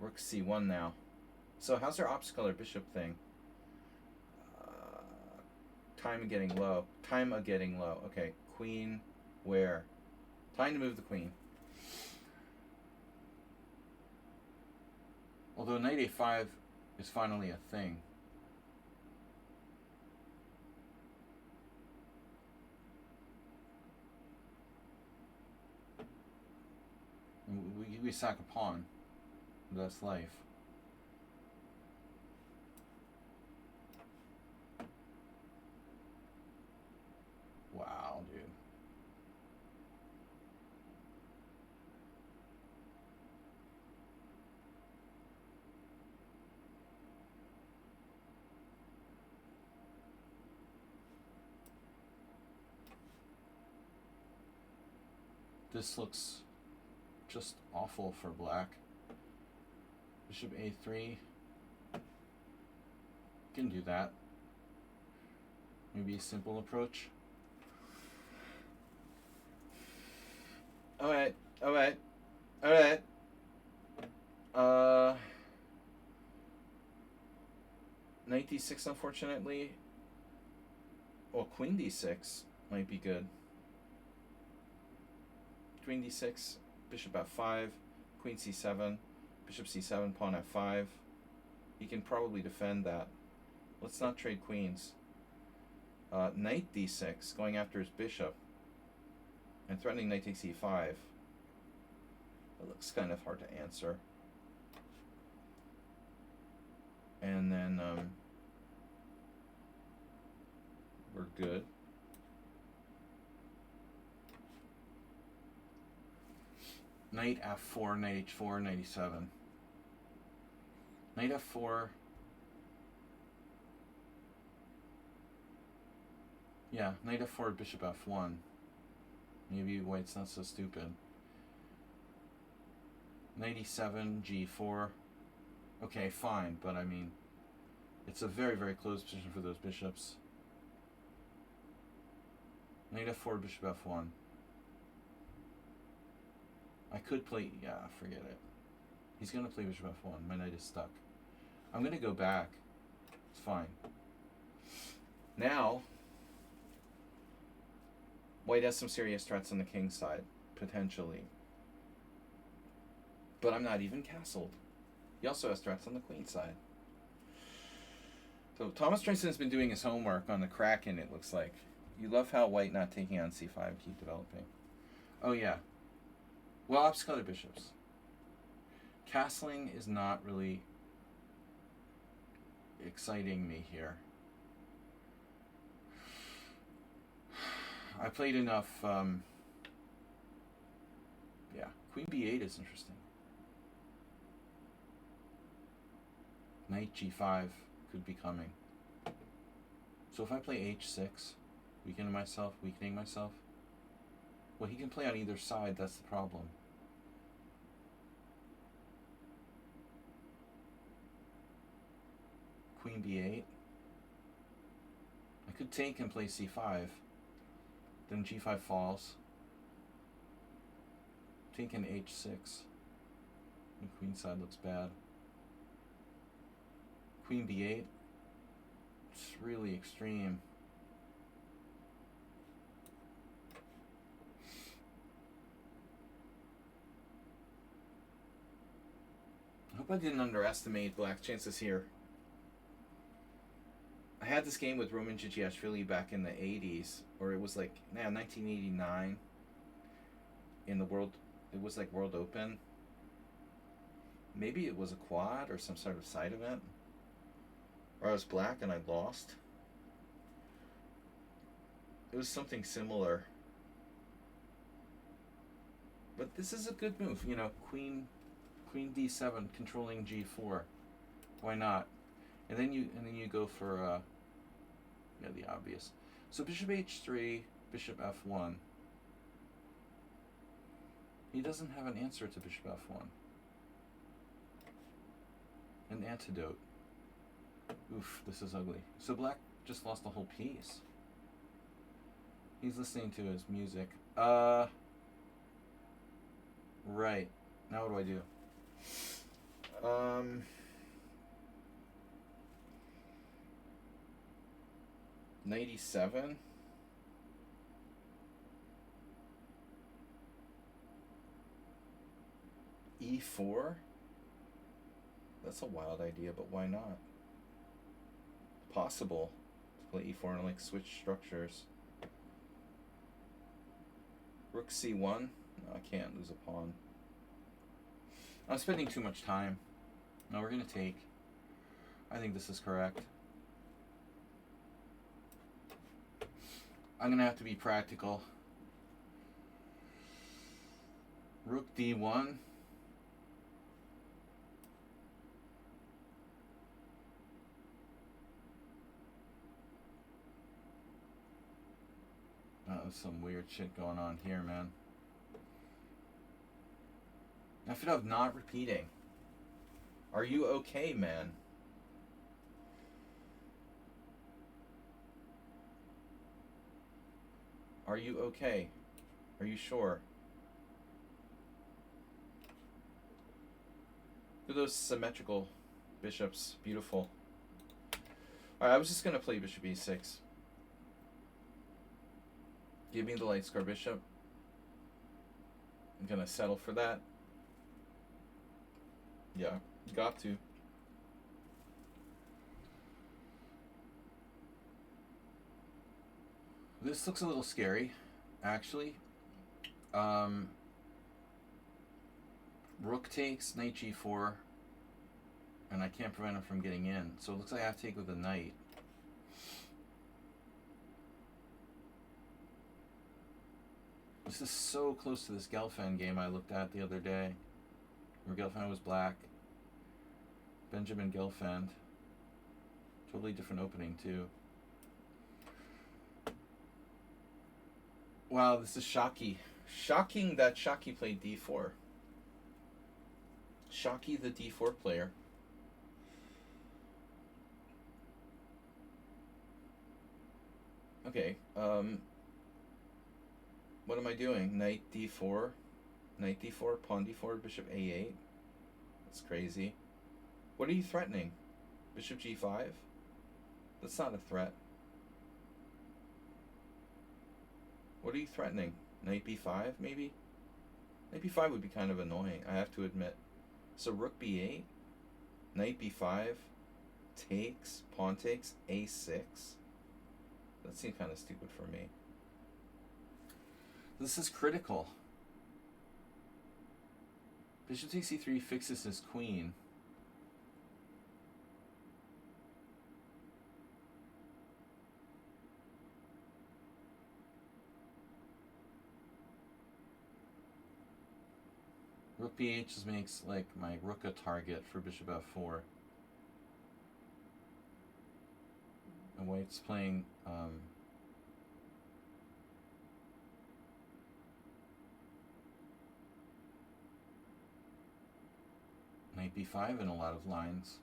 Rook c1 now. So how's their obstacle or bishop thing? Time of getting low. Time of getting low. Okay, queen where? Time to move the queen. Although knight a5 is finally a thing. We sack a pawn. That's life. Wow, dude. This looks just awful for black. Bishop a3. Can do that. Maybe a simple approach. Alright, alright, alright. Knight d6, unfortunately. Well, queen d6 might be good. Queen d6, bishop f5, queen c7, bishop c7, pawn f5. He can probably defend that. Let's not trade queens. Knight d6, going after his bishop, and threatening knight takes e5. It looks kind of hard to answer. And then we're good. Knight f4, knight h4, knight e7. Knight f4. Yeah, knight f4, bishop f1. Maybe white's not so stupid. Knight e7, g4. Okay, fine, but I mean, it's a very, very close position for those bishops. Knight f4, bishop f1. I could play, yeah, forget it. He's going to play bishop f1. My knight is stuck. I'm going to go back. It's fine. Now, white has some serious threats on the king side, potentially. But I'm not even castled. He also has threats on the queen side. So Thomas Tracy has been doing his homework on the Kraken, it looks like. You love how white not taking on c5 keep developing. Oh yeah. Well, obstacle bishops. Castling is not really exciting me here. I played enough, yeah, queen b8 is interesting. Knight g5 could be coming. So if I play h6, weakening myself, well, he can play on either side, that's the problem. Queen b8. I could take and play c5. Then g5 falls. Take an h6. The queen side looks bad. Queen b8. It's really extreme. I hope I didn't underestimate black's chances here. I had this game with Roman Gigiashvili back in the 80s, or it was like, 1989 in the world, it was like World Open. Maybe it was a quad or some sort of side event. Or I was black and I lost. It was something similar. But this is a good move, you know, queen d7 controlling g4. Why not? And then you go for yeah, the obvious. So bishop h3, bishop f1. He doesn't have an answer to bishop f1. An antidote. Oof, this is ugly. So black just lost a whole piece. He's listening to his music. Right. Now what do I do? 97. E4. That's a wild idea, but why not? Possible to play e4 and like switch structures. Rook c1. No, I can't lose a pawn. I'm spending too much time. No, we're gonna take. I think this is correct. I'm gonna have to be practical. Rook d1. There's some weird shit going on here, man. Nafidov not repeating. Are you okay, man? Are you okay? Are you sure? Look at those symmetrical bishops. Beautiful. Alright, I was just going to play bishop e6. Give me the light square bishop. I'm going to settle for that. Yeah, got to. This looks a little scary, actually. Rook takes, knight g4, and I can't prevent him from getting in. So it looks like I have to take with a knight. This is so close to this Gelfand game I looked at the other day, where Gelfand was black. Benjamin Gelfand. Totally different opening, too. Wow, this is shocky. Shocking that Shocky played d4. Shocky, the d4 player. Okay, what am I doing? Knight d4, knight d4, pawn d4, bishop a8. That's crazy. What are you threatening? Bishop g5? That's not a threat. What are you threatening? Knight b5, maybe? Knight b5 would be kind of annoying, I have to admit. So rook b8, knight b5, takes, pawn takes, a6. That seemed kind of stupid for me. This is critical. Bishop takes e3 fixes his queen. Rook b8 just makes like my rook a target for bishop f4. And white's playing knight b5 in a lot of lines.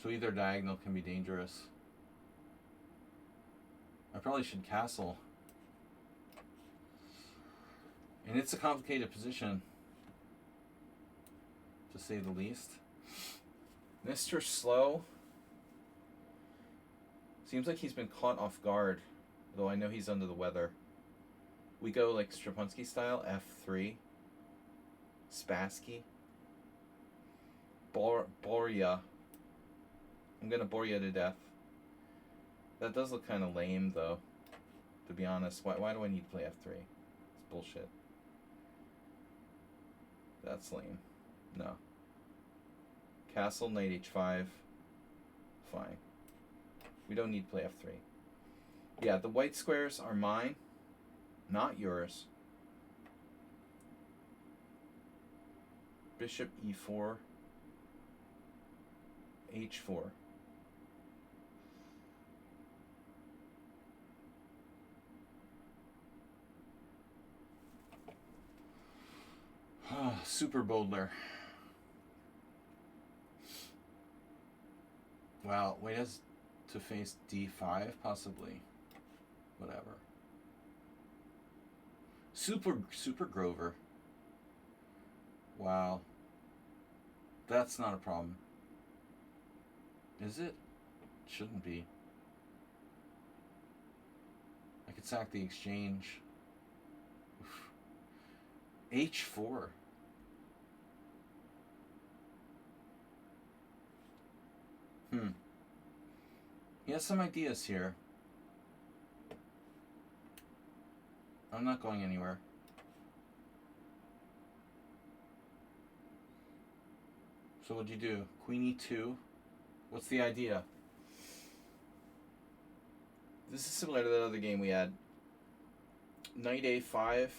So either diagonal can be dangerous. I probably should castle. And it's a complicated position, to say the least. Mr. Slow seems like he's been caught off guard, though I know he's under the weather. We go like Stravinsky style, f3. Spassky. Borya. I'm gonna bore you to death. That does look kind of lame, though, to be honest. Why do I need to play f3? It's bullshit. That's lame. No. Castle, knight h5. Fine. We don't need to play f3. Yeah, the white squares are mine, not yours. Bishop e4, h4. Super Bowdler. Wow, wait, has to face d5 possibly. Whatever. Super Grover. Wow. That's not a problem. Is it? Shouldn't be. I could sack the exchange. Oof. h4. He has some ideas here. I'm not going anywhere. So what'd you do? Queen e2. What's the idea? This is similar to that other game we had. Knight a5.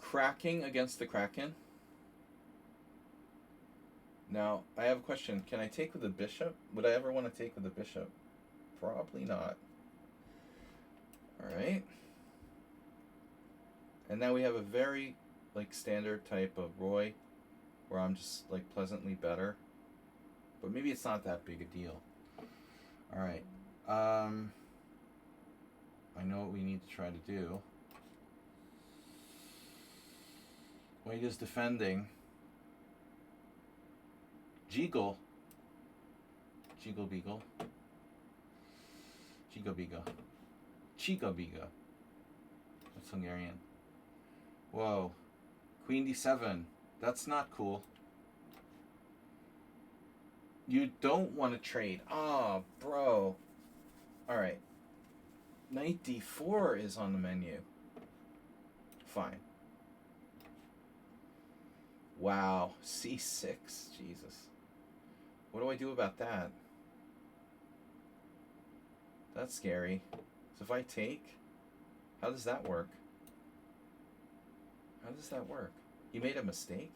Cracking against the Kraken. Now, I have a question. Can I take with the bishop? Would I ever want to take with the bishop? Probably not. Alright. And now we have a very, like, standard type of Roy, where I'm just, like, pleasantly better. But maybe it's not that big a deal. Alright. I know what we need to try to do. White is defending. Jiggle. Jiggle Beagle. Chiga Biga. Chiga Biga. That's Hungarian. Whoa. Queen d7. That's not cool. You don't want to trade. Oh, bro. Alright. Knight d4 is on the menu. Fine. Wow. c6. Jesus. What do I do about that? That's scary. So if I take, how does that work? How does that work? You made a mistake?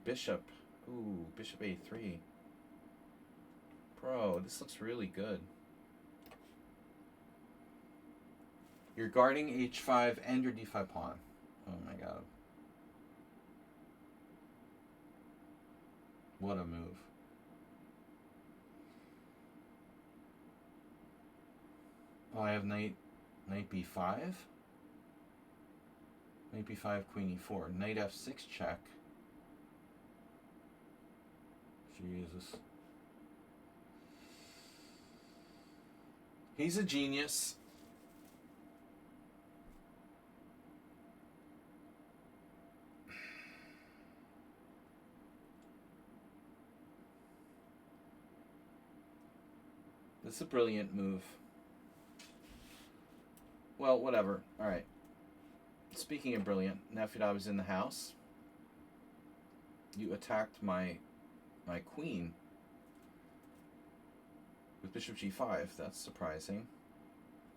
Bishop. Ooh, bishop a3. Bro, this looks really good. You're guarding h5 and your d5 pawn. Oh my god. What a move. Oh, I have knight b5. Knight b5, queen e4. Knight f6 check. Jesus. He's a genius. This is a brilliant move. Well, whatever. Alright. Speaking of brilliant, Nefida was in the house. You attacked my queen with bishop g5. That's surprising.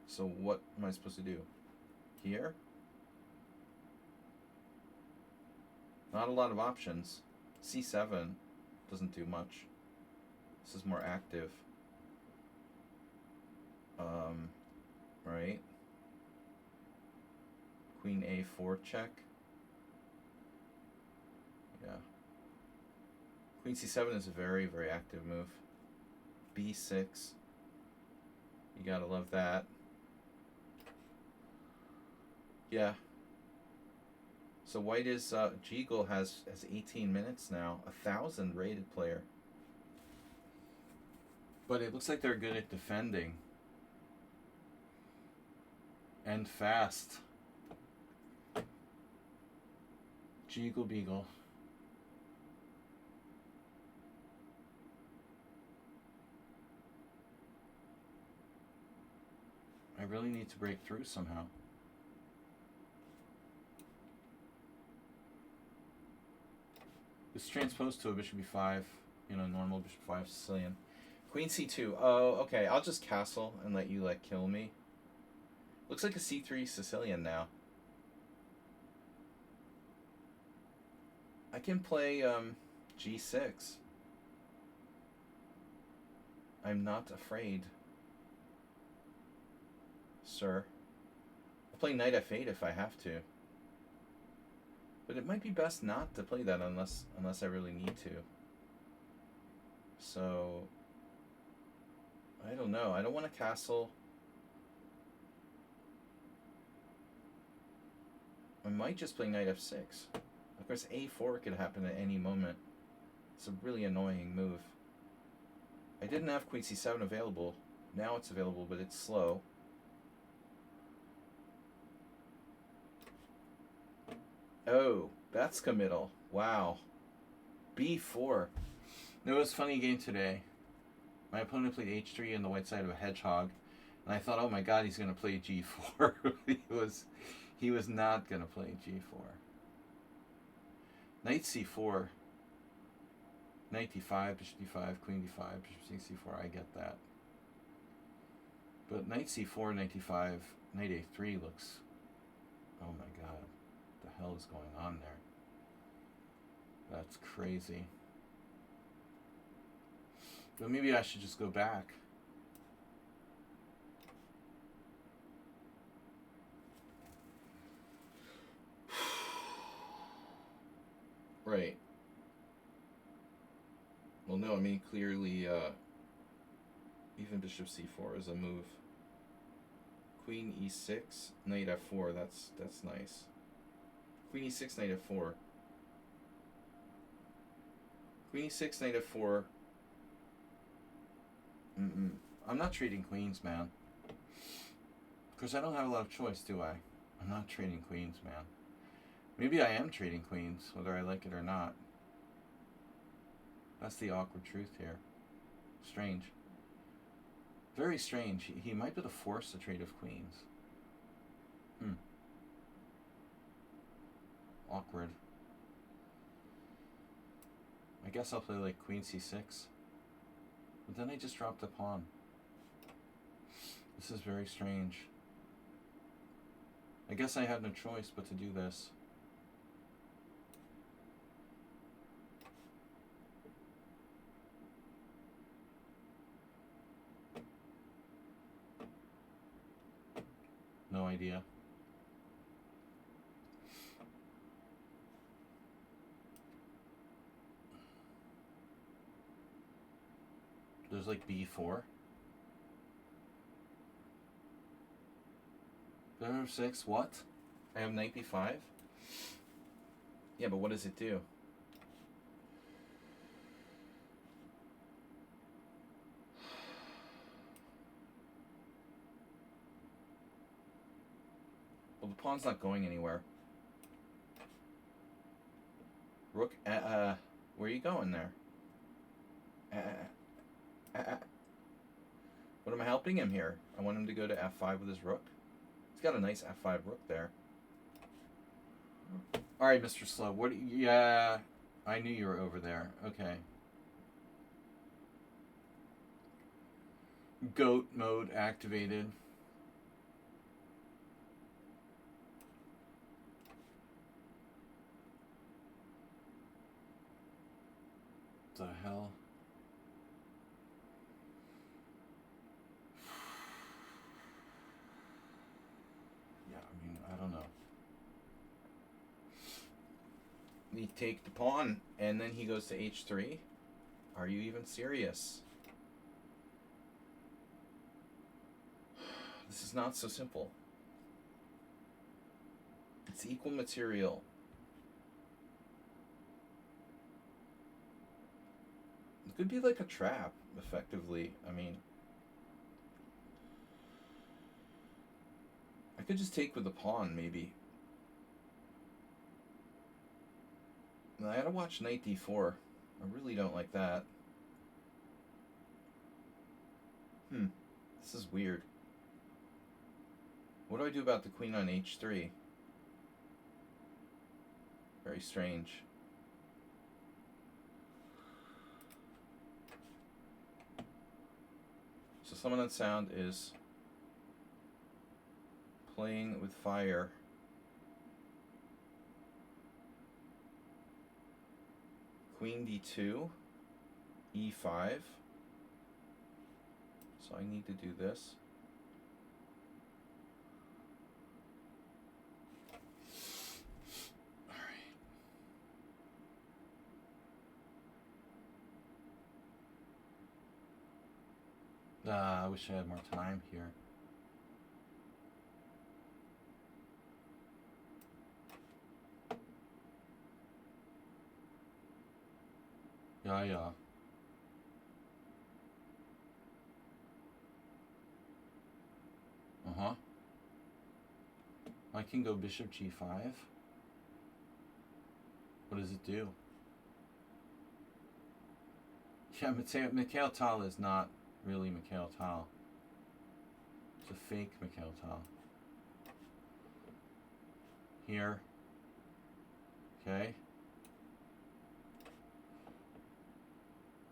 So what am I supposed to do? Here? Not a lot of options. c7 doesn't do much. This is more active. Right? Queen a4 check. Yeah. Queen c7 is a very, very active move. b6. You gotta love that. Yeah. So white is, Jiggle has 18 minutes now. 1,000 rated player. But it looks like they're good at defending. And fast. Jiggle Beagle. I really need to break through somehow. This transposed to a bishop b5. You know, normal bishop 5 Sicilian. Queen c2. Oh, okay. I'll just castle and let you, like, kill me. Looks like a c3 Sicilian now. I can play g6. I'm not afraid, sir. I'll play knight f8 if I have to. But it might be best not to play that unless I really need to. So, I don't know. I don't want to castle. I might just play knight f6. Of course, a4 could happen at any moment. It's a really annoying move. I didn't have queen c7 available. Now it's available, but it's slow. Oh, that's committal. Wow. b4. It was a funny game today. My opponent played h3 on the white side of a hedgehog, and I thought, oh my god, he's going to play g4. he was not going to play g4. Knight c4. Knight d5, bishop d5, queen d5, bishop c4. I get that. But knight c4, knight d5, knight a3 looks... Oh my god. What the hell is going on there? That's crazy. But maybe I should just go back. Right. Well, no, I mean, clearly, even bishop c4 is a move. Queen e6, knight f4, that's nice. Queen e6, knight f4. Queen e6, knight f4. I'm not trading queens, man. Because I don't have a lot of choice, do I? I'm not trading queens, man. Maybe I am trading queens, whether I like it or not. That's the awkward truth here. Strange. Very strange. He might be able to force a trade of queens. Awkward. I guess I'll play like queen c6. But then I just dropped a pawn. This is very strange. I guess I had no choice but to do this. No idea. There's like b4. f6, what? I have knight b5? Yeah, but what does it do? Well, the pawn's not going anywhere. Rook, where are you going there? What am I helping him here? I want him to go to f5 with his rook. He's got a nice f5 rook there. Alright, Mr. Slow. What? Yeah, I knew you were over there. Okay. Goat mode activated. The hell? Yeah, I mean, I don't know. We take the pawn, and then he goes to h3. Are you even serious? This is not so simple. It's equal material. It could be like a trap, effectively. I mean, I could just take with the pawn, maybe. I gotta watch knight d4. I really don't like that. This is weird. What do I do about the queen on h3? Very strange. So Summon Sound is playing with fire. Queen d2, e5. So I need to do this. I wish I had more time here. Yeah. Uh-huh. I can go bishop g5. What does it do? Yeah, Mikhail Tal is not really Mikhail Tal. It's a fake Mikhail Tal. Here. Okay.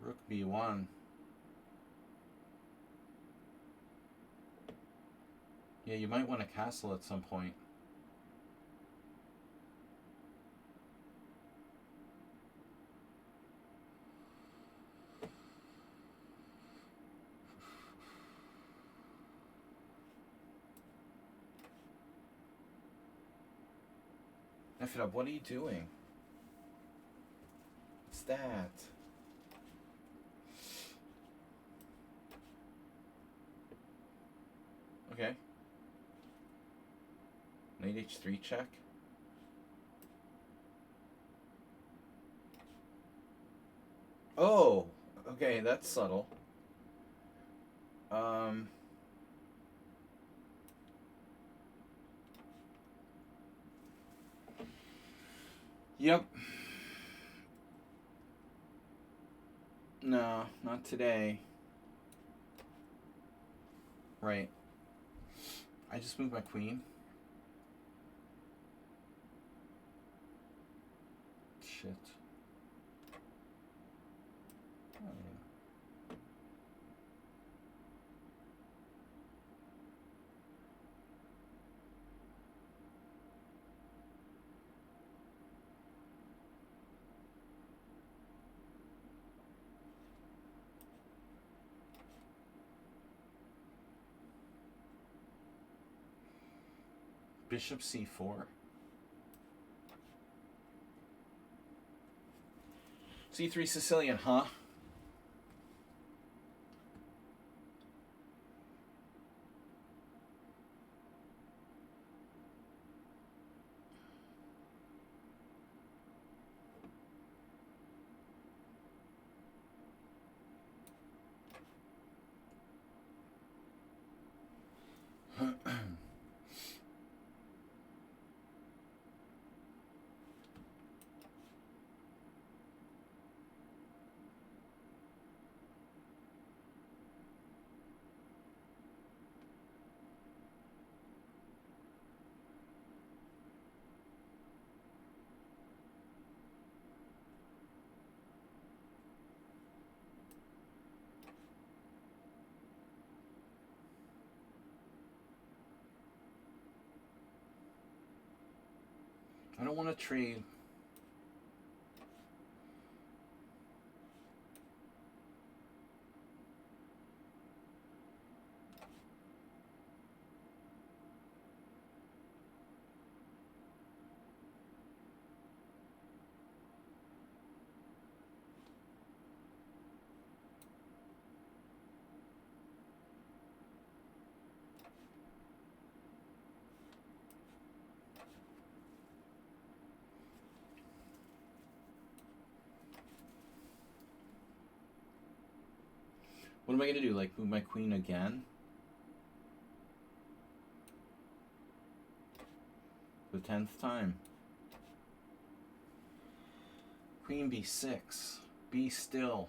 Rook b1. Yeah, you might want to castle at some point. F it up, what are you doing? What's that? Okay. Knight h3 check. Oh, okay, that's subtle. Yep. No, not today. Right. I just moved my queen. Shit. Oh, yeah. Bishop c4. c3 Sicilian, huh? I don't want to trade. What am I going to do? Like, move my queen again? The 10th time. Queen b6. Be still.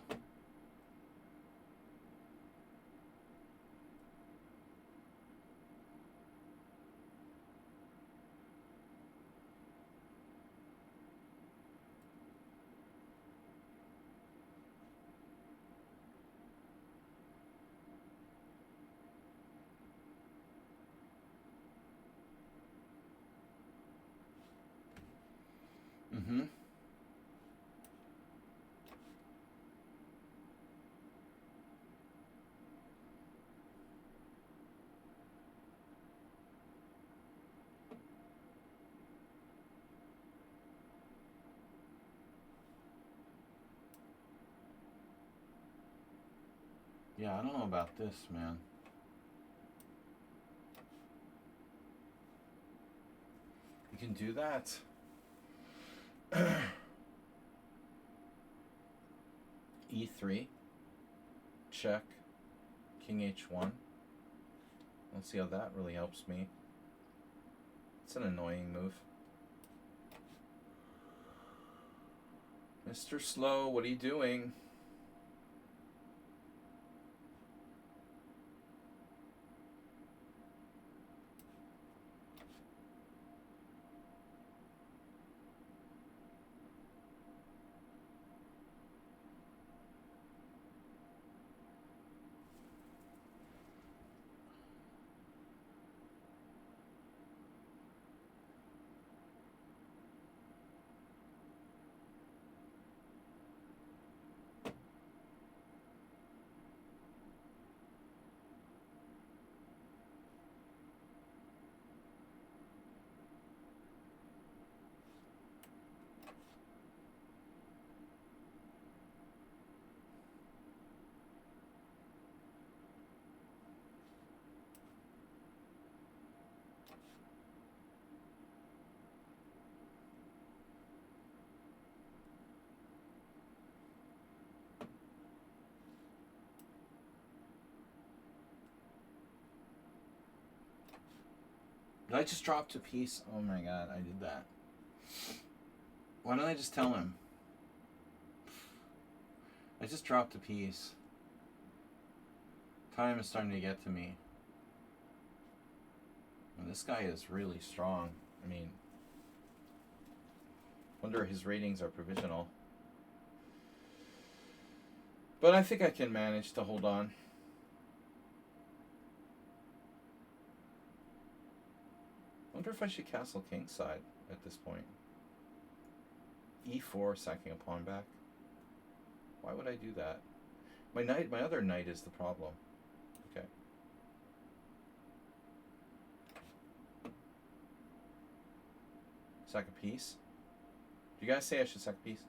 Mm-hmm. Yeah, I don't know about this, man. You can do that. E3. Check. King H1. Let's see how that really helps me. It's an annoying move. Mr. Slow, what are you doing? Did I just drop to piece? Oh my god, I did that. Why don't I just tell him? I just dropped a piece. Time is starting to get to me. And this guy is really strong. I mean, wonder his ratings are provisional. But I think I can manage to hold on. Wonder if I should castle kingside at this point. E4, sacking a pawn back. Why would I do that? My other knight is the problem. Okay. Sack a piece. Do you guys say I should sack a piece?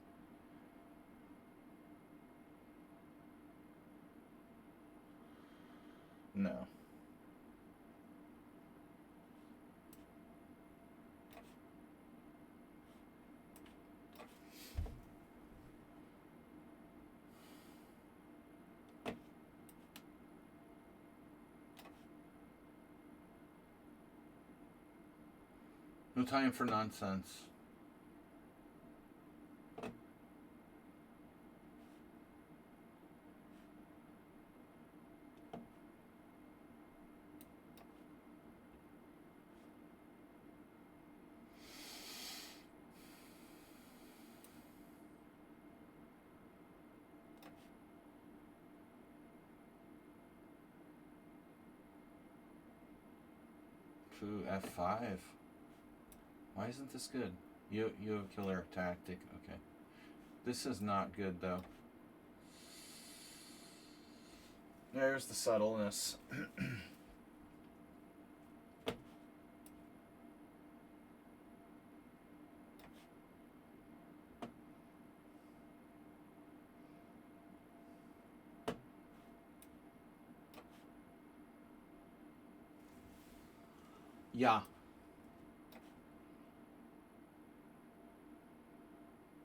No. No time for nonsense. Ooh, F5. Why isn't this good? You have killer tactic. Okay. This is not good though. There's the subtleness. Yeah.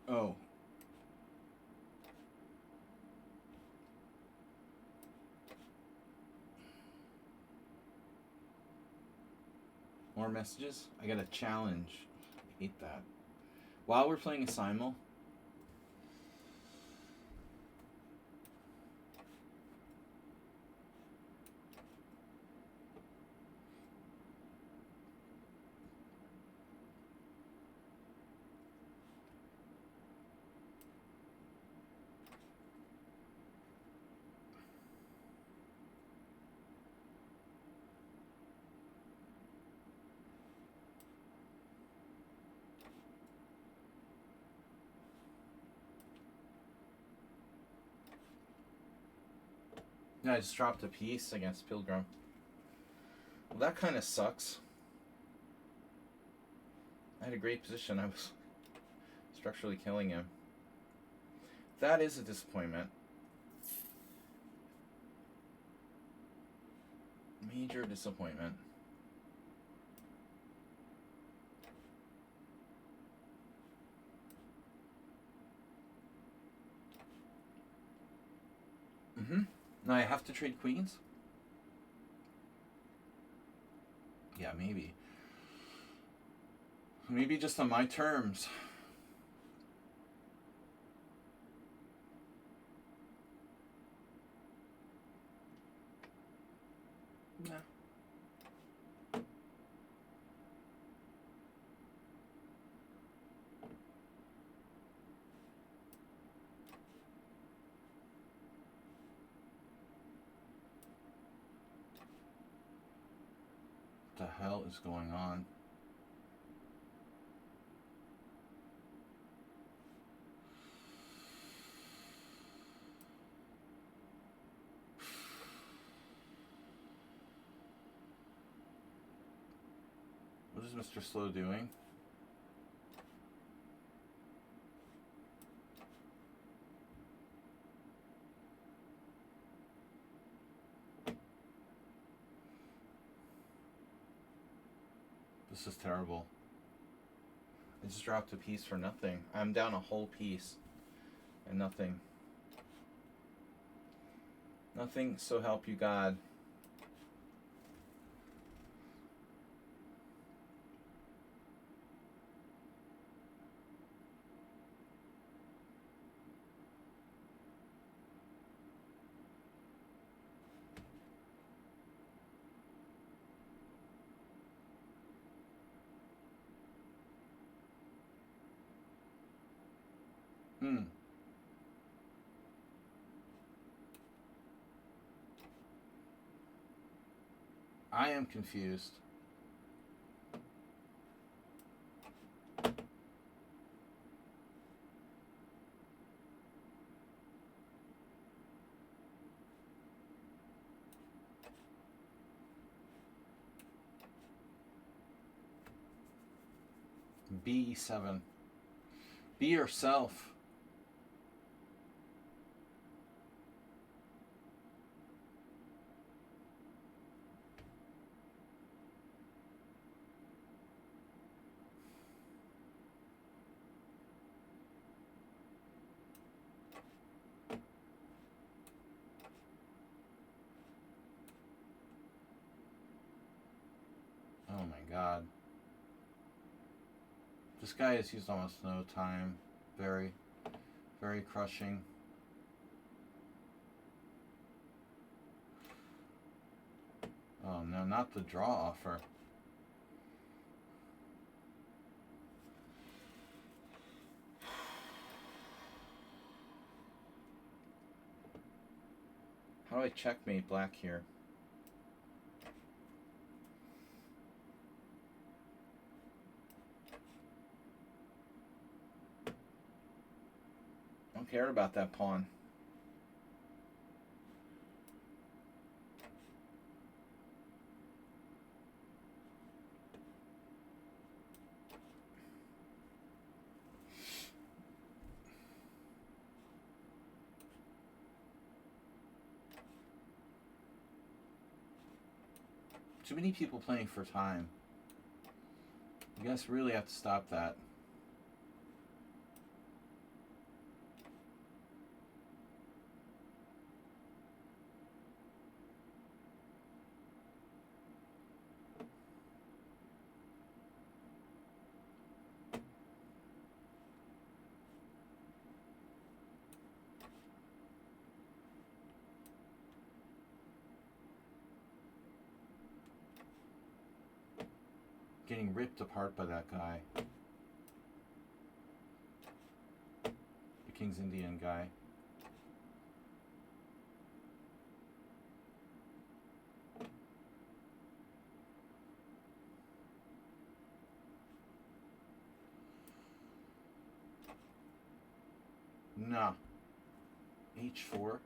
Oh. More messages? I got a challenge. I hate that. While we're playing a simul. Yeah, I just dropped a piece against Pilgrim. Well, that kind of sucks. I had a great position. I was structurally killing him. That is a disappointment. Major disappointment. Now I have to trade queens? Yeah, maybe. Maybe just on my terms. Yeah. What the hell is going on? What is Mr. Slow doing? This is terrible. I just dropped a piece for nothing. I'm down a whole piece and nothing. Nothing, so help you God. I am confused. B7. Be yourself. Oh my God. This guy has used almost no time. Very, very crushing. Oh no, not the draw offer. How do I checkmate black here? I don't care about that pawn. Too many people playing for time. You guys really have to stop that. Getting ripped apart by that guy. The King's Indian guy. Nah. H4?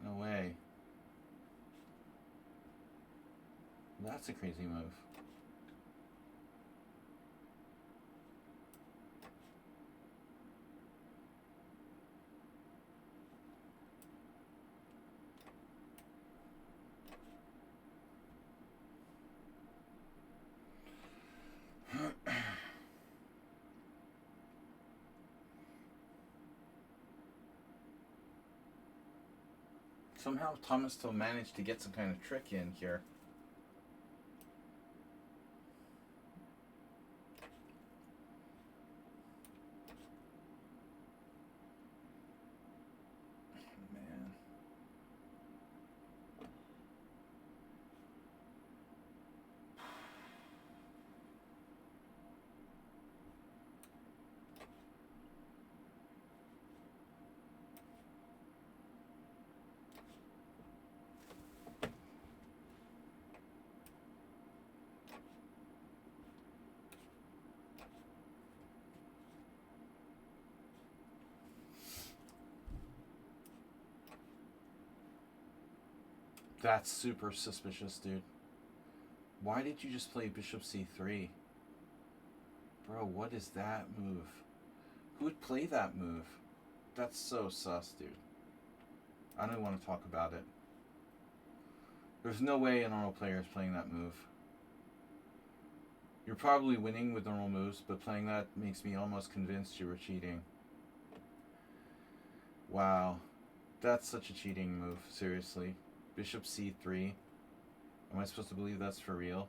No way. That's a crazy move. Somehow Thomas still managed to get some kind of trick in here. Man. That's super suspicious, dude. Why did you just play bishop c3? Bro, what is that move? Who would play that move? That's so sus, dude. I don't even want to talk about it. There's no way a normal player is playing that move. You're probably winning with normal moves, but playing that makes me almost convinced you were cheating. Wow. That's such a cheating move, seriously. Bishop c3. Am I supposed to believe that's for real?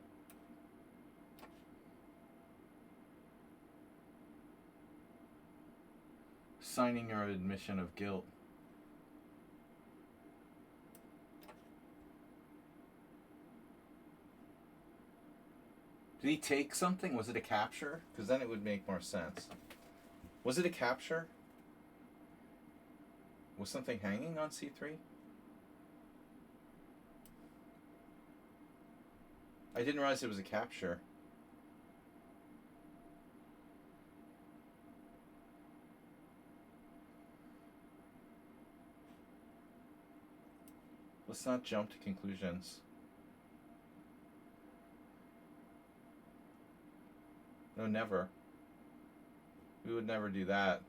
Signing your admission of guilt. Did he take something? Was it a capture? Because then it would make more sense. Was it a capture? Was something hanging on c3? I didn't realize it was a capture. Let's not jump to conclusions. No, never. We would never do that.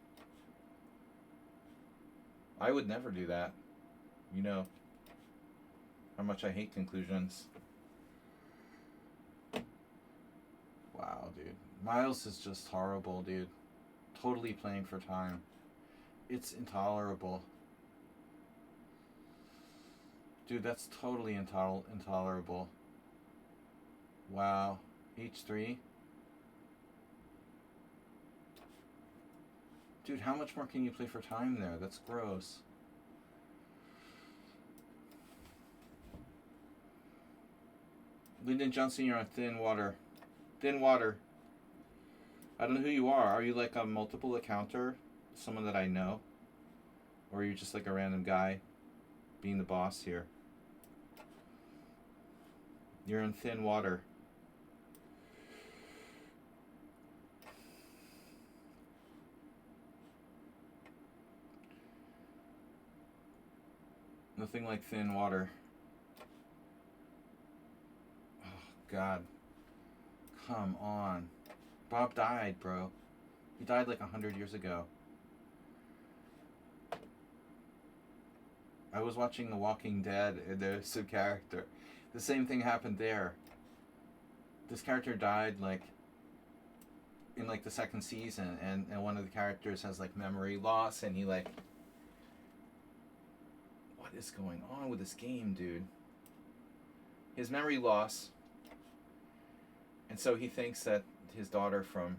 I would never do that. You know how much I hate conclusions. Wow, dude. Miles is just horrible, dude. Totally playing for time. It's intolerable. Dude, that's totally intolerable. Wow. H3. Dude, how much more can you play for time there? That's gross. Lyndon Johnson, you're on thin water. Thin water. I don't know who you are. Are you like a multiple accounter? Someone that I know? Or are you just like a random guy being the boss here? You're in thin water. Nothing like thin water. Oh, God. Come on. Bob died, bro. He died like 100 years ago. I was watching The Walking Dead, and there's a character. The same thing happened there. This character died like in like the second season, and one of the characters has like memory loss, and he like, what is going on with this game, dude? His memory loss, and so he thinks that his daughter from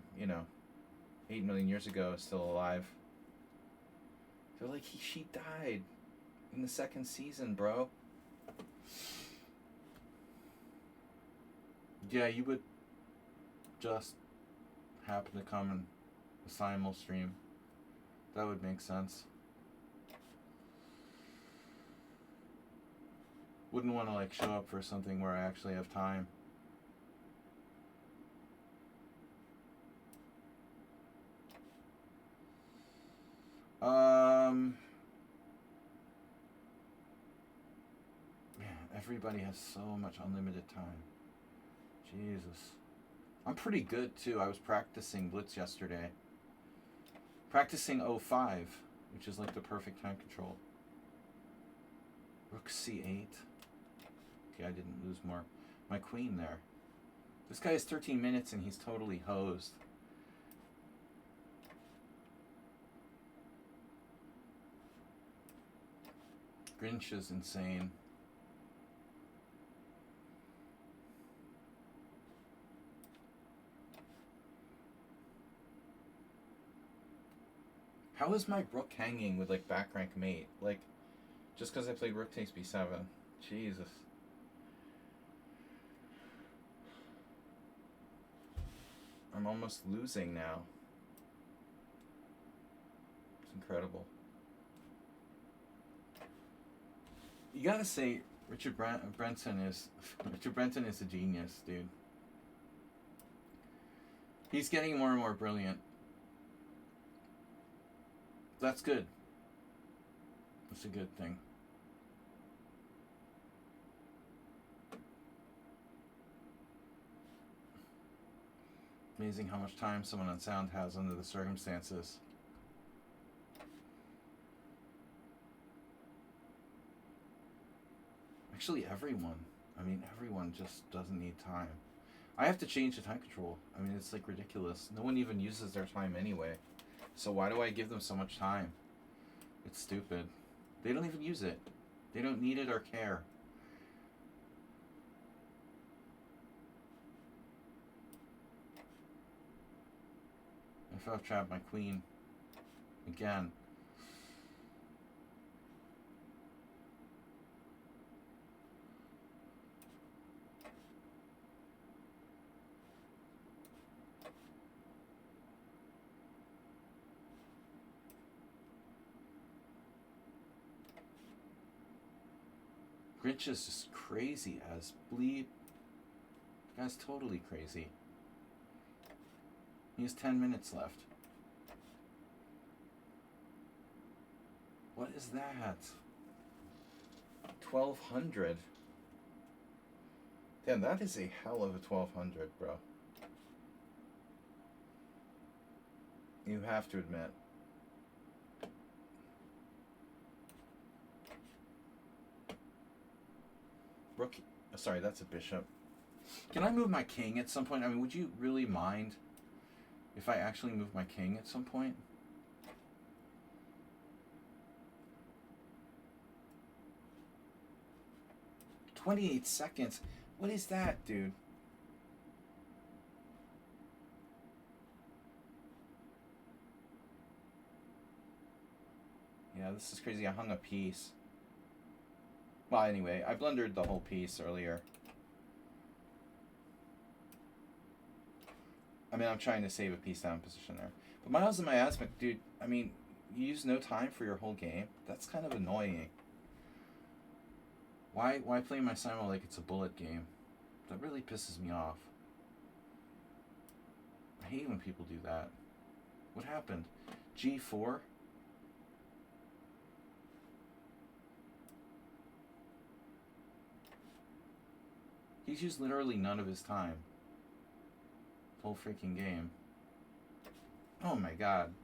8 million years ago is still alive. They're like, she died in the second season, bro. Yeah, you would just happen to come in a simul stream. That would make sense. Wouldn't want to like show up for something where I actually have time. Man, everybody has so much unlimited time. Jesus. I'm pretty good, too. I was practicing Blitz yesterday. Practicing 05, which is like the perfect time control. Rook C8. Okay, I didn't lose more. My queen there. This guy has 13 minutes and he's totally hosed. Grinch is insane. How is my rook hanging with like back rank mate? Like, just because I played rook takes b7. Jesus. I'm almost losing now. It's incredible. You gotta say, Richard Brenton is a genius, dude. He's getting more and more brilliant. That's good. That's a good thing. Amazing how much time someone on sound has under the circumstances. Actually, everyone. I mean, everyone just doesn't need time. I have to change the time control. I mean, it's like ridiculous. No one even uses their time anyway. So why do I give them so much time? It's stupid. They don't even use it. They don't need it or care. If I've trapped my queen again. Grinch is just crazy as bleep. The guy's totally crazy. He has 10 minutes left. What is that? 1200. Damn, that is a hell of a 1200, bro. You have to admit. Rook. Oh, sorry, that's a bishop. Can I move my king at some point? I mean, would you really mind if I actually move my king at some point? "28 seconds. What is that, dude? Yeah, this is crazy. I hung a piece. Well, anyway, I blundered the whole piece earlier. I mean, I'm trying to save a piece down position there. But Miles and Miasmic, dude, I mean, you use no time for your whole game? That's kind of annoying. Why play my Simul like it's a bullet game? That really pisses me off. I hate when people do that. What happened? G4? He's used literally none of his time. The whole freaking game. Oh my god.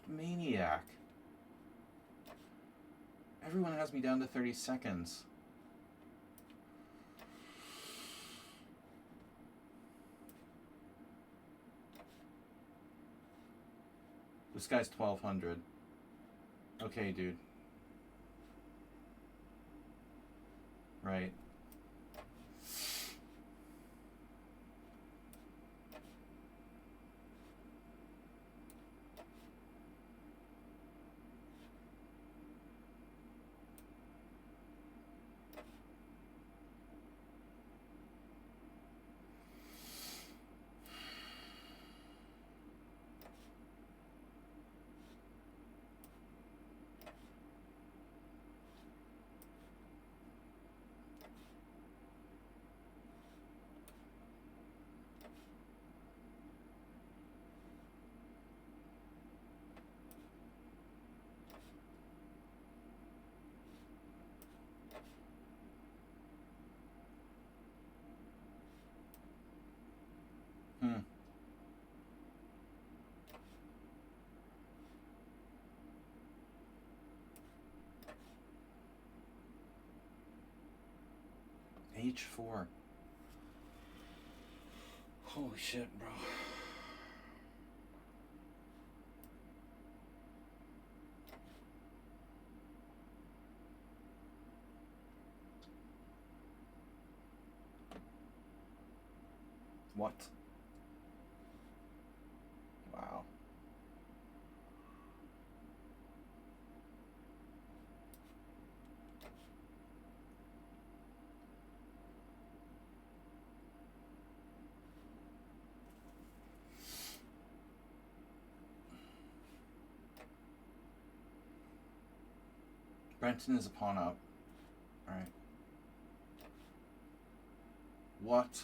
Maniac. Everyone has me down to 30 seconds. This guy's 1200. Okay, dude. Right. h4. Holy shit, bro. What? Wow. Brenton is a pawn up. Alright. What?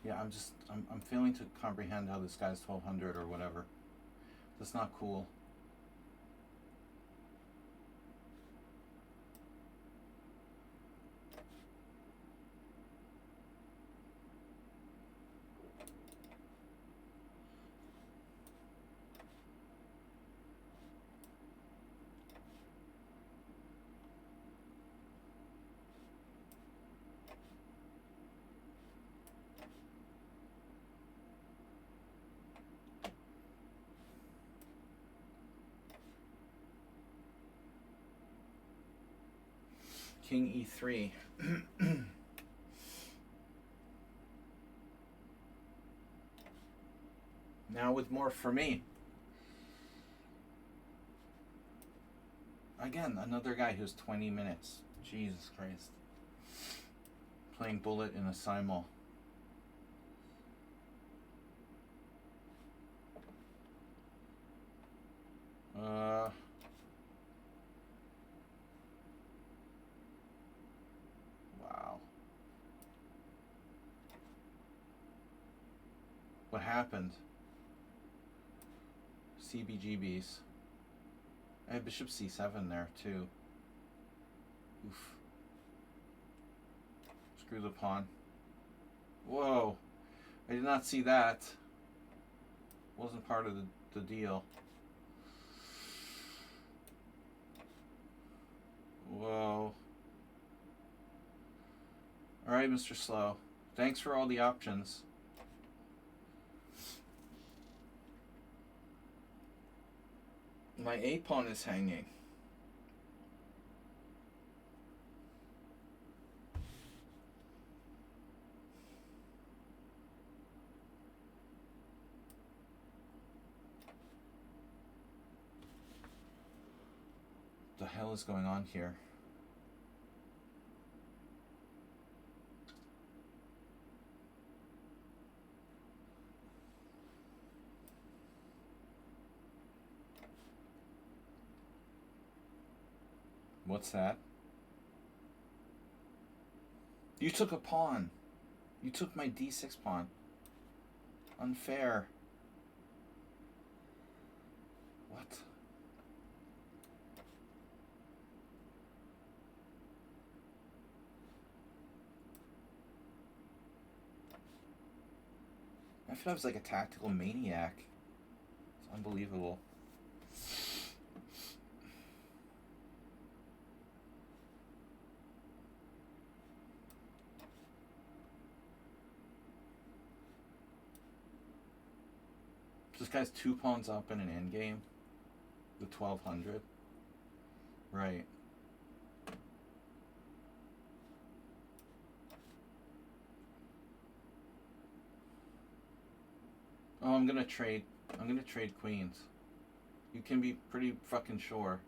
Yeah, I'm failing to comprehend how this guy's 1200 or whatever. That's not cool. King e3. Now with more for me. Again, another guy who's 20 minutes. Jesus Christ. Playing bullet in a simul. Wow. What happened? CBGBs. I had bishop c7 there too. Oof. Screw the pawn. Whoa. I did not see that. Wasn't part of the deal. Whoa. Alright, Mr. Slow. Thanks for all the options. My A pawn is hanging. What the hell is going on here? What's that? You took a pawn. You took my d6 pawn. Unfair. What? I feel I was like a tactical maniac. It's unbelievable. This guy's 2 pawns up in an endgame. The 1200. Right. Oh, I'm gonna trade queens. You can be pretty fucking sure.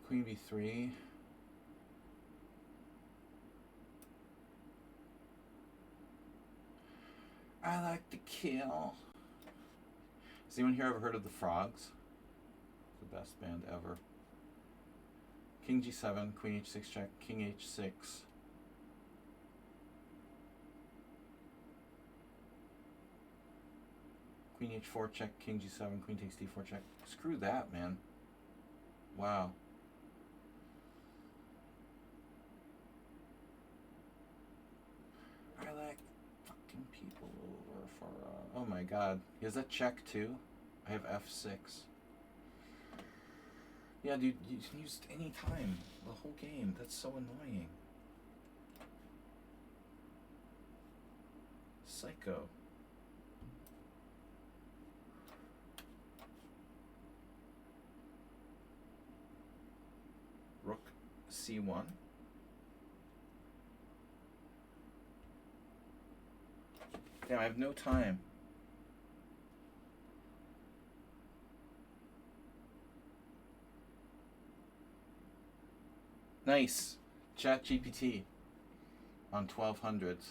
Queen b3. I like to kill. Has anyone here ever heard of the Frogs? The best band ever. King g7, queen h6 check, king h6. Queen h4 check, king g7, queen takes d4 check. Screw that, man. Wow. Oh my god. He has that check too? I have f6. Yeah, dude, you can use it any time. The whole game. That's so annoying. Psycho. Rook c1. Damn, I have no time. Nice. Chat GPT on 1200s.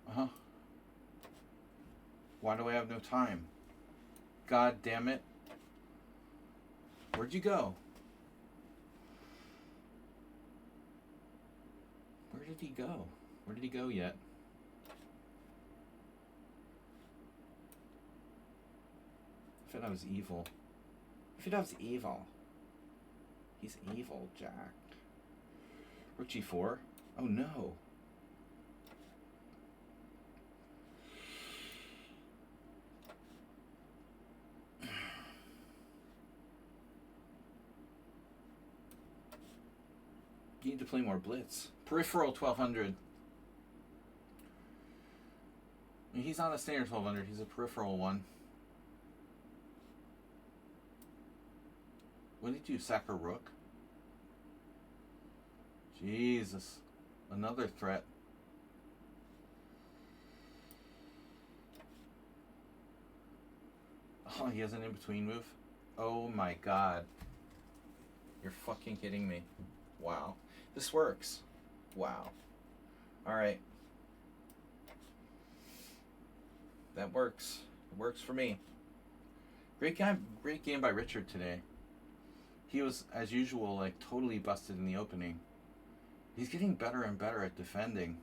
Uh-huh. Why do I have no time? God damn it. Where'd you go? Where did he go? Where did he go yet? I thought I was evil. I thought I was evil. He's evil, Jack. Rook g4? Oh no. You need to play more blitz. Peripheral 1200. I mean, he's not a standard 1200, he's a peripheral one. What did you sack a rook? Jesus. Another threat. Oh, he has an in-between move? Oh my god. You're fucking kidding me. Wow. This works. Wow. Alright. That works. It works for me. Great game by Richard today. He was, as usual, like totally busted in the opening. He's getting better and better at defending.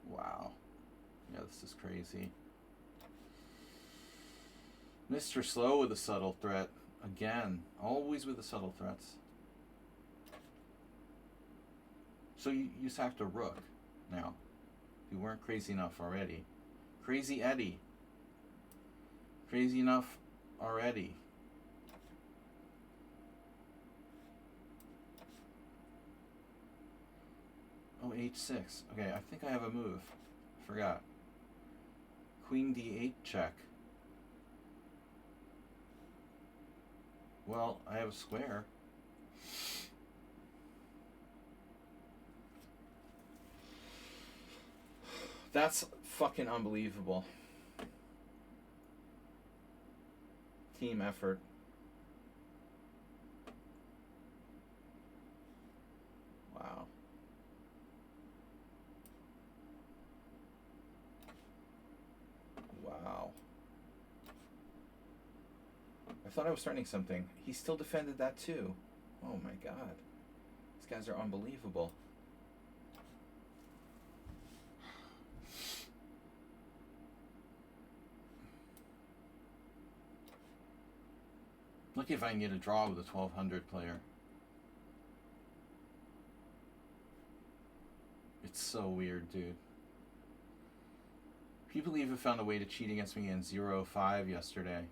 Wow. Yeah, this is crazy. Mr. Slow with a subtle threat. Again. Always with the subtle threats. So you sacked a rook now. You weren't crazy enough already. Crazy Eddie. Crazy enough already. Oh, h6. Okay, I think I have a move. Forgot. Queen d8 check. Well, I have a square. That's fucking unbelievable. Team effort. Wow. Wow. I thought I was starting something. He still defended that too. Oh my god. These guys are unbelievable. Lucky if I can get a draw with a 1200 player. It's so weird, dude. People even found a way to cheat against me in 0-5 yesterday.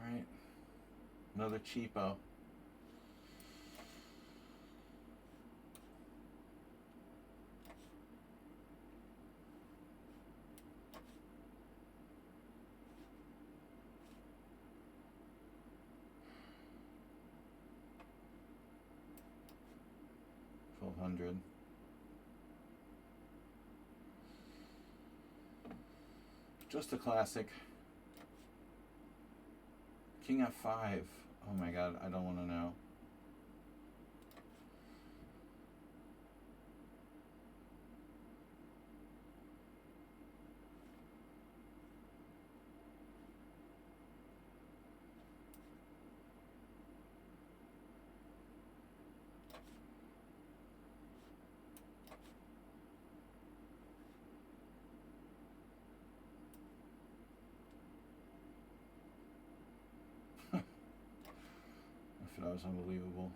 Alright. Another cheapo. $1,200. Just a classic. King f5. Oh my god, I don't want to know. was unbelievable.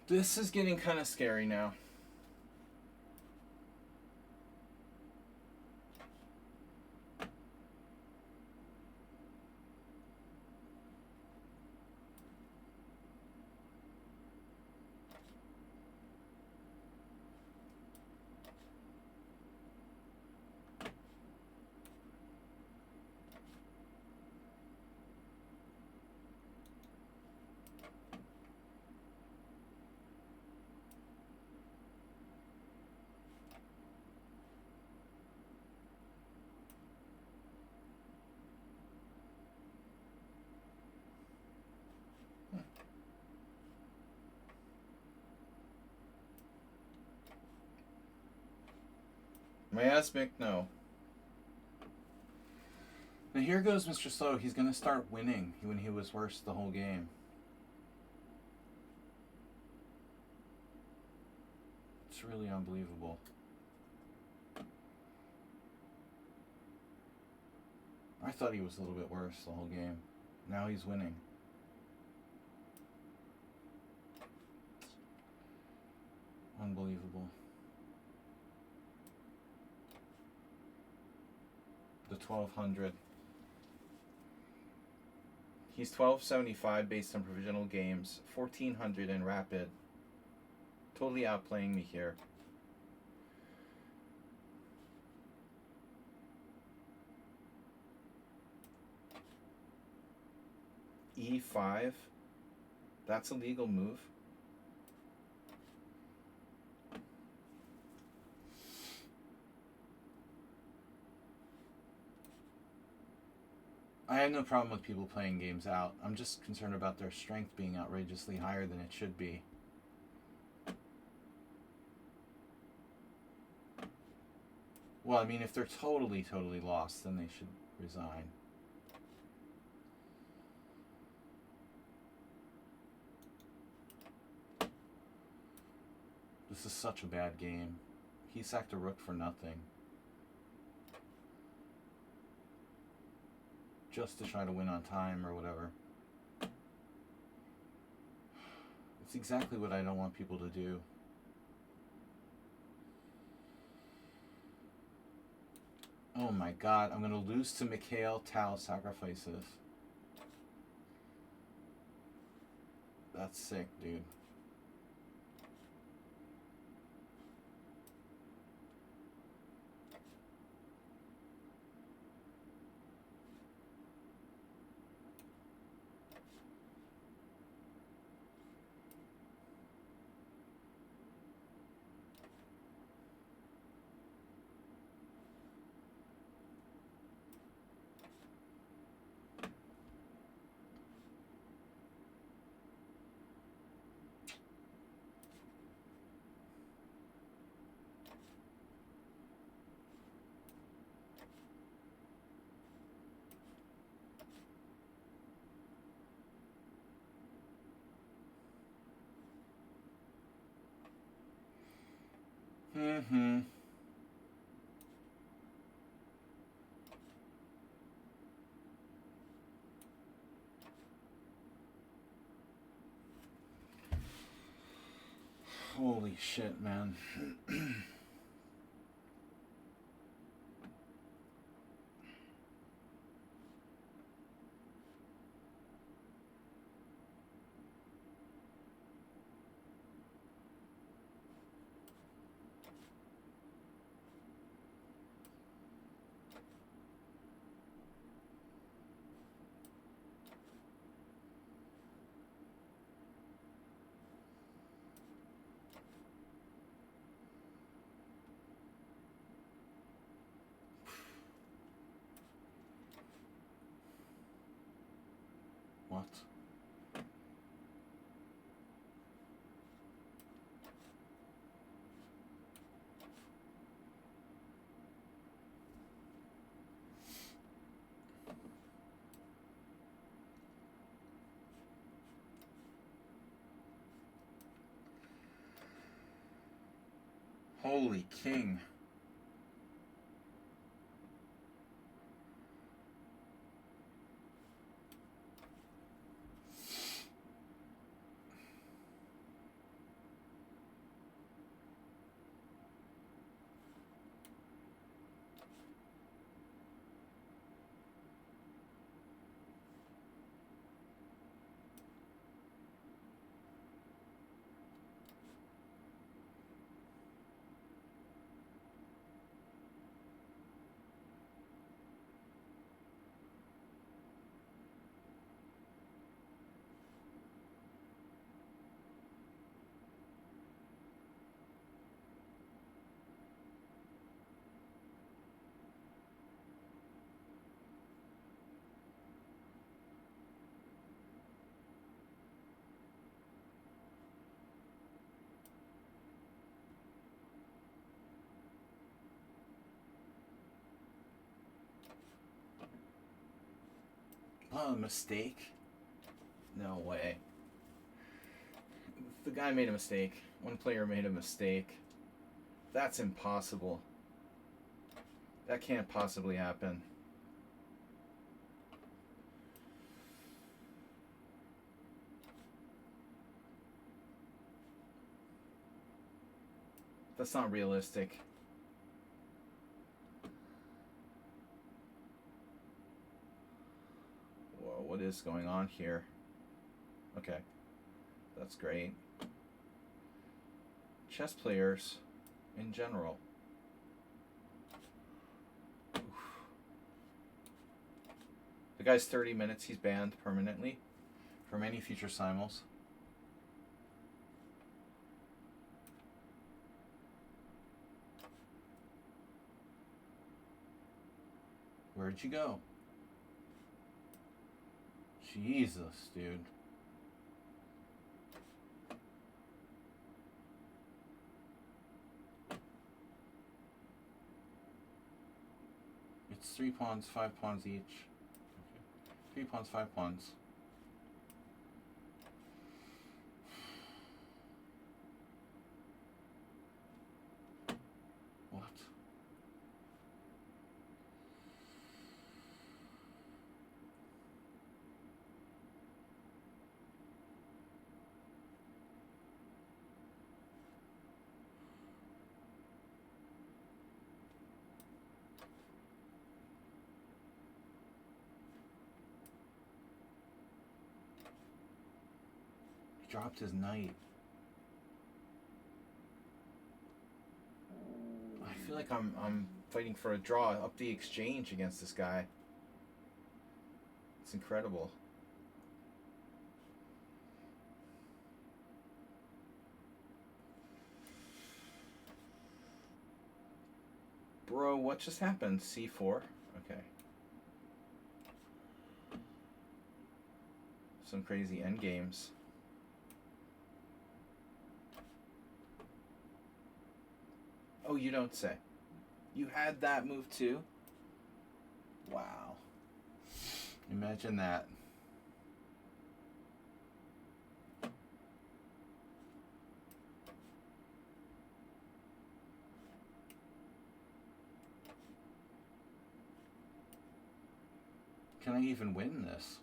This is getting kind of scary now. Miasmic, no. Now here goes Mr. Slow. He's going to start winning when he was worse the whole game. It's really unbelievable. I thought he was a little bit worse the whole game. Now he's winning. Unbelievable. The 1200. He's 1275 based on provisional games, 1400 in rapid. Totally outplaying me here. E5. That's a legal move. I have no problem with people playing games out. I'm just concerned about their strength being outrageously higher than it should be. Well, I mean, if they're totally lost, then they should resign. This is such a bad game. He sacked a rook for nothing. Just to try to win on time or whatever. It's exactly what I don't want people to do. Oh my god, I'm going to lose to Mikhail Tau sacrifices. That's sick, dude. Mm-hmm. Holy shit, man. What? Holy king. Oh, a mistake? No way. The guy made a mistake. One player made a mistake. That's impossible. That can't possibly happen. That's not realistic. Whoa, what is going on here? Okay. That's great. Chess players in general. Oof. The guy's 30 minutes, he's banned permanently from any future simuls. Where'd you go? Jesus, dude. It's 3 pawns, 5 pawns each. Okay. 3 pawns, 5 pawns. What? He dropped his knight. I feel like I'm fighting for a draw up the exchange against this guy. It's incredible. Bro, what just happened? C4? Okay. Some crazy endgames. Oh, you don't say. You had that move too? Wow. Imagine that. Can I even win this?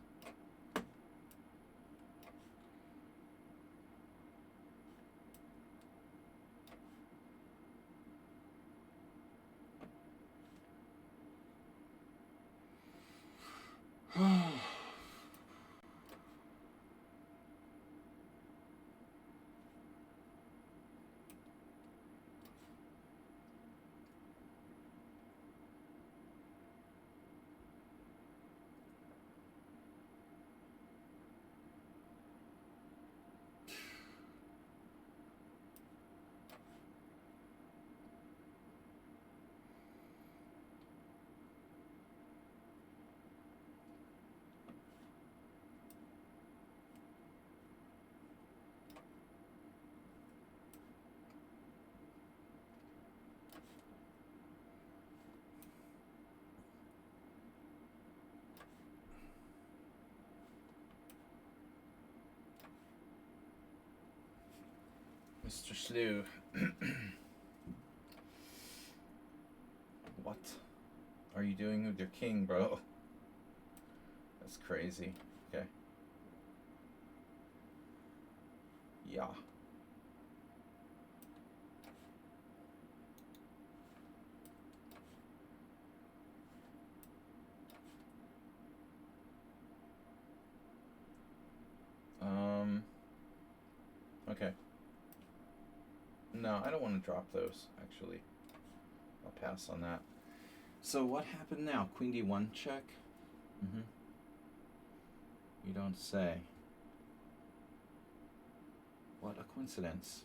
Mr. Slew. What are you doing with your king, bro? That's crazy. Okay. Yeah. Okay. No, I don't want to drop those, actually. I'll pass on that. So what happened now? Queen d1 check? Mm-hmm. You don't say. What a coincidence.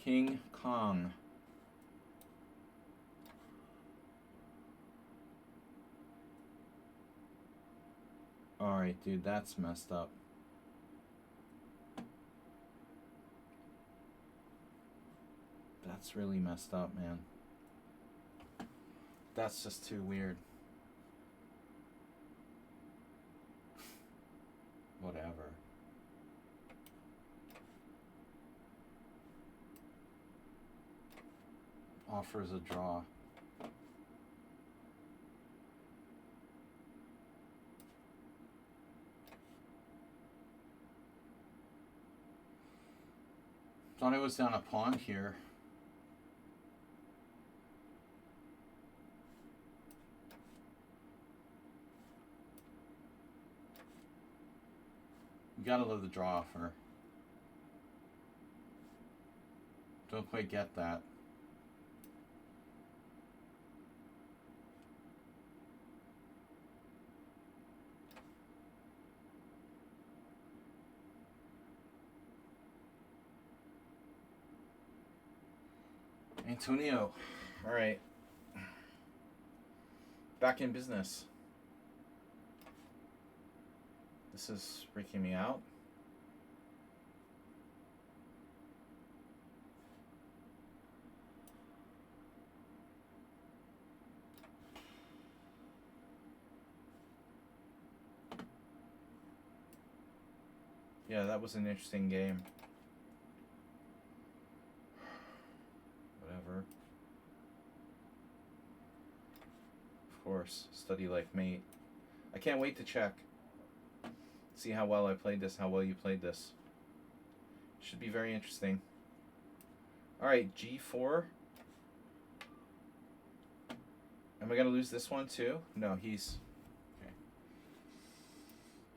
King Kong. Alright, dude, that's messed up. That's really messed up, man. That's just too weird. Whatever. Offers a draw. Thought I was down a pawn here. You gotta love the draw offer. Don't quite get that. Antonio. Alright. Back in business. This is freaking me out. Yeah, that was an interesting game. Whatever. Of course, study like mate. I can't wait to check. See how well I played this, how well you played this. Should be very interesting. Alright, G4. Am I going to lose this one too? No, he's... Okay.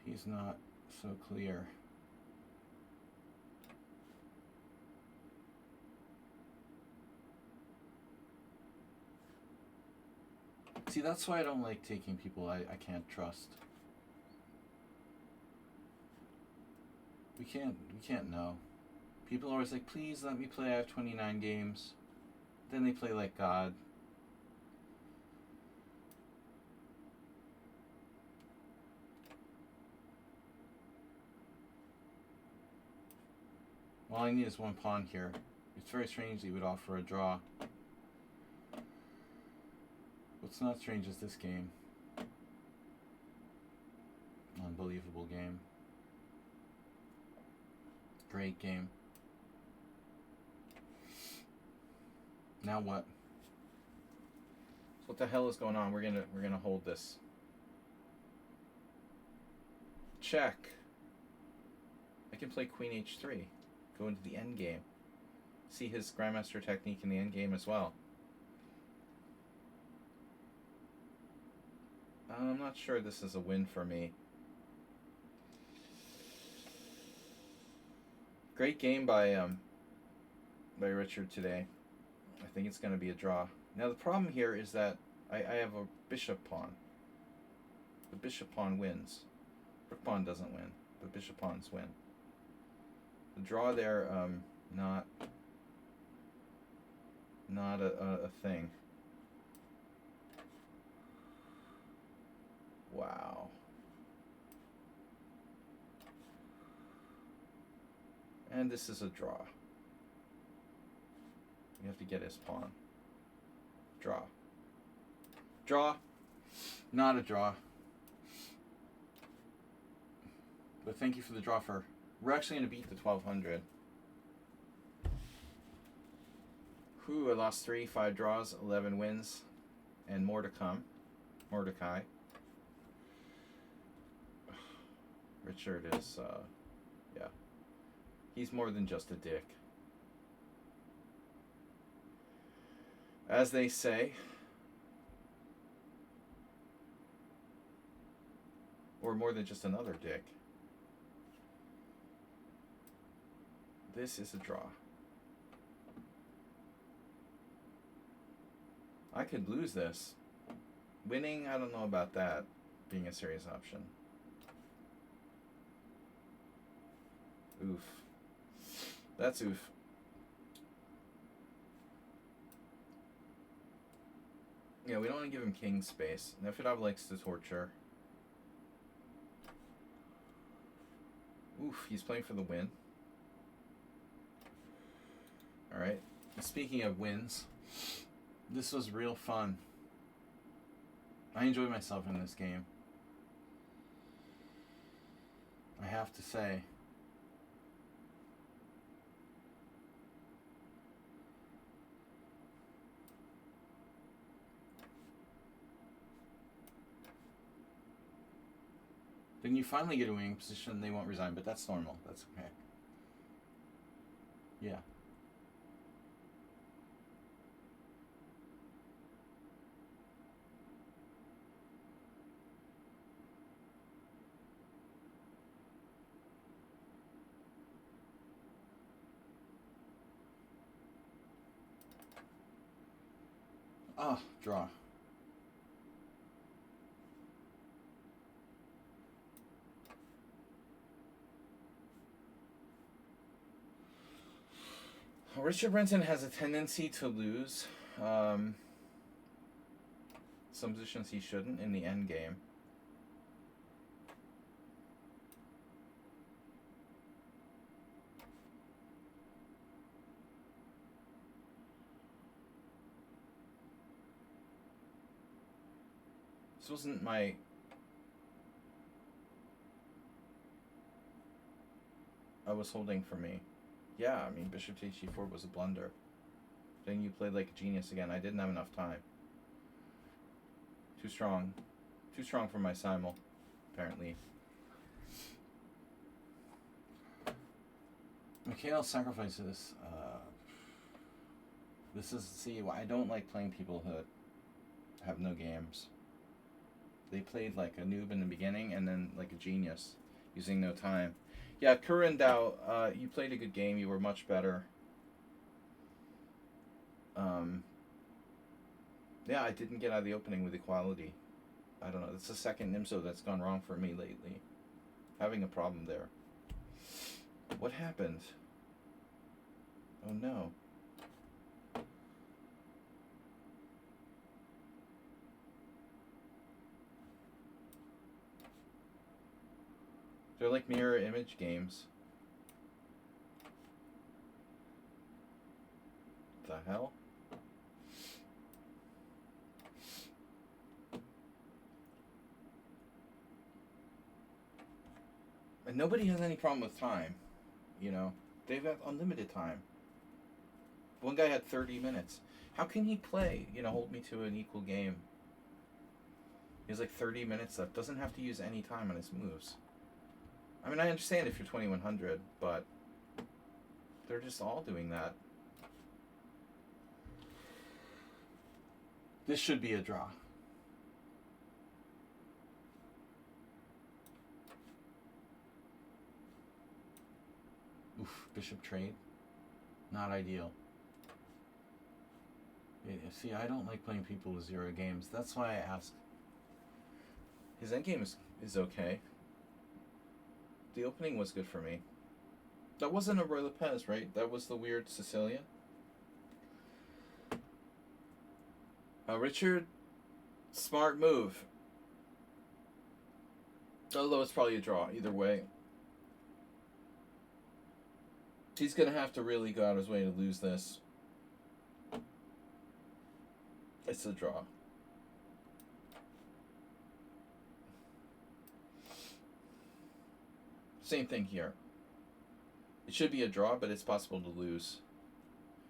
He's not so clear. See, that's why I don't like taking people I can't trust. We can't know. People are always like, please let me play, I have 29 games. Then they play like God. All I need is one pawn here. It's very strange that he would offer a draw. What's not strange is this game. Unbelievable game. Great game. Now what? So what the hell is going on? We're gonna hold this. Check. I can play Queen H3. Go into the end game. See his Grandmaster technique in the end game as well. I'm not sure this is a win for me. Great game by Richard today. I think it's going to be a draw. Now the problem here is that I have a bishop pawn. The bishop pawn wins. Rook pawn doesn't win, but bishop pawns win. The draw there, not a thing. Wow. And this is a draw. You have to get his pawn. Draw. Draw. Not a draw. But thank you for the draw for... We're actually going to beat the 1200. Whew, I lost 3, 5 draws, 11 wins, and more to come. Mordecai. Richard is, yeah. He's more than just a dick. As they say. Or more than just another dick. This is a draw. I could lose this. Winning, I don't know about that being a serious option. Oof. That's oof. Yeah, we don't want to give him king space. Nefedov likes to torture. Oof, he's playing for the win. Alright. Speaking of wins, this was real fun. I enjoyed myself in this game. I have to say. Then you finally get a winning position, they won't resign, but that's normal. That's okay. Yeah. Ah, draw. Richard Brenton has a tendency to lose some positions he shouldn't in the end game. This wasn't my... I was holding for me. Yeah, I mean, bishop to h4 was a blunder. Then you played like a genius again. I didn't have enough time. Too strong. Too strong for my simul, apparently. Mikhail sacrifices. This is... See, I don't like playing people who have no games. They played like a noob in the beginning and then like a genius, using no time. Yeah, Kurindao, you played a good game. You were much better. Yeah, I didn't get out of the opening with equality. I don't know. It's the second Nimzo that's gone wrong for me lately. Having a problem there. What happened? Oh no. They're like mirror image games. The hell? And nobody has any problem with time. You know, they've got unlimited time. One guy had 30 minutes. How can he play, you know, hold me to an equal game? He has like 30 minutes left. Doesn't have to use any time on his moves. I mean, I understand if you're 2100, but they're just all doing that. This should be a draw. Oof, bishop trade. Not ideal. Yeah, see, I don't like playing people with 0 games. That's why I asked. His endgame is okay. The opening was good for me. That wasn't a Roy Lopez, right? That was the weird Sicilian. Richard, smart move. Although it's probably a draw, either way. He's going to have to really go out of his way to lose this. It's a draw. Same thing here. It should be a draw, but it's possible to lose.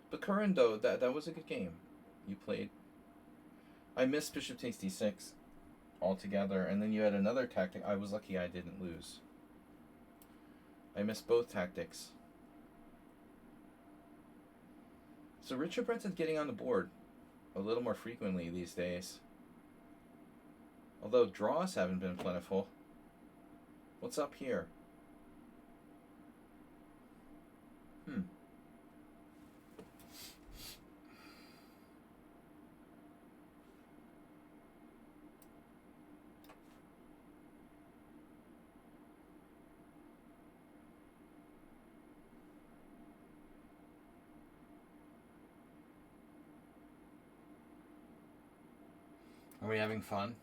But Curran, though, that was a good game you played. I missed bishop takes d6 altogether, and then you had another tactic. I was lucky I didn't lose. I missed both tactics. So Richard Brenson's getting on the board a little more frequently these days. Although draws haven't been plentiful. What's up here? Are we having fun?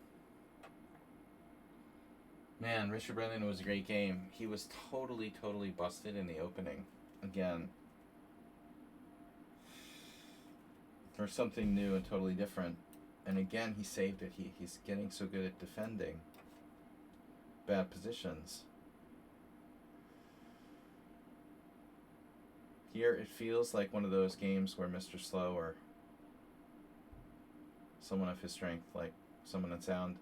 Man, Richard Brennan was a great game. He was totally busted in the opening. Again. For something new and totally different. And again, he saved it. He's getting so good at defending bad positions. Here, it feels like one of those games where Mr. Slow or someone of his strength, like someone in sound,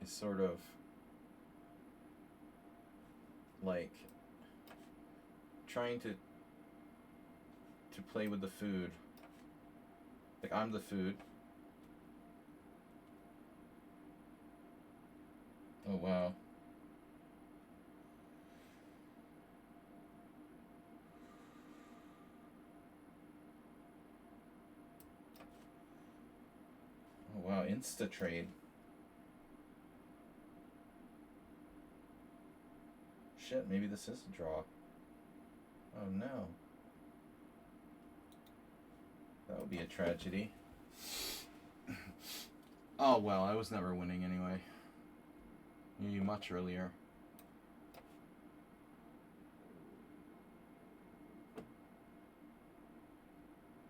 is sort of like trying to play with the food. Like, I'm the food. Oh, wow. Oh, wow, insta-trade. Shit, maybe this is a draw. Oh, no. That would be a tragedy. Oh, well, I was never winning anyway. You much earlier.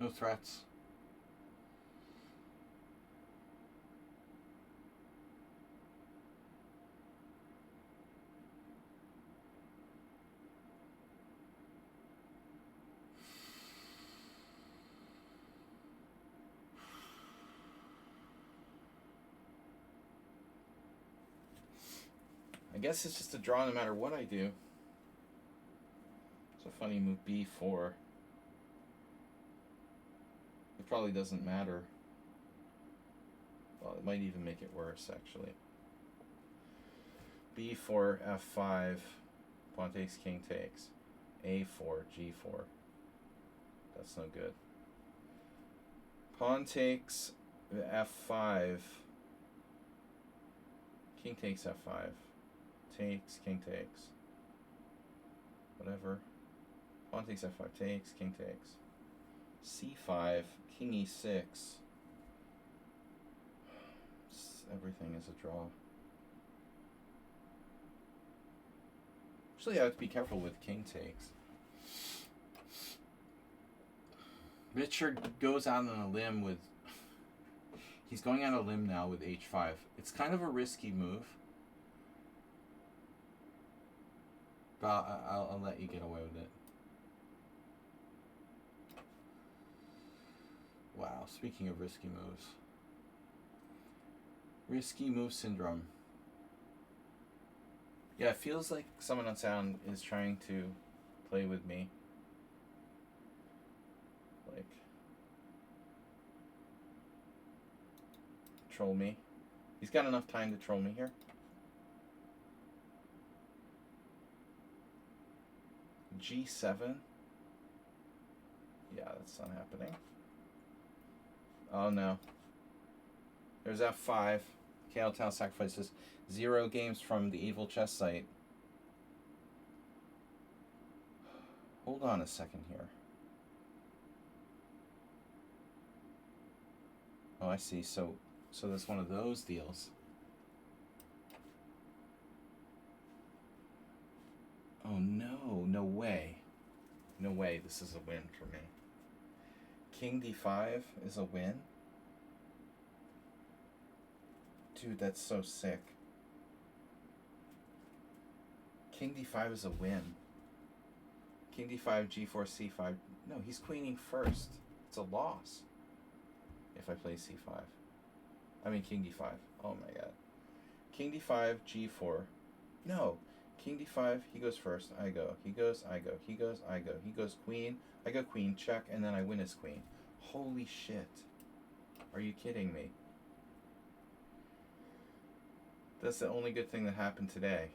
No threats. I guess it's just a draw no matter what I do. It's a funny move, b4. It probably doesn't matter. Well, it might even make it worse, actually. b4, f5, pawn takes, king takes. a4, g4. That's no good. Pawn takes, f5. King takes f5. Takes, king takes. Whatever. Pawn takes f5, takes, king takes. c5, king e6. Everything is a draw. Actually, I have to be careful with king takes. Richard goes out on a limb with... He's going on a limb now with h5. It's kind of a risky move. But I'll let you get away with it. Wow, speaking of risky moves. Risky move syndrome. Yeah, it feels like someone on sound is trying to play with me. Like, troll me. He's got enough time to troll me here. G7. Yeah, that's not happening. Oh no. There's F5. KL Town sacrifices 0 games from the evil chess site. Hold on a second here. Oh, I see. So that's one of those deals. Oh no, no way. No way this is a win for me. King d5 is a win? Dude, that's so sick. King d5 is a win. King d5, g4, c5. No, he's queening first. It's a loss if I play c5. I mean king d5. Oh my god. King d5, g4. No. King d5, he goes first. I go. He goes, I go. He goes, I go. He goes queen. I go queen, check, and then I win his queen. Holy shit. Are you kidding me? That's the only good thing that happened today.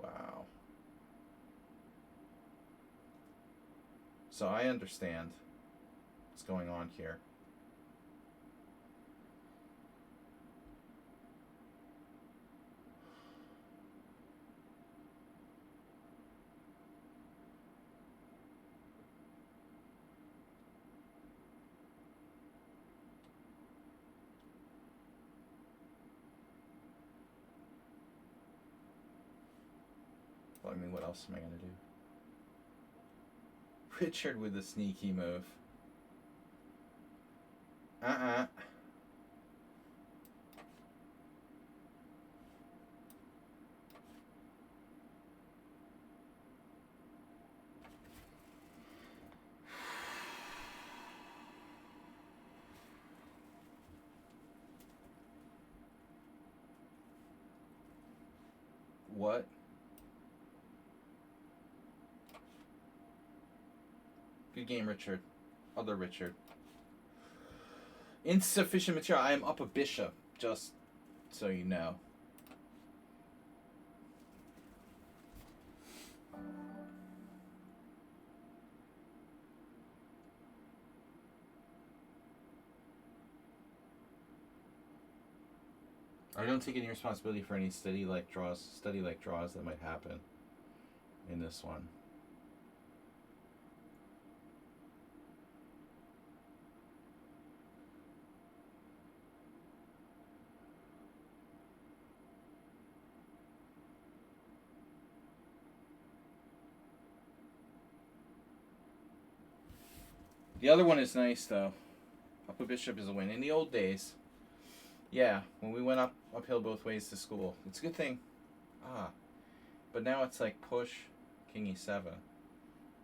Wow. So I understand what's going on here. Well, I mean, what else am I going to do? Richard with the sneaky move. What? Good game, Richard. Other Richard. Insufficient material. I am up a bishop, just so you know. I don't take any responsibility for any study like draws that might happen in this one. The other one is nice though. Up a bishop is a win. In the old days, yeah, when we went uphill both ways to school, it's a good thing. But now it's like push, king e7.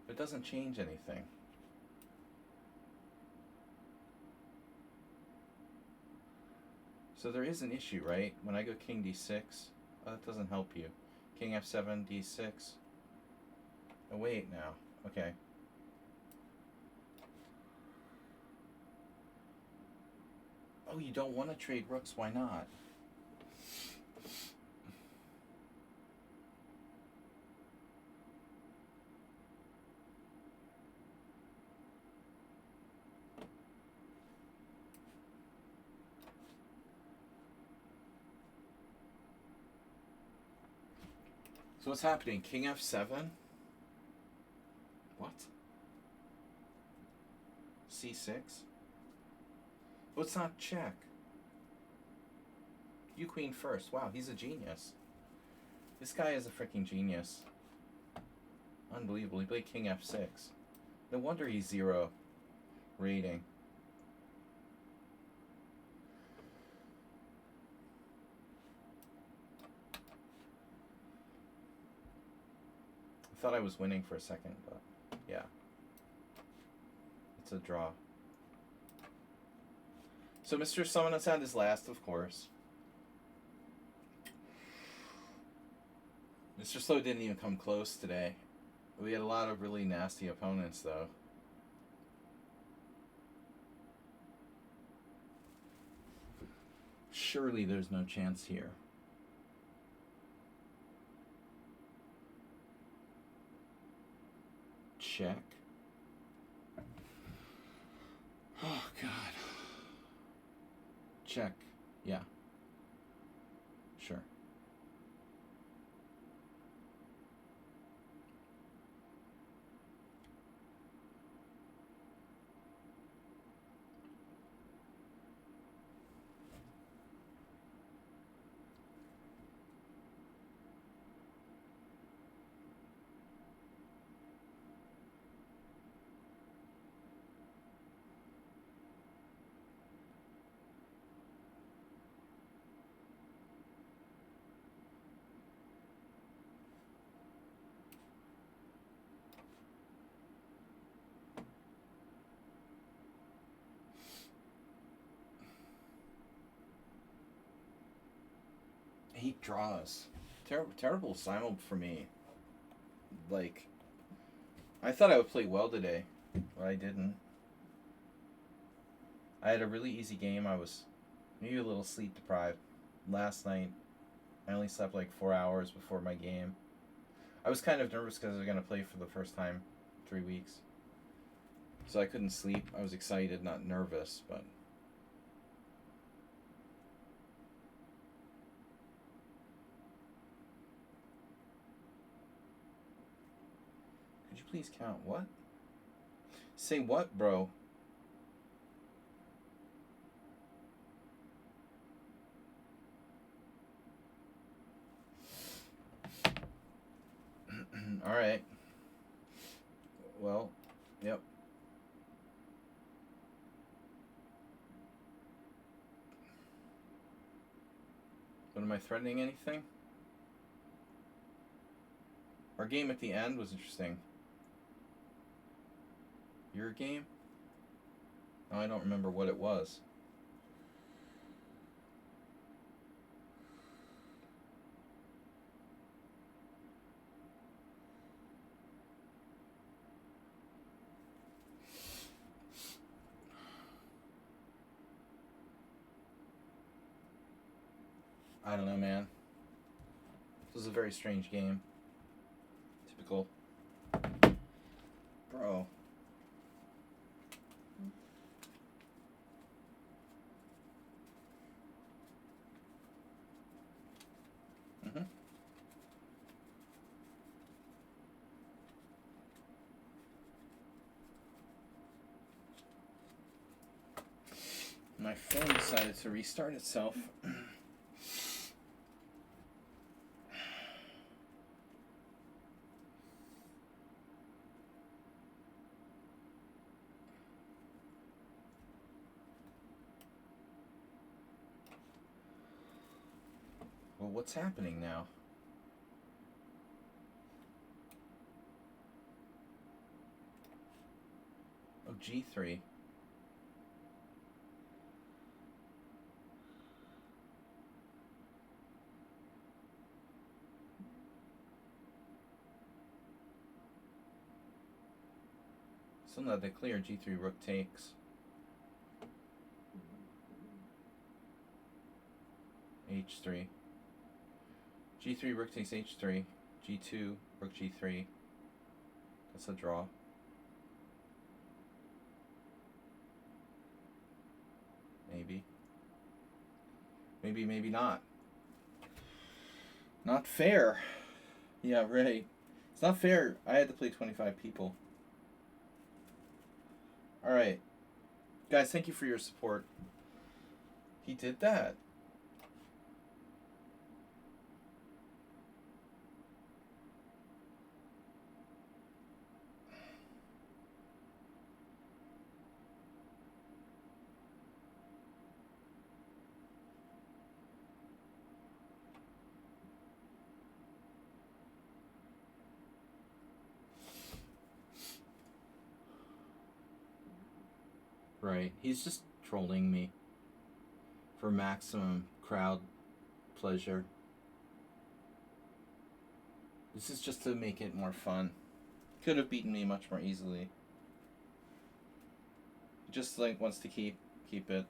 It doesn't change anything. So there is an issue, right? When I go king d6, that doesn't help you. King f7, d6. Oh wait, now. Okay. Oh, you don't want to trade rooks? Why not? So what's happening? King f7? What? c6? Oh, it's not check. You queen first. Wow, he's a genius. This guy is a freaking genius. Unbelievable. He played king f6. No wonder he's 0 rating. I thought I was winning for a second, but yeah. It's a draw. So Mr. Summon Sound is last, of course. Mr. Slow didn't even come close today. We had a lot of really nasty opponents, though. Surely there's no chance here. Check. Oh, God. Check. Yeah. Sure. 8 draws. Terrible Simul for me. Like, I thought I would play well today, but I didn't. I had a really easy game. I was maybe a little sleep deprived. Last night, I only slept like 4 hours before my game. I was kind of nervous because I was going to play for the first time 3 weeks. So I couldn't sleep. I was excited, not nervous, but... Could you please count what? Say what, bro? Alright. Well, yep. But am I threatening anything? Our game at the end was interesting. Your game? Oh, I don't remember what it was. I don't know, man. This was a very strange game. Typical. Bro. Mm-hmm. My phone decided to restart itself. Well, what's happening now? Oh, G3. Still not that clear. G3 rook takes. H3. G3 rook takes H3. G2 rook G3. That's a draw. Maybe. Maybe not. Not fair. Yeah, right. It's not fair. I had to play 25 people. Alright. Guys, thank you for your support. He did that. Right. He's just trolling me for maximum crowd pleasure. This is just to make it more fun. Could have beaten me much more easily. Just like wants to keep it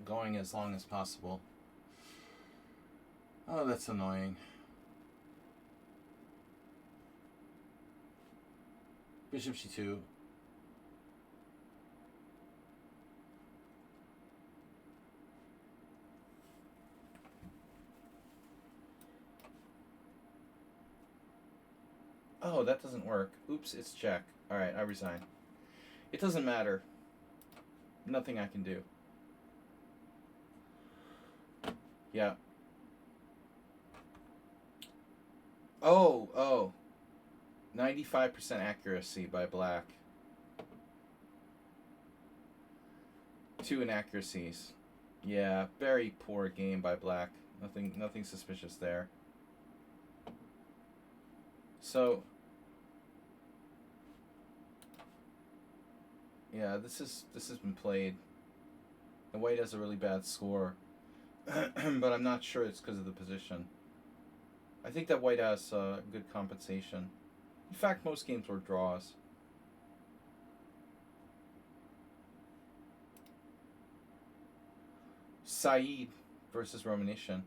going as long as possible. Oh, that's annoying. Bishop G2. Oh, that doesn't work. Oops, it's check. Alright, I resign. It doesn't matter. Nothing I can do. Yeah. Oh. 95% accuracy by black. 2 inaccuracies. Yeah, very poor game by black. Nothing suspicious there. So, yeah, this has been played. And white has a really bad score. but I'm not sure it's because of the position. I think that white has good compensation. In fact, most games were draws. Saeed versus Romanician.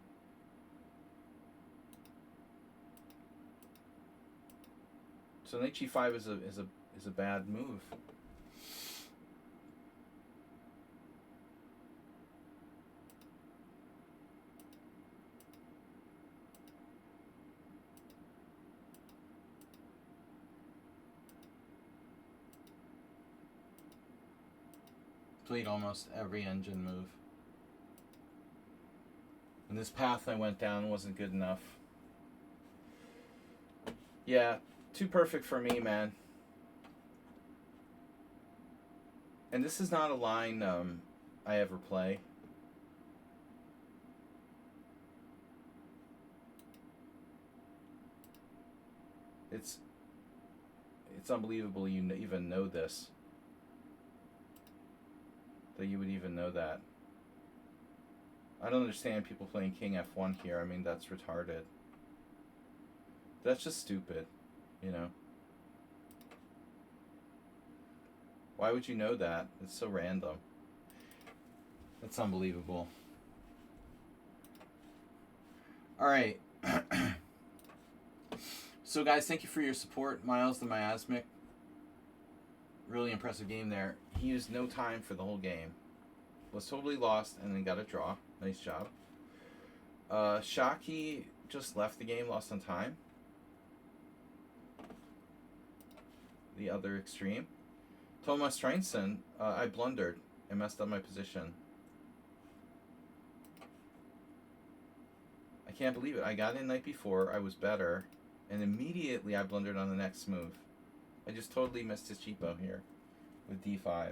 So knight g5 is a bad move. Played almost every engine move. And this path I went down wasn't good enough. Yeah, too perfect for me, man. And this is not a line I ever play. It's unbelievable you even know this. That you would even know that. I don't understand people playing King F1 here. I mean, that's retarded. That's just stupid, you know. Why would you know that? It's so random. That's unbelievable. All right. So, guys, thank you for your support. Miles the Miasmic. Really impressive game there. He used no time for the whole game. Was totally lost and then got a draw. Nice job. Shockey just left the game, lost on time. The other extreme. Thomas Streinson, I blundered and messed up my position. I can't believe it. I got in night before, I was better, and immediately I blundered on the next move. I just totally missed his cheapo here with d5.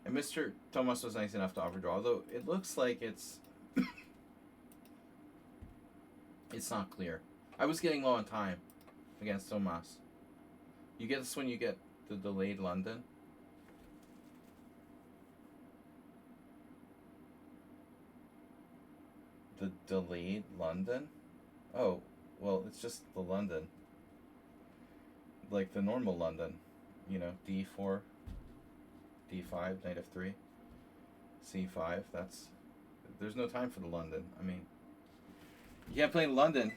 And Mr. Thomas was nice enough to overdraw, although it looks like it's it's not clear. I was getting low on time against Thomas. You get this when you get the delayed London. The delayed London? Oh, well, it's just the London. Like the normal London. You know, d4, d5, knight f3, c5. That's... There's no time for the London. I mean, you can't play London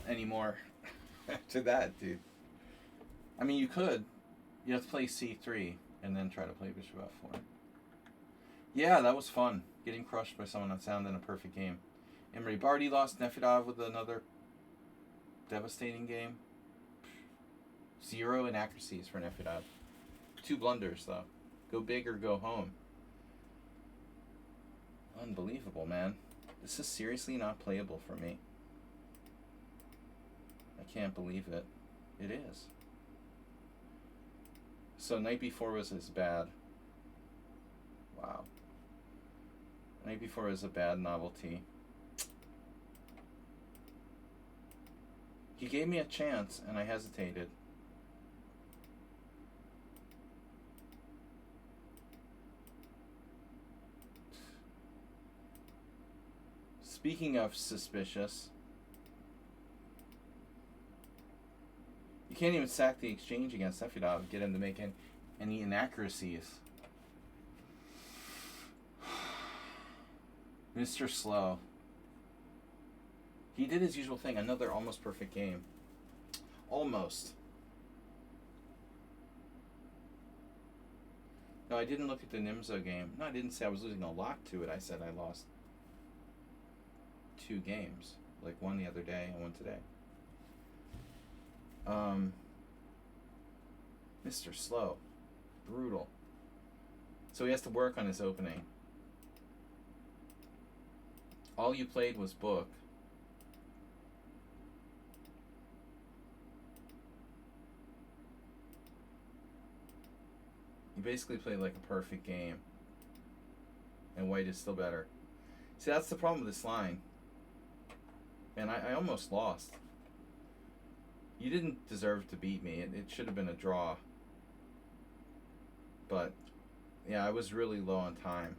anymore after that, dude. I mean, you could. You have to play c3 and then try to play bishop f4. Yeah, that was fun. Getting crushed by someone that sounded in a perfect game. Imre Bardi lost Nefedov with another devastating game. 0 inaccuracies for Nefedov. 2 blunders, though. Go big or go home. Unbelievable, man. This is seriously not playable for me. I can't believe it. It is. So night before was as bad. Wow. Night before was a bad novelty. He gave me a chance and I hesitated. Speaking of suspicious, you can't even sack the exchange against Nefedov, get him to make any inaccuracies. Mr. Slow. He did his usual thing, another almost perfect game. Almost. No, I didn't look at the Nimzo game. No, I didn't say I was losing a lot to it. I said I lost 2 games. Like one the other day and one today. Mr. Slow. Brutal. So he has to work on his opening. All you played was book. You basically played like a perfect game. And white is still better. See, that's the problem with this line. And I almost lost. You didn't deserve to beat me. It should have been a draw. But, yeah, I was really low on time.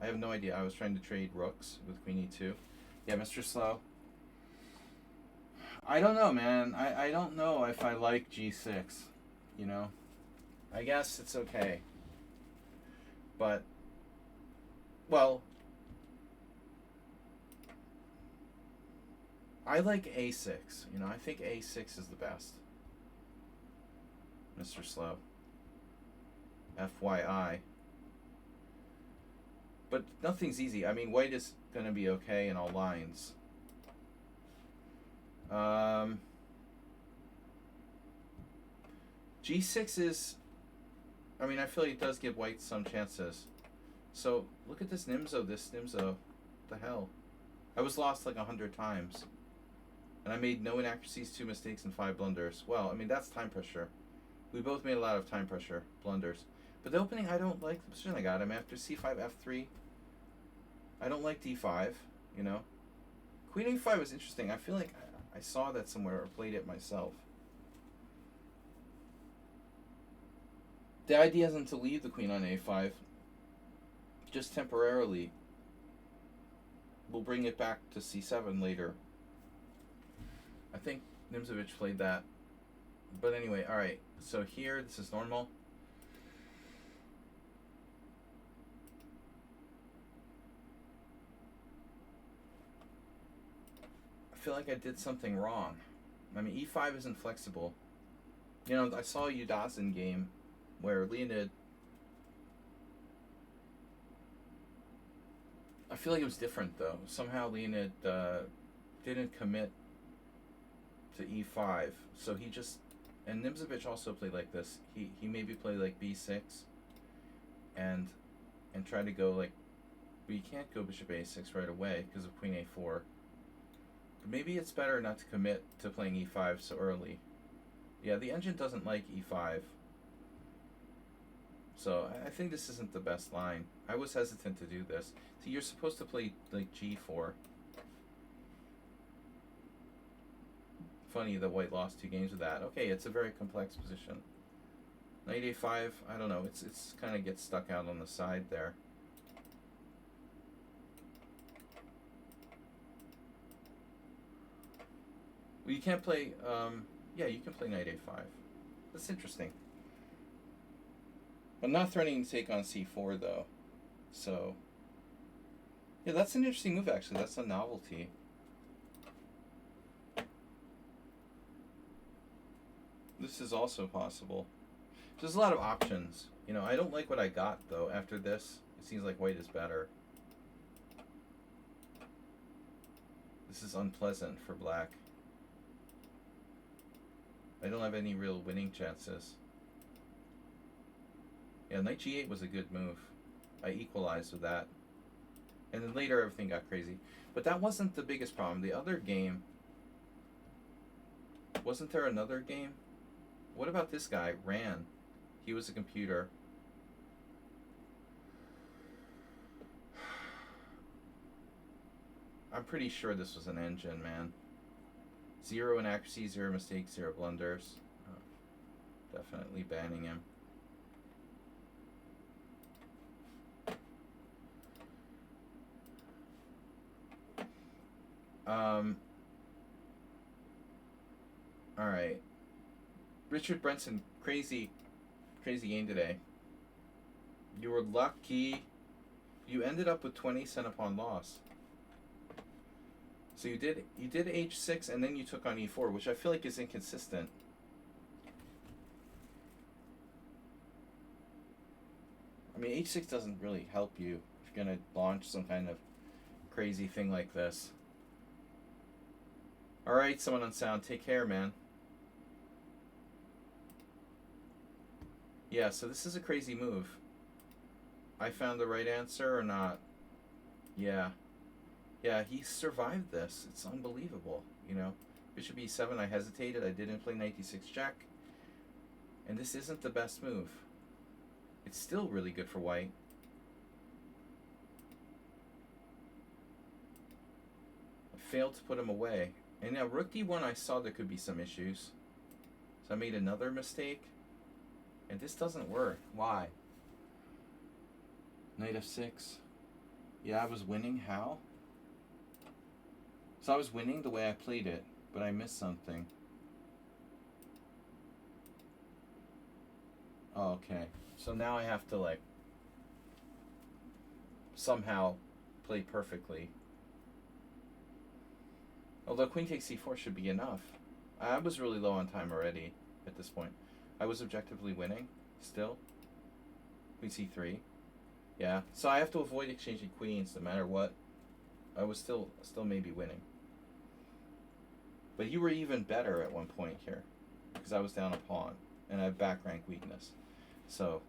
I have no idea. I was trying to trade rooks with queen e2. Yeah, Mr. Slow. I don't know, man. I don't know if I like g6. You know? I guess it's okay. But, well, I like a6. You know, I think a6 is the best. Mr. Slow. FYI. But nothing's easy. I mean, white is going to be okay in all lines. G6 is... I mean, I feel like it does give white some chances. So, look at this Nimzo. The hell? I was lost like 100 times. And I made no inaccuracies, 2 mistakes, and 5 blunders. Well, I mean, that's time pressure. We both made a lot of time pressure, blunders. But the opening, I don't like the position I got him after c5, f3. I don't like d5, you know. Queen a5 is interesting. I feel like I saw that somewhere or played it myself. The idea isn't to leave the queen on a5, just temporarily. We'll bring it back to c7 later. I think Nimzovich played that. But anyway, alright. So here, this is normal. I feel like I did something wrong. I mean, e5 isn't flexible. You know, I saw a Udazin game where Leonid... I feel like it was different, though. Somehow Leonid didn't commit to e5. So he just... And Nimzovich also played like this. He maybe played like b6 and try to go like... But you can't go bishop a6 right away because of queen a4. But maybe it's better not to commit to playing e5 so early. Yeah, the engine doesn't like e5. So I think this isn't the best line. I was hesitant to do this. See, you're supposed to play like g4. Funny that white lost 2 games with that. Okay, it's a very complex position. Knight a5, I don't know. It's kind of gets stuck out on the side there. Well, you can't play. Yeah, you can play knight a5. That's interesting. I'm not threatening to take on c4 though, so yeah, that's an interesting move actually. That's a novelty. This is also possible. There's a lot of options. You know, I don't like what I got though. After this, it seems like white is better. This is unpleasant for black. I don't have any real winning chances. Yeah, knight g8 was a good move. I equalized with that. And then later everything got crazy. But that wasn't the biggest problem. The other game... Wasn't there another game? What about this guy, Ran? He was a computer. I'm pretty sure this was an engine, man. 0 inaccuracy, 0 mistakes, 0 blunders. Definitely banning him. Alright. Richard Brenson, crazy game today. You were lucky. You ended up with 20 cent upon loss. So you did h6 and then you took on e4, which I feel like is inconsistent. I mean, h6 doesn't really help you if you're going to launch some kind of crazy thing like this. Alright, someone on sound, take care, man. Yeah, so this is a crazy move. I found the right answer or not? Yeah. Yeah, he survived this. It's unbelievable, you know. Bishop e7, I hesitated. I didn't play knight d6 check. And this isn't the best move. It's still really good for white. I failed to put him away. And now rook d1, I saw there could be some issues. So I made another mistake. And this doesn't work. Why? Knight f6. Yeah, I was winning. How? So I was winning the way I played it, but I missed something. Oh, okay. So now I have to, like, somehow play perfectly. Although queen takes c4 should be enough. I was really low on time already at this point. I was objectively winning still. Queen c3. Yeah. So I have to avoid exchanging queens no matter what. I was still maybe winning. But you were even better at one point here because I was down a pawn and I have back rank weakness. So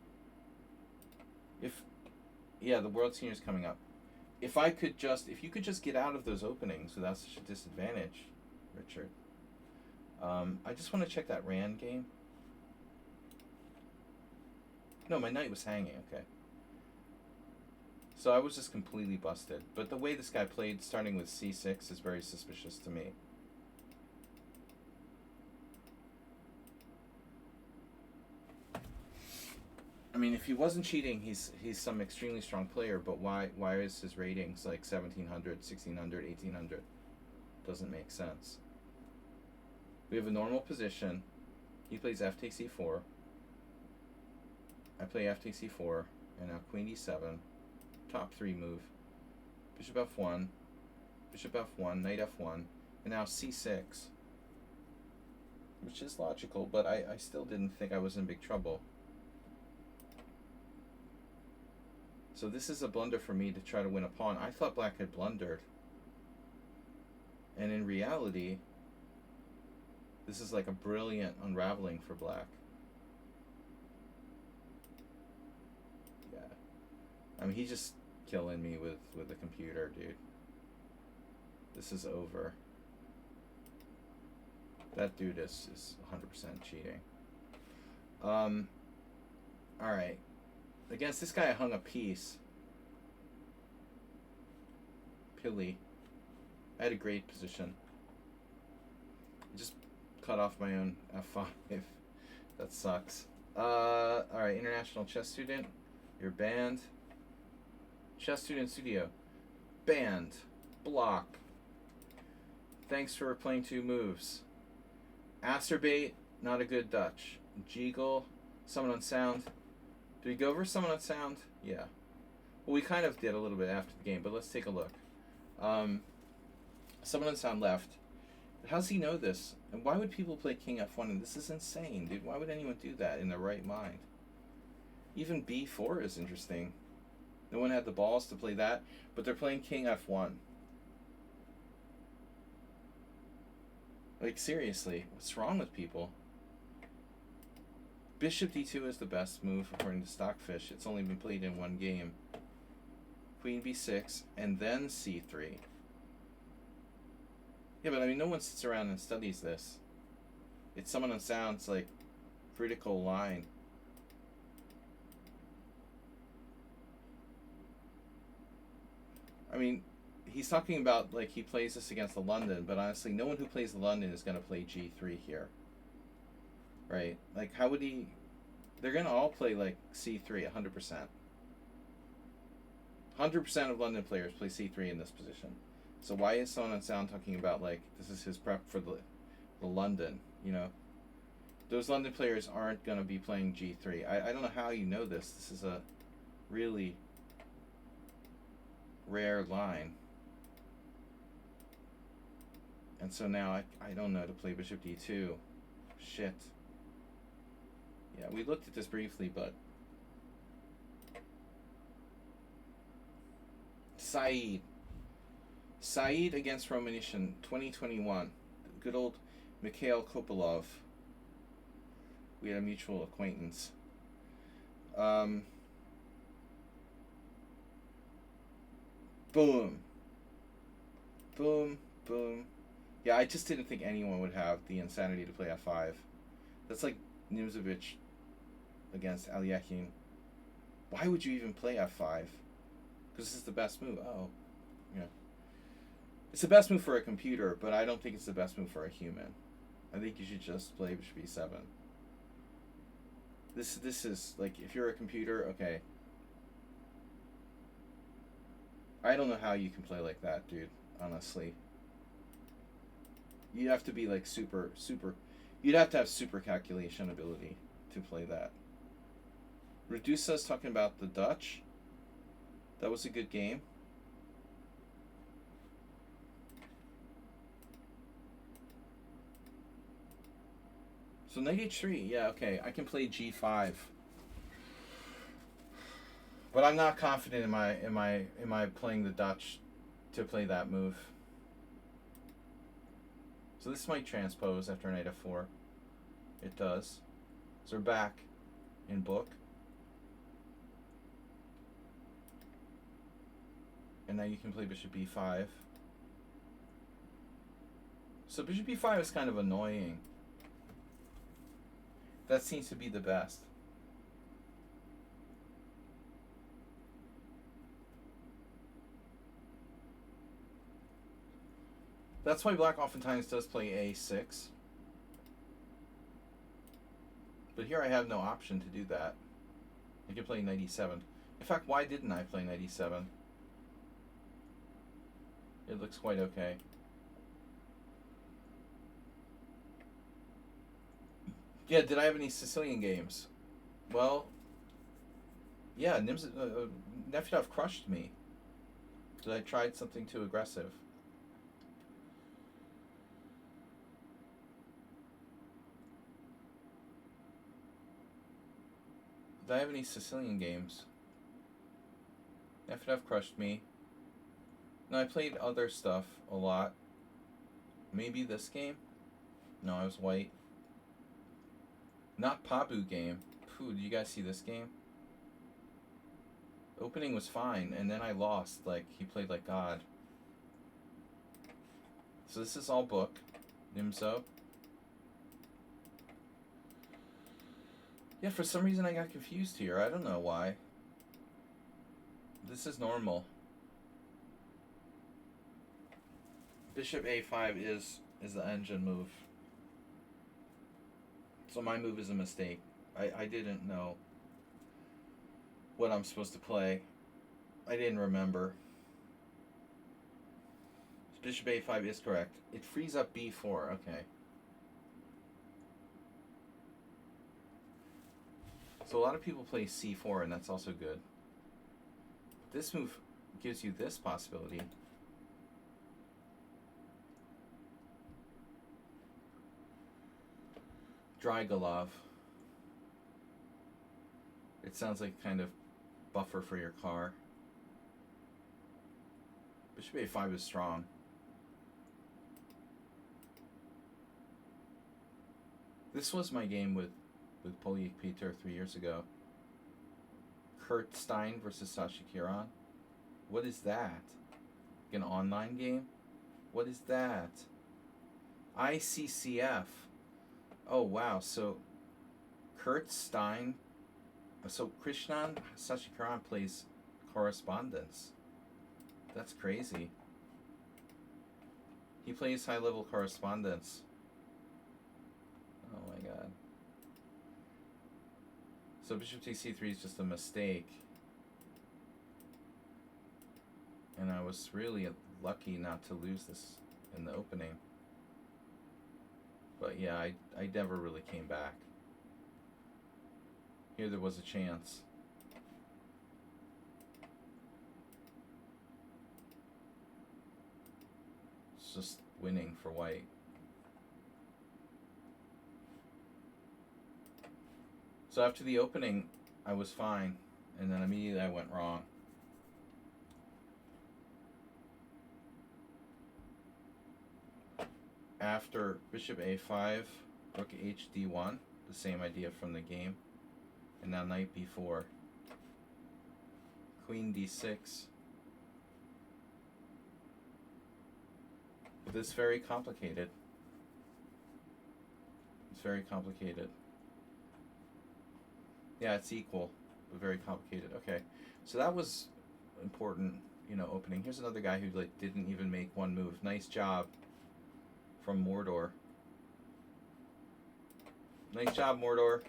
if yeah, the World Senior's coming up. If you could just get out of those openings without such a disadvantage, Richard. I just want to check that Rand game. No, my knight was hanging. Okay. So I was just completely busted. But the way this guy played, starting with c6, is very suspicious to me. I mean, if he wasn't cheating, he's some extremely strong player. But why is his ratings like 1700, 1600, 1800? Doesn't make sense. We have a normal position. He plays f takes e4. I play f takes e4, and now queen e7. Top 3 move. Bishop f1. Bishop f1. Knight f1. And now c6. Which is logical, but I still didn't think I was in big trouble. So this is a blunder for me to try to win a pawn. I thought black had blundered. And in reality, this is like a brilliant unraveling for black. Yeah. I mean, he's just killing me with the computer, dude. This is over. That dude is 100% cheating. Alright. Against this guy, I hung a piece. Pilly. I had a great position. I just cut off my own f5. That sucks. Alright, international chess student. You're banned. Chess student studio. Banned. Block. Thanks for playing 2 moves. Acerbate, not a good Dutch. Jeagle, summon on sound. Did we go over summon on sound? Yeah. Well, we kind of did a little bit after the game, but let's take a look. Summon on sound left. But how does he know this? And why would people play king f1? And this is insane, dude. Why would anyone do that in their right mind? Even b4 is interesting. No one had the balls to play that, but they're playing king f1. Like, seriously, what's wrong with people? Bishop d2 is the best move according to Stockfish. It's only been played in 1 game. Queen b6, and then c3. Yeah, but I mean, no one sits around and studies this. It's someone on sound's like critical line. I mean, he's talking about like he plays this against the London, but honestly, no one who plays the London is going to play g3 here. Right? Like, how would he... They're going to all play like c3 100%. 100% of London players play c3 in this position. So why is someone on sound talking about like this is his prep for the London, you know? Those London players aren't going to be playing g3. I don't know how you know this. This is a really rare line. And so now I don't know to play bishop d2. Shit. Yeah, we looked at this briefly, but... Saeed against Romanician, 2021. Good old Mikhail Kopolov. We had a mutual acquaintance. Boom. Boom. Boom. Yeah, I just didn't think anyone would have the insanity to play f5. That's like Nimzovich against Alyakin. Why would you even play f5? Because this is the best move. Oh, yeah. It's the best move for a computer, but I don't think it's the best move for a human. I think you should just play bishop e7. This is like, if you're a computer, okay. I don't know how you can play like that, dude. Honestly, you'd have to be like super. You'd have to have super calculation ability to play that. Redusa's talking about the Dutch. That was a good game. So knight h3, yeah, okay. I can play g5. But I'm not confident in my playing the Dutch to play that move. So this might transpose after knight f4. It does. So we're back in book. And now you can play bishop b5. So bishop b5 is kind of annoying. That seems to be the best. That's why black oftentimes does play a6. But here I have no option to do that. I can play knight e7. In fact, why didn't I play knight e7? It looks quite okay. Yeah, did I have any Sicilian games? Well, yeah, Nefedov crushed me. Did I tried something too aggressive? Did I have any Sicilian games? Nefedov crushed me. No, I played other stuff a lot. Maybe this game? No, I was white. Not Pabu game. Pooh, did you guys see this game? Opening was fine, and then I lost. Like, he played like God. So this is all book. Nimzo. Yeah, for some reason I got confused here. I don't know why. This is normal. Bishop a5 is the engine move. So my move is a mistake. I didn't know what I'm supposed to play. I didn't remember. Bishop a5 is correct. It frees up b4. Okay. So a lot of people play c4, and that's also good. This move gives you this possibility. Drygalov. It sounds like kind of buffer for your car. Bishop a5 is strong. This was my game with Polyik Peter 3 years ago. Kurt Stein versus Sashi Kiran. What is that? An online game? What is that? ICCF. Oh wow, so Kurt Stein, so Krishnan Sashikaran plays correspondence. That's crazy. He plays high-level correspondence. Oh my god. So bishop takes c3 is just a mistake. And I was really lucky not to lose this in the opening. But yeah, I never really came back. Here there was a chance. It's just winning for white. So after the opening, I was fine. And then immediately I went wrong. After bishop a5, rook hd1, the same idea from the game. And now knight b4. Queen d6. But it's very complicated. It's very complicated. Yeah, it's equal, but very complicated. Okay, so that was important, opening. Here's another guy who didn't even make one move. Nice job from Mordor. Nice job, Mordor.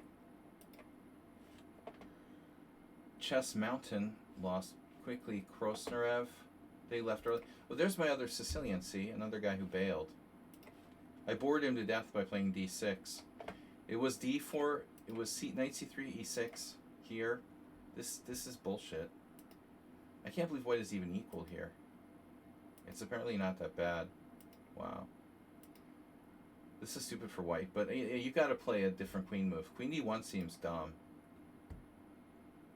Chess Mountain lost quickly. Krosnerev They left early. Well, there's my other Sicilian. See, another guy who bailed. I bored him to death by playing d6. It was d4. It was knight c3, e6 here. This is bullshit. I can't believe white is even equal here. It's apparently not that bad. Wow. This is stupid for white, but you got to play a different queen move. Queen d1 seems dumb.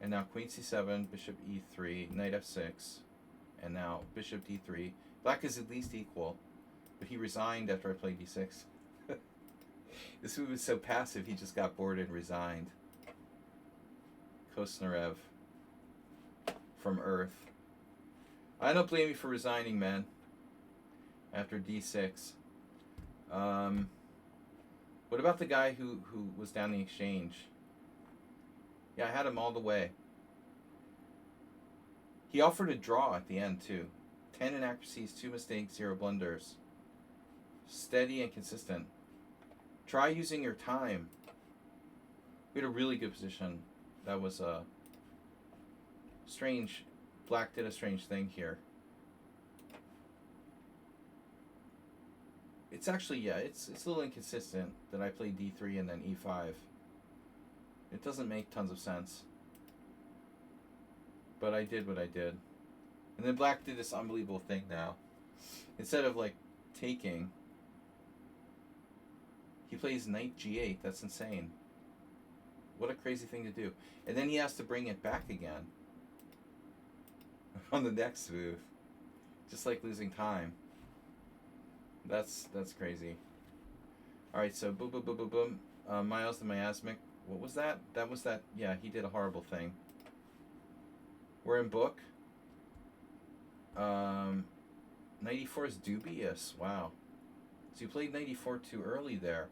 And now queen c7, bishop e3, knight f6, and now bishop d3. Black is at least equal, but he resigned after I played d6. This move is so passive, he just got bored and resigned. Kosnarev from Earth. I don't blame you for resigning, man. After d6. What about the guy who was down the exchange? Yeah, I had him all the way. He offered a draw at the end, too. 10 inaccuracies, 2 mistakes, 0 blunders. Steady and consistent. Try using your time. We had a really good position. That was strange. Black did a strange thing here. It's actually, yeah, it's a little inconsistent that I played d3 and then e5. It doesn't make tons of sense. But I did what I did. And then black did this unbelievable thing now. Instead of, like, taking, he plays knight g8. That's insane. What a crazy thing to do. And then he has to bring it back again. On the next move. Just like losing time. That's crazy. Alright, so boom, boom, boom, boom, boom. Miles the Miasmic. What was that? That was that. Yeah, he did a horrible thing. We're in book. Knight e4 is dubious. Wow. So you played knight e4 too early there.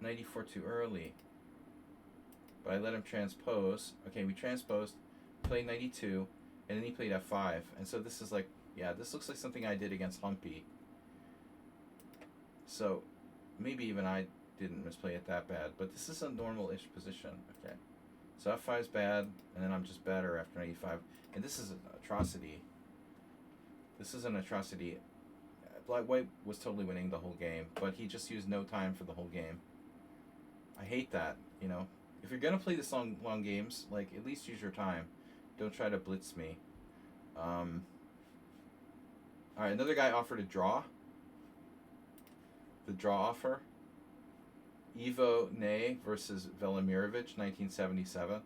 Knight e4 too early. But I let him transpose. Okay, we transposed. Played knight e2. And then he played f5. And so this is like, yeah, this looks like something I did against Humpy. So maybe even I didn't misplay it that bad. But this is a normal-ish position. Okay. So f5 is bad. And then I'm just better after knight e5. And this is an atrocity. This is an atrocity. White was totally winning the whole game. But he just used no time for the whole game. I hate that, you know. If you're going to play this long games, like, at least use your time. Don't try to blitz me. Alright, another guy offered a draw. The draw offer. Ivo Ney versus Velimirovich, 1977.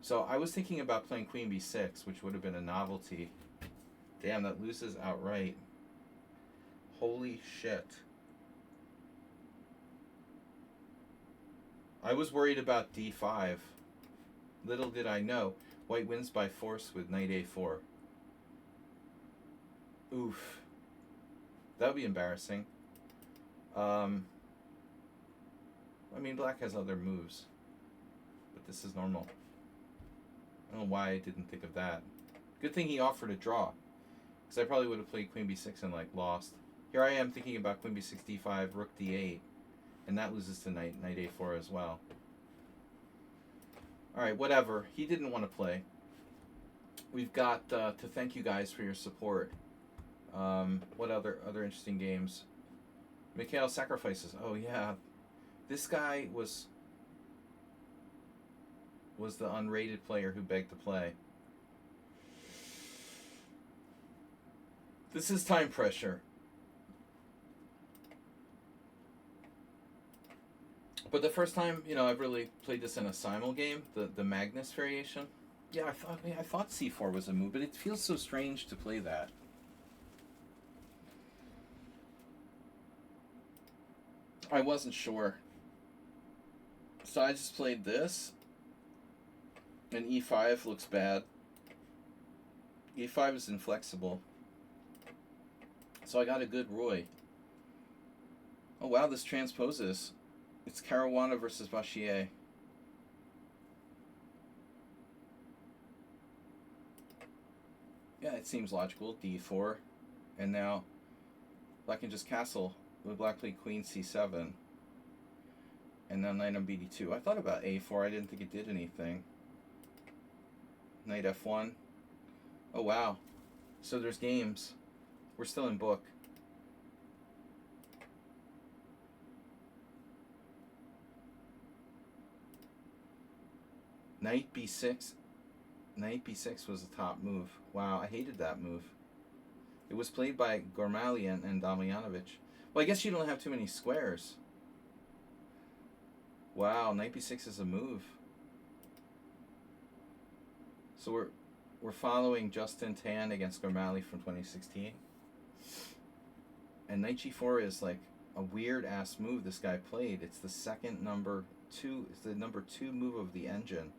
So I was thinking about playing queen b6, which would have been a novelty. Damn, that loses outright. Holy shit. I was worried about d5. Little did I know, white wins by force with knight a4. Oof. That would be embarrassing. I mean, black has other moves. But this is normal. I don't know why I didn't think of that. Good thing he offered a draw. Because I probably would have played queen b6 and, like, lost. Here I am thinking about queen b6, d5, rook d8. And that loses to knight a4 as well. Alright, whatever. He didn't want to play. We've got to thank you guys for your support. What other interesting games? Mikhail Sacrifices. Oh, yeah. This guy was the unrated player who begged to play. This is time pressure. But the first time, you know, I've really played this in a simul game, the Magnus variation. Yeah, I thought c4 was a move, but it feels so strange to play that. I wasn't sure. So I just played this. And e5 looks bad. e5 is inflexible. So I got a good Roy. Oh wow, this transposes. It's Caruana versus Vachier. Yeah, it seems logical. d4. And now black can just castle. With black played queen c7. And now knight on bd2. I thought about a4. I didn't think it did anything. Knight f1. Oh wow. So there's games. We're still in book. Knight b6. Knight b6 was the top move. Wow, I hated that move. It was played by Gormali and Damjanovic. Well, I guess you don't have too many squares. Wow, knight b6 is a move. So we're following Justin Tan against Gormali from 2016. And knight g4 is like a weird ass move this guy played. It's the second number 2. It's the number 2 move of the engine.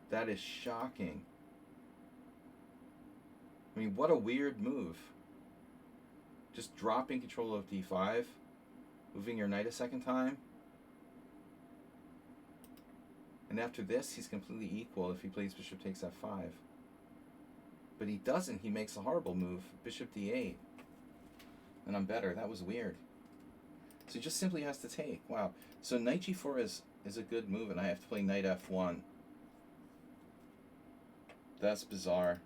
That is shocking. I mean, what a weird move. Just dropping control of d5, moving your knight a second time. And after this, he's completely equal if he plays bishop takes f5. But he doesn't. He makes a horrible move, bishop d8. And I'm better. That was weird. So he just simply has to take. Wow. So knight g4 is a good move, and I have to play knight f1. That's bizarre.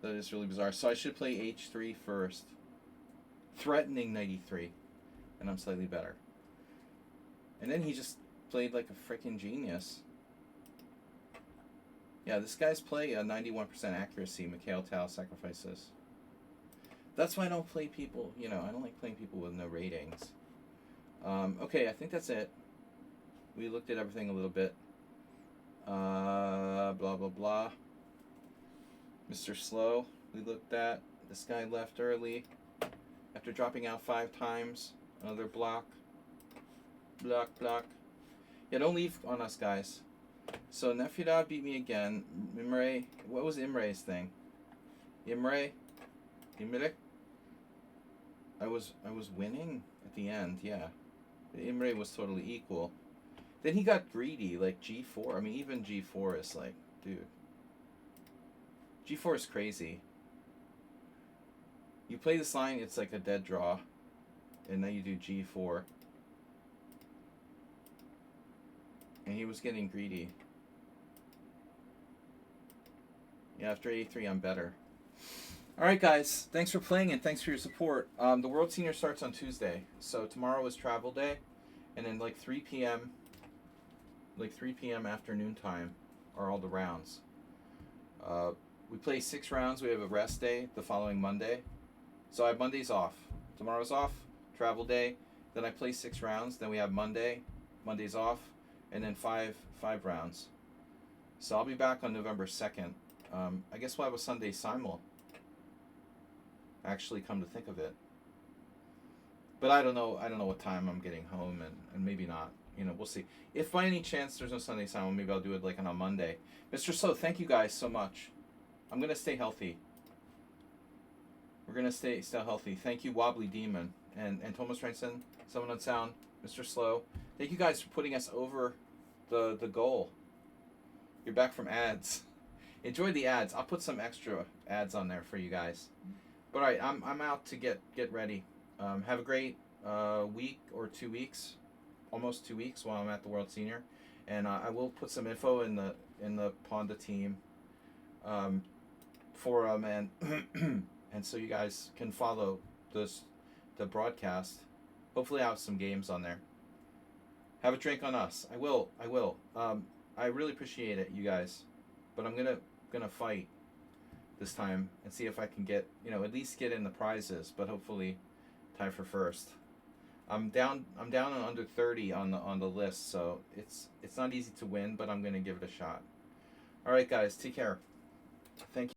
That is really bizarre. So I should play h3 first, threatening knight e3, and I'm slightly better. And then he just played like a freaking genius. Yeah, this guy's play a 91% accuracy. Mikhail Tal sacrifices. That's why I don't play people, I don't like playing people with no ratings. Okay, I think that's it. We looked at everything a little bit. Blah, blah, blah. Mr. Slow, we looked at. This guy left early after dropping out 5 times. Another block. Block, block. Yeah, don't leave on us, guys. So Nefyada beat me again. Imre, what was Imre's thing? Imre? I was winning at the end, yeah. Imre was totally equal. Then he got greedy, like g4. I mean, even g4 is like, dude. g4 is crazy. You play this line, it's like a dead draw. And then you do g4. And he was getting greedy. Yeah, after a3, I'm better. Alright guys, thanks for playing and thanks for your support. The World Senior starts on Tuesday. So tomorrow is travel day. And then like 3 p.m. Afternoon time are all the rounds. We play 6 rounds. We have a rest day the following Monday. So I have Mondays off. Tomorrow's off, travel day. Then I play 6 rounds. Then we have Monday's off, and then five rounds. So I'll be back on November 2nd. I guess we'll have a Sunday Simul. Actually, come to think of it. But I don't know what time I'm getting home, and maybe not. We'll see. If by any chance there's no Sunday Simul, maybe I'll do it like on a Monday. Mr. Slow, thank you guys so much. I'm gonna stay healthy. We're gonna stay healthy. Thank you, Wobbly Demon, and Thomas Ranson, Someone on Sound, Mr. Slow. Thank you guys for putting us over the goal. You're back from ads. Enjoy the ads. I'll put some extra ads on there for you guys. But all right, I'm out to get ready. Have a great week or 2 weeks, almost 2 weeks while I'm at the World Senior, and I will put some info in the Ponda team forum and and so you guys can follow the broadcast. Hopefully, I have some games on there. Have a drink on us. I will. I really appreciate it, you guys, but I'm gonna fight this time and see if I can get at least get in the prizes, but hopefully tie for first. I'm down on under 30 on the list, so it's not easy to win, but I'm gonna give it a shot. All right, guys, take care. Thank you.